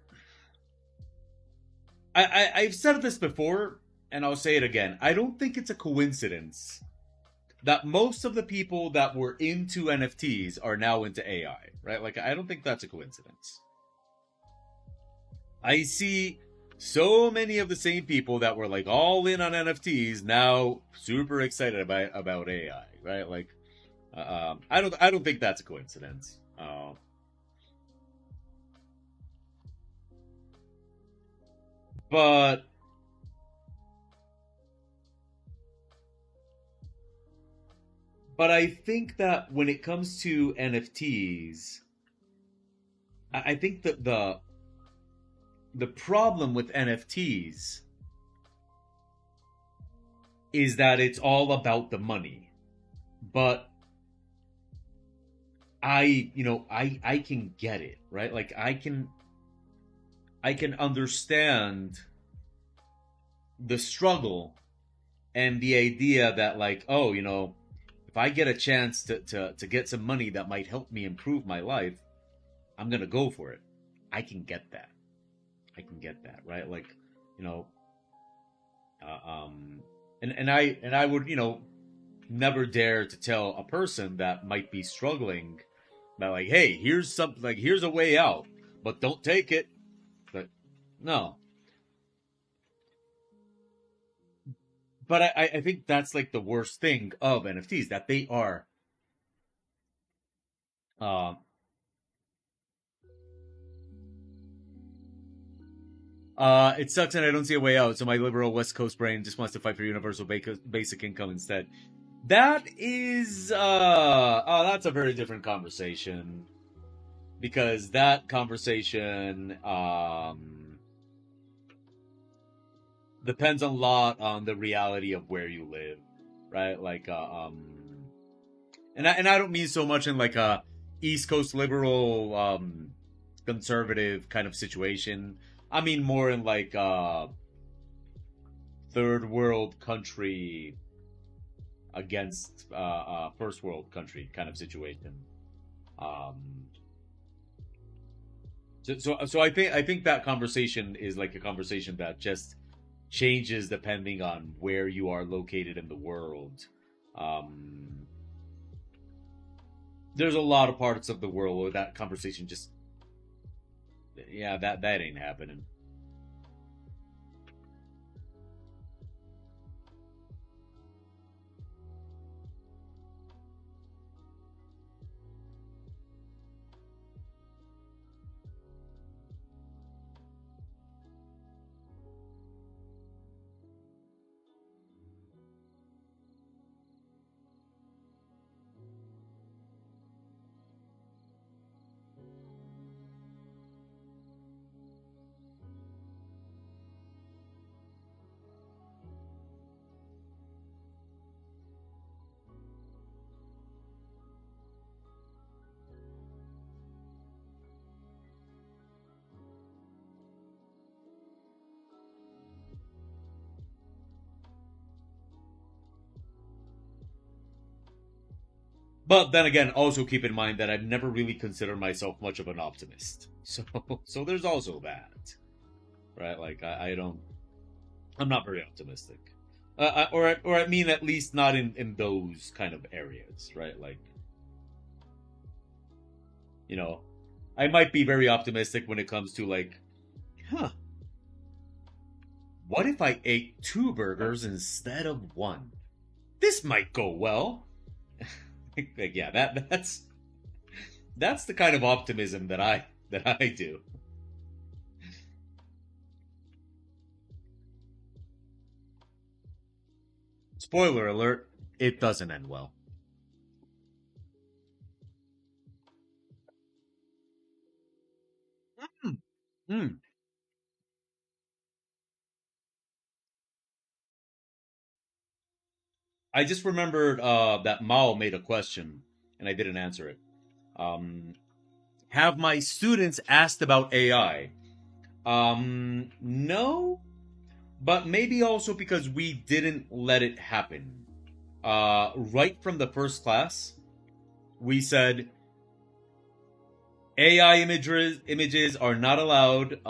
I've said this before, and I'll say it again. I don't think it's a coincidence that most of the people that were into NFTs are now into AI, right? Like, I don't think that's a coincidence. I see so many of the same people that were like all in on NFTs now super excited about AI, right? Like, I don't think that's a coincidence. But I think that when it comes to NFTs, I think that the problem with NFTs is that it's all about the money. But I can get it, right? Like I can understand the struggle and the idea that like, oh, if I get a chance to get some money that might help me improve my life, I'm gonna go for it. I can get that. I can get that, right? Like, you know, and I would, never dare to tell a person that might be struggling that like, hey, here's something like here's a way out, but don't take it. But no, but I think that's like the worst thing of NFTs that they are. Uh, it sucks and I don't see a way out. So my liberal West Coast brain just wants to fight for universal basic income instead. That is, oh, that's a very different conversation because that conversation depends a lot on the reality of where you live, right? Like, and I don't mean so much in like a East Coast liberal conservative kind of situation. I mean more in like third world country against first world country kind of situation. Um, so I think that conversation is like a conversation that just changes depending on where you are located in the world. Um, there's a lot of parts of the world where that conversation just yeah that ain't happening. But then again, also keep in mind that I've never really considered myself much of an optimist. So so there's also that, right? Like I don't, I'm not very optimistic, or I mean at least not in those kind of areas, right? Like you know, I might be very optimistic when it comes to like, huh, what if I ate two burgers instead of one? This might go well. Like, yeah, that's the kind of optimism that I do. Spoiler alert, it doesn't end well. Mm. Mm. I just remembered that Mao made a question and I didn't answer it. Um, have my students asked about AI? No, but maybe also because we didn't let it happen. Right from the first class, we said AI images are not allowed.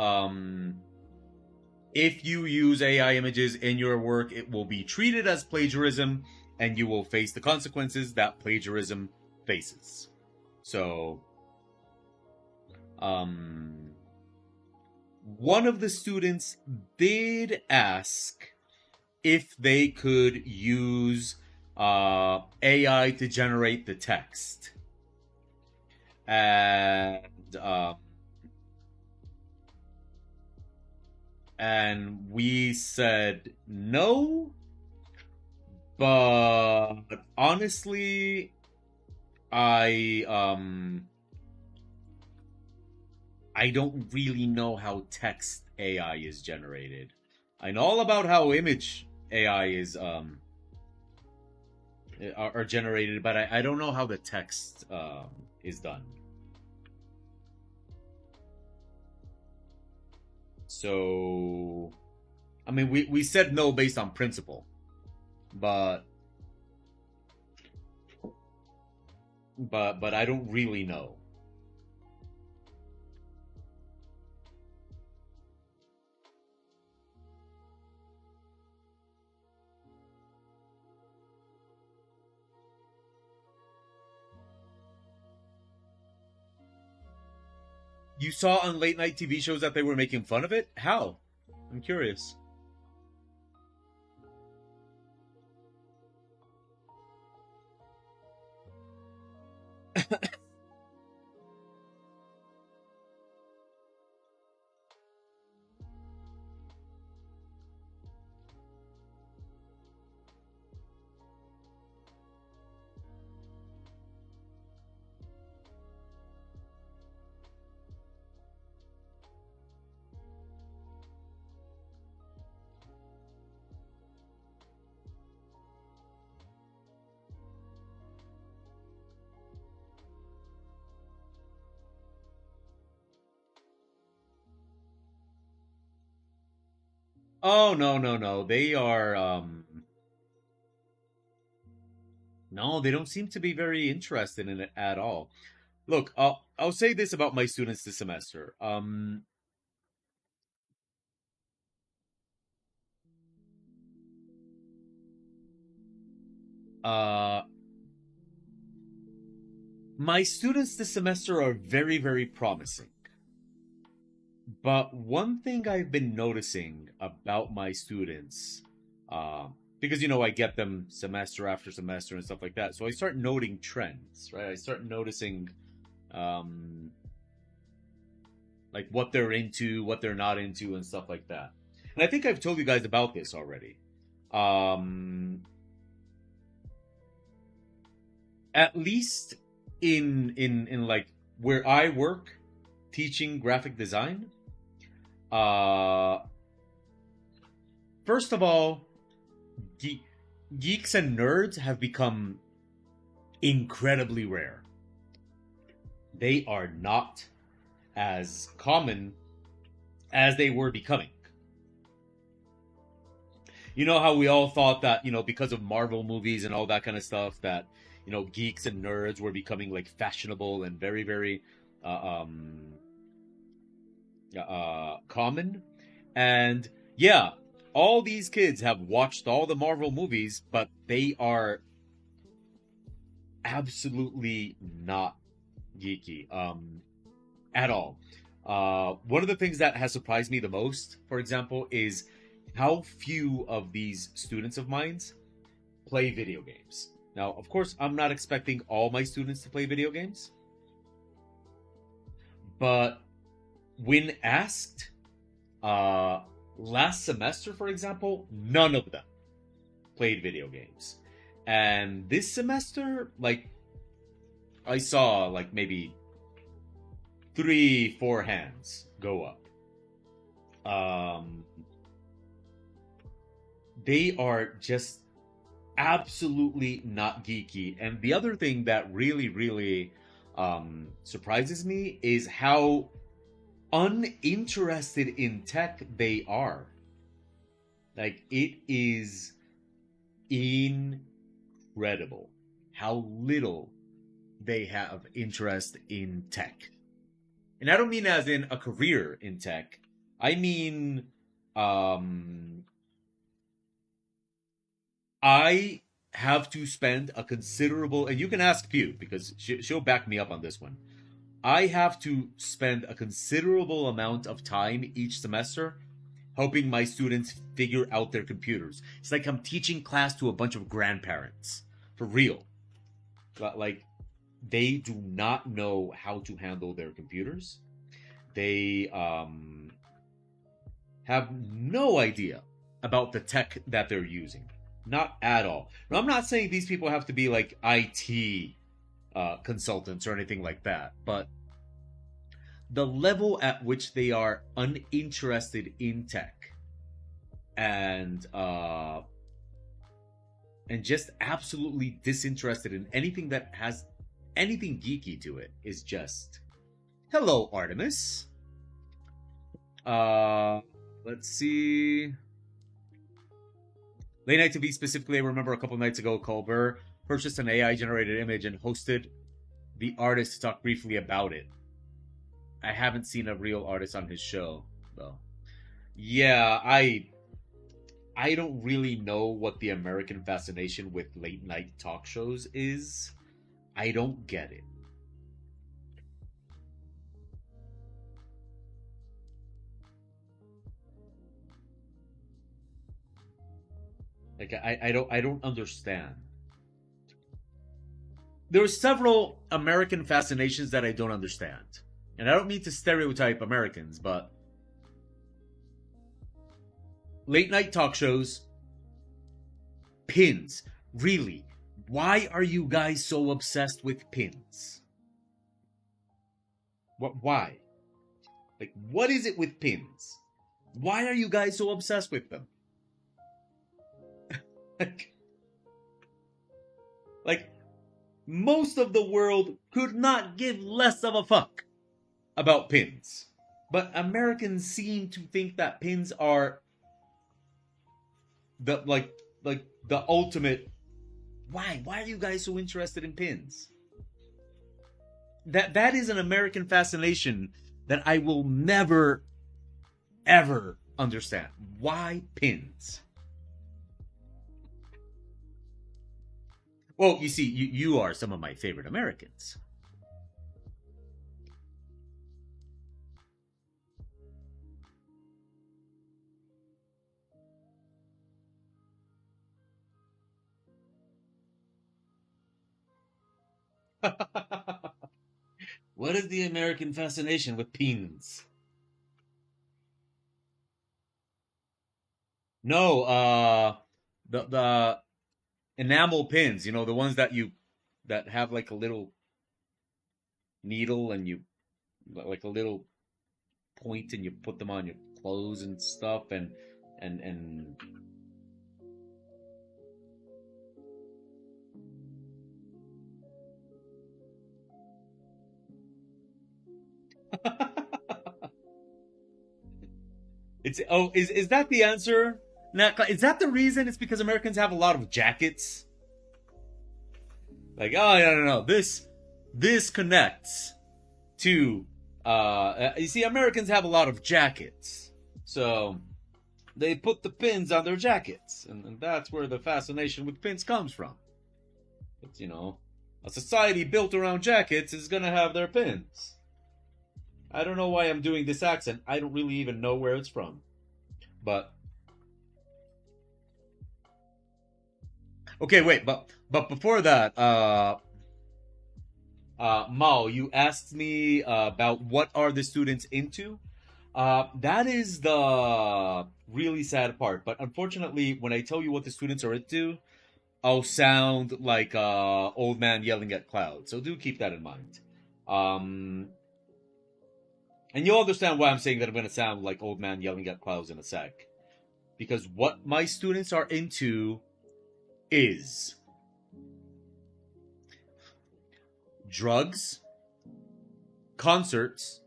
If you use AI images in your work, it will be treated as plagiarism, and you will face the consequences that plagiarism faces. So, um, one of the students did ask if they could use AI to generate the text, and uh, we said no, but honestly, I I don't really know how text AI is generated. I know all about how image AI is are generated, but I don't know how the text is done. So, I mean, we said no based on principle, but I don't really know. You saw on late night TV shows that they were making fun of it? How? I'm curious. Oh no, no, no. They are no, they don't seem to be very interested in it at all. Look, I'll say this about my students this semester. Uh my students this semester are very, very promising. But one thing I've been noticing about my students, uh, because I get them semester after semester and stuff like that, so I start noting trends, right? I start noticing, um, like what they're into, what they're not into, and stuff like that. And I think I've told you guys about this already. Um, at least in like where I work, teaching graphic design. Uh, First of all, ge- geeks and nerds have become incredibly rare. They are not as common as they were becoming. You know how we all thought that, because of Marvel movies and all that kind of stuff, that, geeks and nerds were becoming like fashionable and very, very common. And yeah, all these kids have watched all the Marvel movies, but they are absolutely not geeky at all. One of the things that has surprised me the most, for example, is how few of these students of mine play video games. Now, of course, I'm not expecting all my students to play video games, but when asked, uh, last semester, for example, none of them played video games. And this semester, like, I saw like maybe three, four hands go up. Um, they are just absolutely not geeky. And the other thing that really, really surprises me is how uninterested in tech they are. Like, it is incredible how little they have interest in tech. And I don't mean as in a career in tech. I mean, um, I have to spend a considerable, and you can ask Pew because she'll back me up on this one. I have to spend a considerable amount of time each semester helping my students figure out their computers. It's like I'm teaching class to a bunch of grandparents. For real. Like, they do not know how to handle their computers. They have no idea about the tech that they're using. Not at all. Now, I'm not saying these people have to be like IT consultants or anything like that, but the level at which they are uninterested in tech and just absolutely disinterested in anything that has anything geeky to it is just hello, Artemis. Let's see. Late Night TV specifically, I remember a couple nights ago, Colbert purchased an AI generated image and hosted the artist to talk briefly about it. I haven't seen a real artist on his show, though. Yeah, I don't really know what the American fascination with late night talk shows is. I don't get it. Like I don't understand. There are several American fascinations that I don't understand. And I don't mean to stereotype Americans, but late night talk shows, pins. Really? Why are you guys so obsessed with pins? Why? Like, what is it with pins? Why are you guys so obsessed with them? like, most of the world could not give less of a fuck about pins. But Americans seem to think that pins are the like the ultimate. Why? Why are you guys so interested in pins? That is an American fascination that I will never ever understand. Why pins? Well, you see, you are some of my favorite Americans. What is the American fascination with pins? No, the enamel pins, the ones that have like a little needle and you like a little point and you put them on your clothes and stuff and it's is that the answer? Now, is that the reason? It's because Americans have a lot of jackets. Like, oh no, this connects to you see, Americans have a lot of jackets, so they put the pins on their jackets, and that's where the fascination with pins comes from. It's, a society built around jackets is gonna have their pins. I don't know why I'm doing this accent. I don't really even know where it's from, but okay, wait, but before that, Mao, you asked me about what are the students into. That is the really sad part. But unfortunately, when I tell you what the students are into, I'll sound like old man yelling at clouds. So do keep that in mind. And you'll understand why I'm saying that I'm going to sound like old man yelling at clouds in a sec. Because what my students are into is drugs, concerts,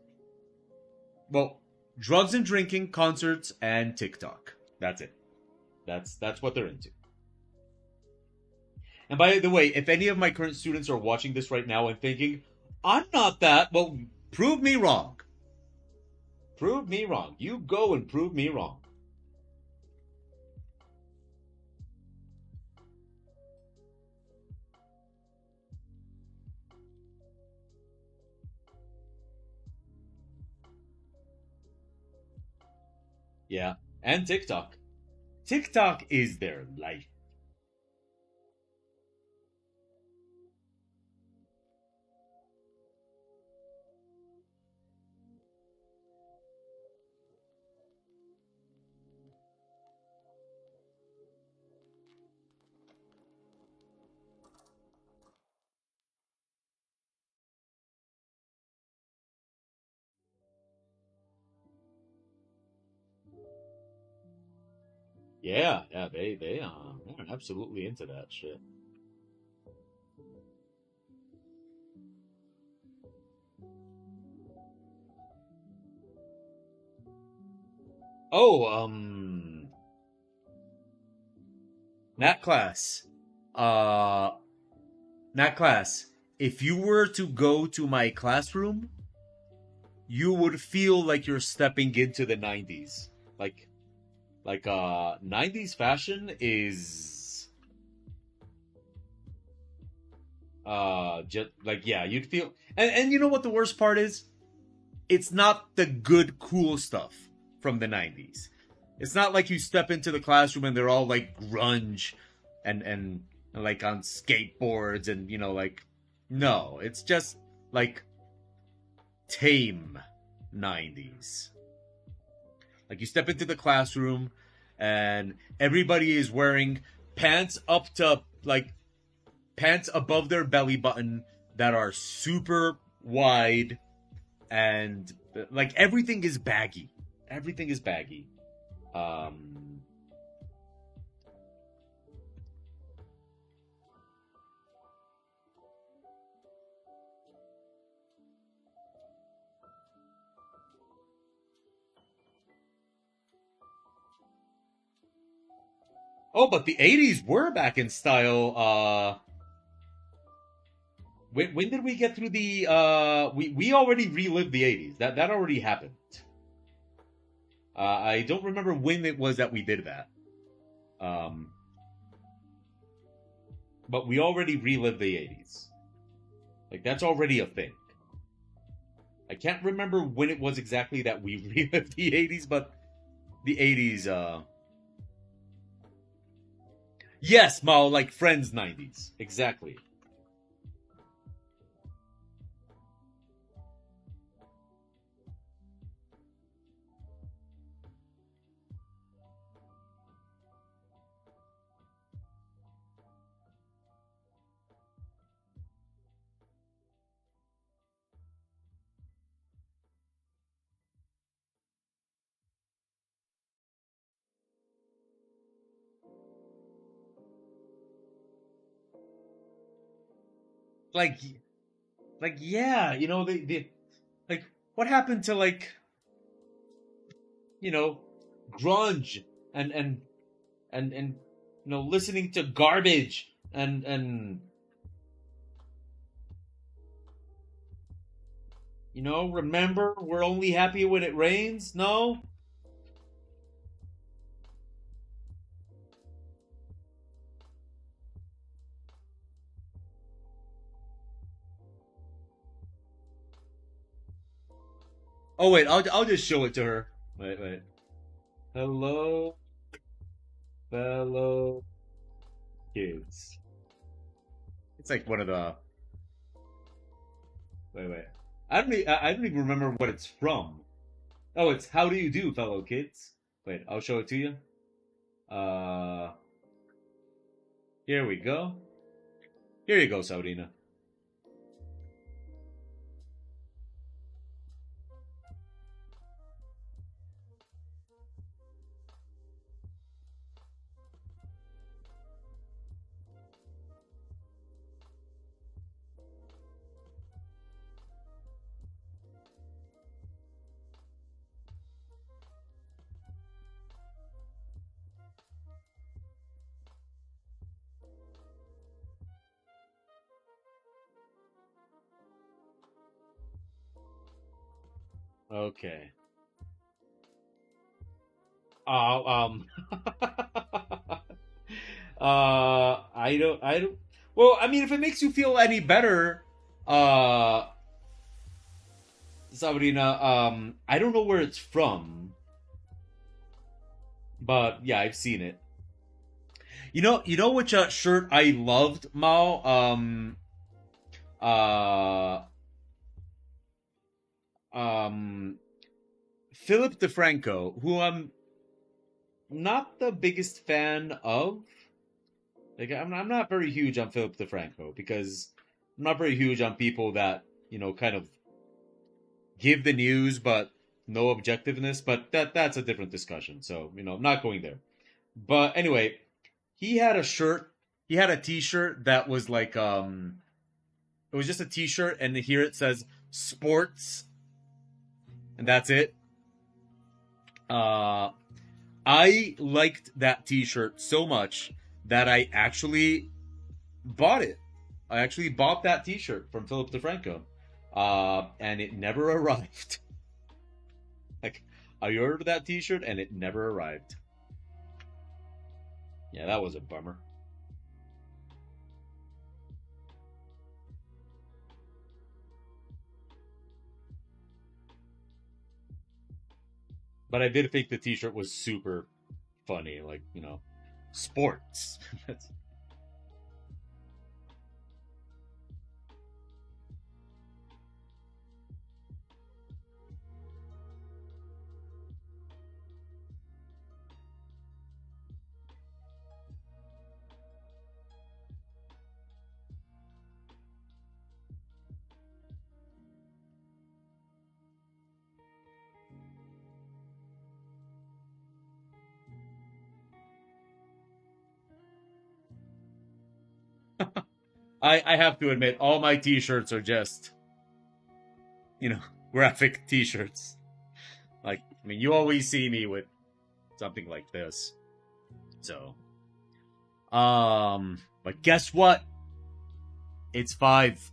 well, drugs and drinking, concerts, and TikTok. That's it. That's what they're into. And by the way, if any of my current students are watching this right now and thinking, I'm not that, well, prove me wrong. Prove me wrong. You go and prove me wrong. Yeah, and TikTok. TikTok is their life. Yeah, yeah, they're absolutely into that shit. Oh, Nat class. Uh, Nat class. If you were to go to my classroom, you would feel like you're stepping into the 90s. Like, 90s fashion is just like, yeah, you'd feel. And you know what the worst part is? It's not the good cool stuff from the 90s. It's not like you step into the classroom and they're all like grunge and like on skateboards and like, no, it's just like tame 90s. Like you step into the classroom and everybody is wearing pants up to like pants above their belly button that are super wide, and like everything is baggy. Everything is baggy. Um, oh, but the '80s were back in style. When did we get through the? We already relived the '80s. That already happened. I don't remember when it was that we did that. Um, but we already relived the '80s. Like that's already a thing. I can't remember when it was exactly that we relived the '80s, but the '80s. Yes, Mao, like Friends '90s, exactly. Like, yeah, the like what happened to like you know grunge and and listening to garbage and remember we're only happy when it rains. No. Oh wait, I'll just show it to her. Wait. Hello, fellow kids. It's like one of the wait. I don't even remember what it's from. Oh, it's how do you do, fellow kids? Wait, I'll show it to you. Uh, Here we go. Here you go, Sabrina. Okay. Uh, um. I don't. Well, I mean, if it makes you feel any better, uh, Sabrina, I don't know where it's from. But yeah, I've seen it. You know which shirt I loved, Mao? Uh, um, Philip DeFranco, who I'm not the biggest fan of. Like, I'm not very huge on Philip DeFranco because I'm not very huge on people that kind of give the news but no objectiveness. But that's a different discussion. So I'm not going there. But anyway, he had a shirt. He had a T-shirt that was like it was just a T-shirt, and here it says sports, and that's it. Uh, I liked that T-shirt so much that I actually bought it. I actually bought that T-shirt from Philip DeFranco, and it never arrived. Like, I ordered that T-shirt and it never arrived. Yeah, that was a bummer. But I did think the T-shirt was super funny, like sports. I have to admit, all my T-shirts are just you know graphic T-shirts. Like, I mean, you always see me with something like this. So, but guess what? It's 5.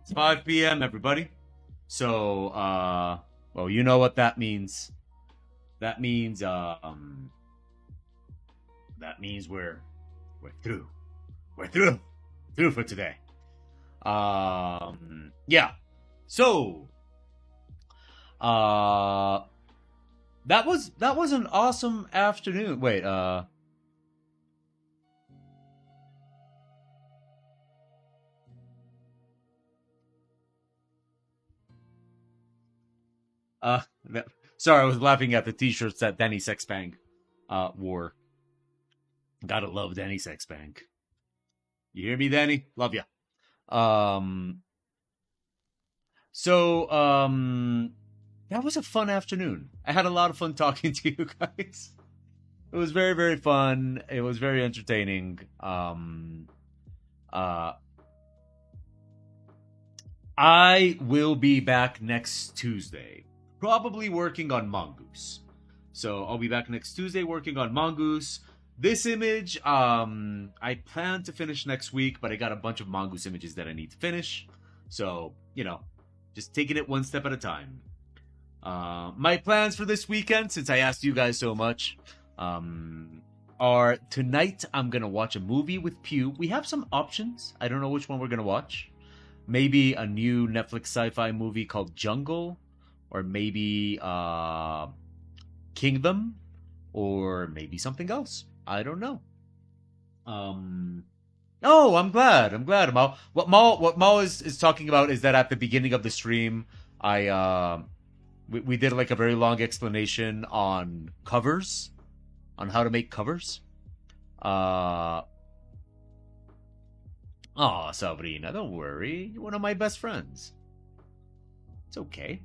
It's 5 p.m. everybody. So, well, you know what that means. That means we're through. We're through. Through for today. Yeah. So, uh that was an awesome afternoon. Wait, Uh, sorry, I was laughing at the T-shirts that Danny Sexbang wore. Gotta love Danny Sexbang. You hear me, Danny? Love ya. Um, so that was a fun afternoon. I had a lot of fun talking to you guys. It was very, very fun. It was very entertaining. Uh, I will be back next Tuesday, probably working on Mongoose. So I'll be back next Tuesday working on Mongoose. This image, I plan to finish next week, but I got a bunch of Mongoose images that I need to finish. So, just taking it one step at a time. My plans for this weekend, since I asked you guys so much, are tonight I'm going to watch a movie with Pew. We have some options. I don't know which one we're going to watch. Maybe a new Netflix sci-fi movie called Jungle, or maybe Kingdom, or maybe something else. I don't know. Oh, I'm glad. I'm glad. Mal. What Mal is talking about is that at the beginning of the stream, we did like a very long explanation on covers, on how to make covers. Uh, oh, Sabrina, don't worry. You're one of my best friends. It's okay.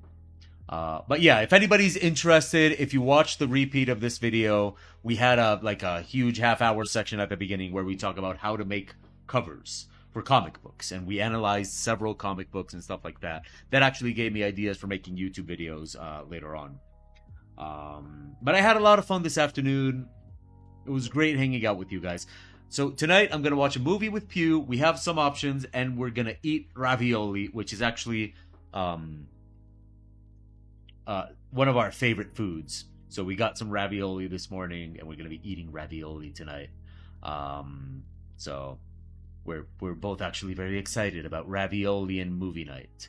But yeah, if anybody's interested, if you watch the repeat of this video, we had a huge half-hour section at the beginning where we talk about how to make covers for comic books, and we analyzed several comic books and stuff like that. That actually gave me ideas for making YouTube videos later on. But I had a lot of fun this afternoon. It was great hanging out with you guys. So tonight I'm gonna watch a movie with Pew. We have some options, and we're gonna eat ravioli, which is actually one of our favorite foods. So we got some ravioli this morning, and we're gonna be eating ravioli tonight. So we're both actually very excited about ravioli and movie night.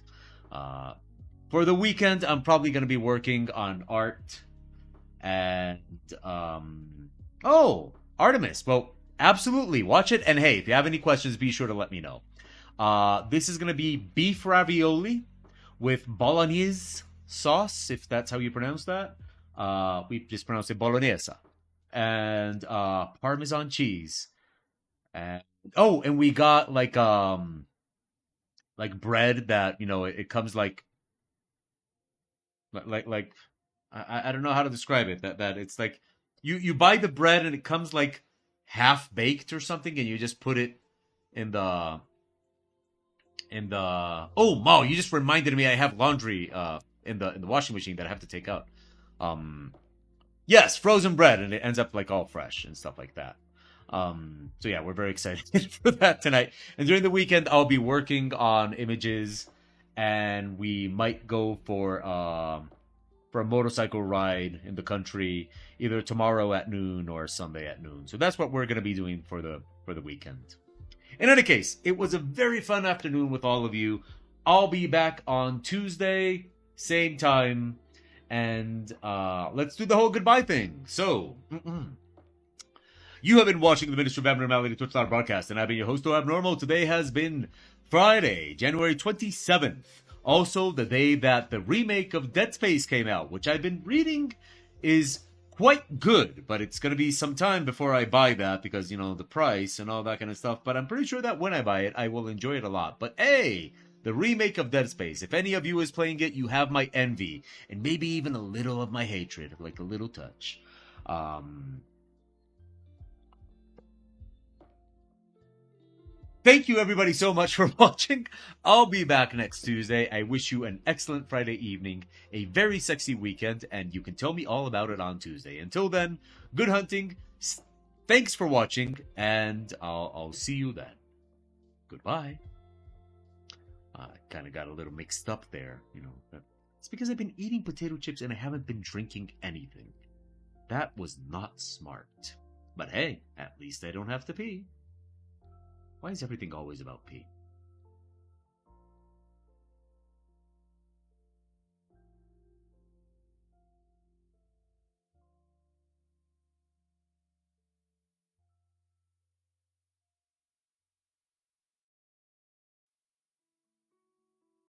For the weekend, I'm probably gonna be working on art And oh, Artemis. Well, absolutely watch it. And hey, if you have any questions, be sure to let me know. This is gonna be beef ravioli with bolognese sauce, if that's how you pronounce that. We just pronounce it bolognese, and Parmesan cheese. And oh, and we got like bread that it comes like I don't know how to describe it. That it's like you buy the bread and it comes like half baked or something, and you just put it in the oh Mo, you just reminded me I have laundry in the washing machine that I have to take out. Yes, frozen bread, and it ends up like all fresh and stuff like that. So yeah, we're very excited for that tonight. And during the weekend, I'll be working on images, and we might go for a motorcycle ride in the country either tomorrow at noon or Sunday at noon. So that's what we're going to be doing for the weekend. In any case, it was a very fun afternoon with all of you. I'll be back on Tuesday, same time, and let's do the whole goodbye thing. So, you have been watching the Ministry of Abnormality Twitch Live broadcast, and I've been your host, Abnormal. Today has been Friday, January 27th. Also, the day that the remake of Dead Space came out, which I've been reading is quite good, but it's going to be some time before I buy that because, the price and all that kind of stuff. But I'm pretty sure that when I buy it, I will enjoy it a lot. But hey, the remake of Dead Space, if any of you is playing it, you have my envy and maybe even a little of my hatred, like a little touch. Thank you, everybody, so much for watching. I'll be back next Tuesday. I wish you an excellent Friday evening, a very sexy weekend, and you can tell me all about it on Tuesday. Until then, good hunting. Thanks for watching, and I'll see you then. Goodbye. I kind of got a little mixed up there, It's because I've been eating potato chips and I haven't been drinking anything. That was not smart. But hey, at least I don't have to pee. Why is everything always about pee?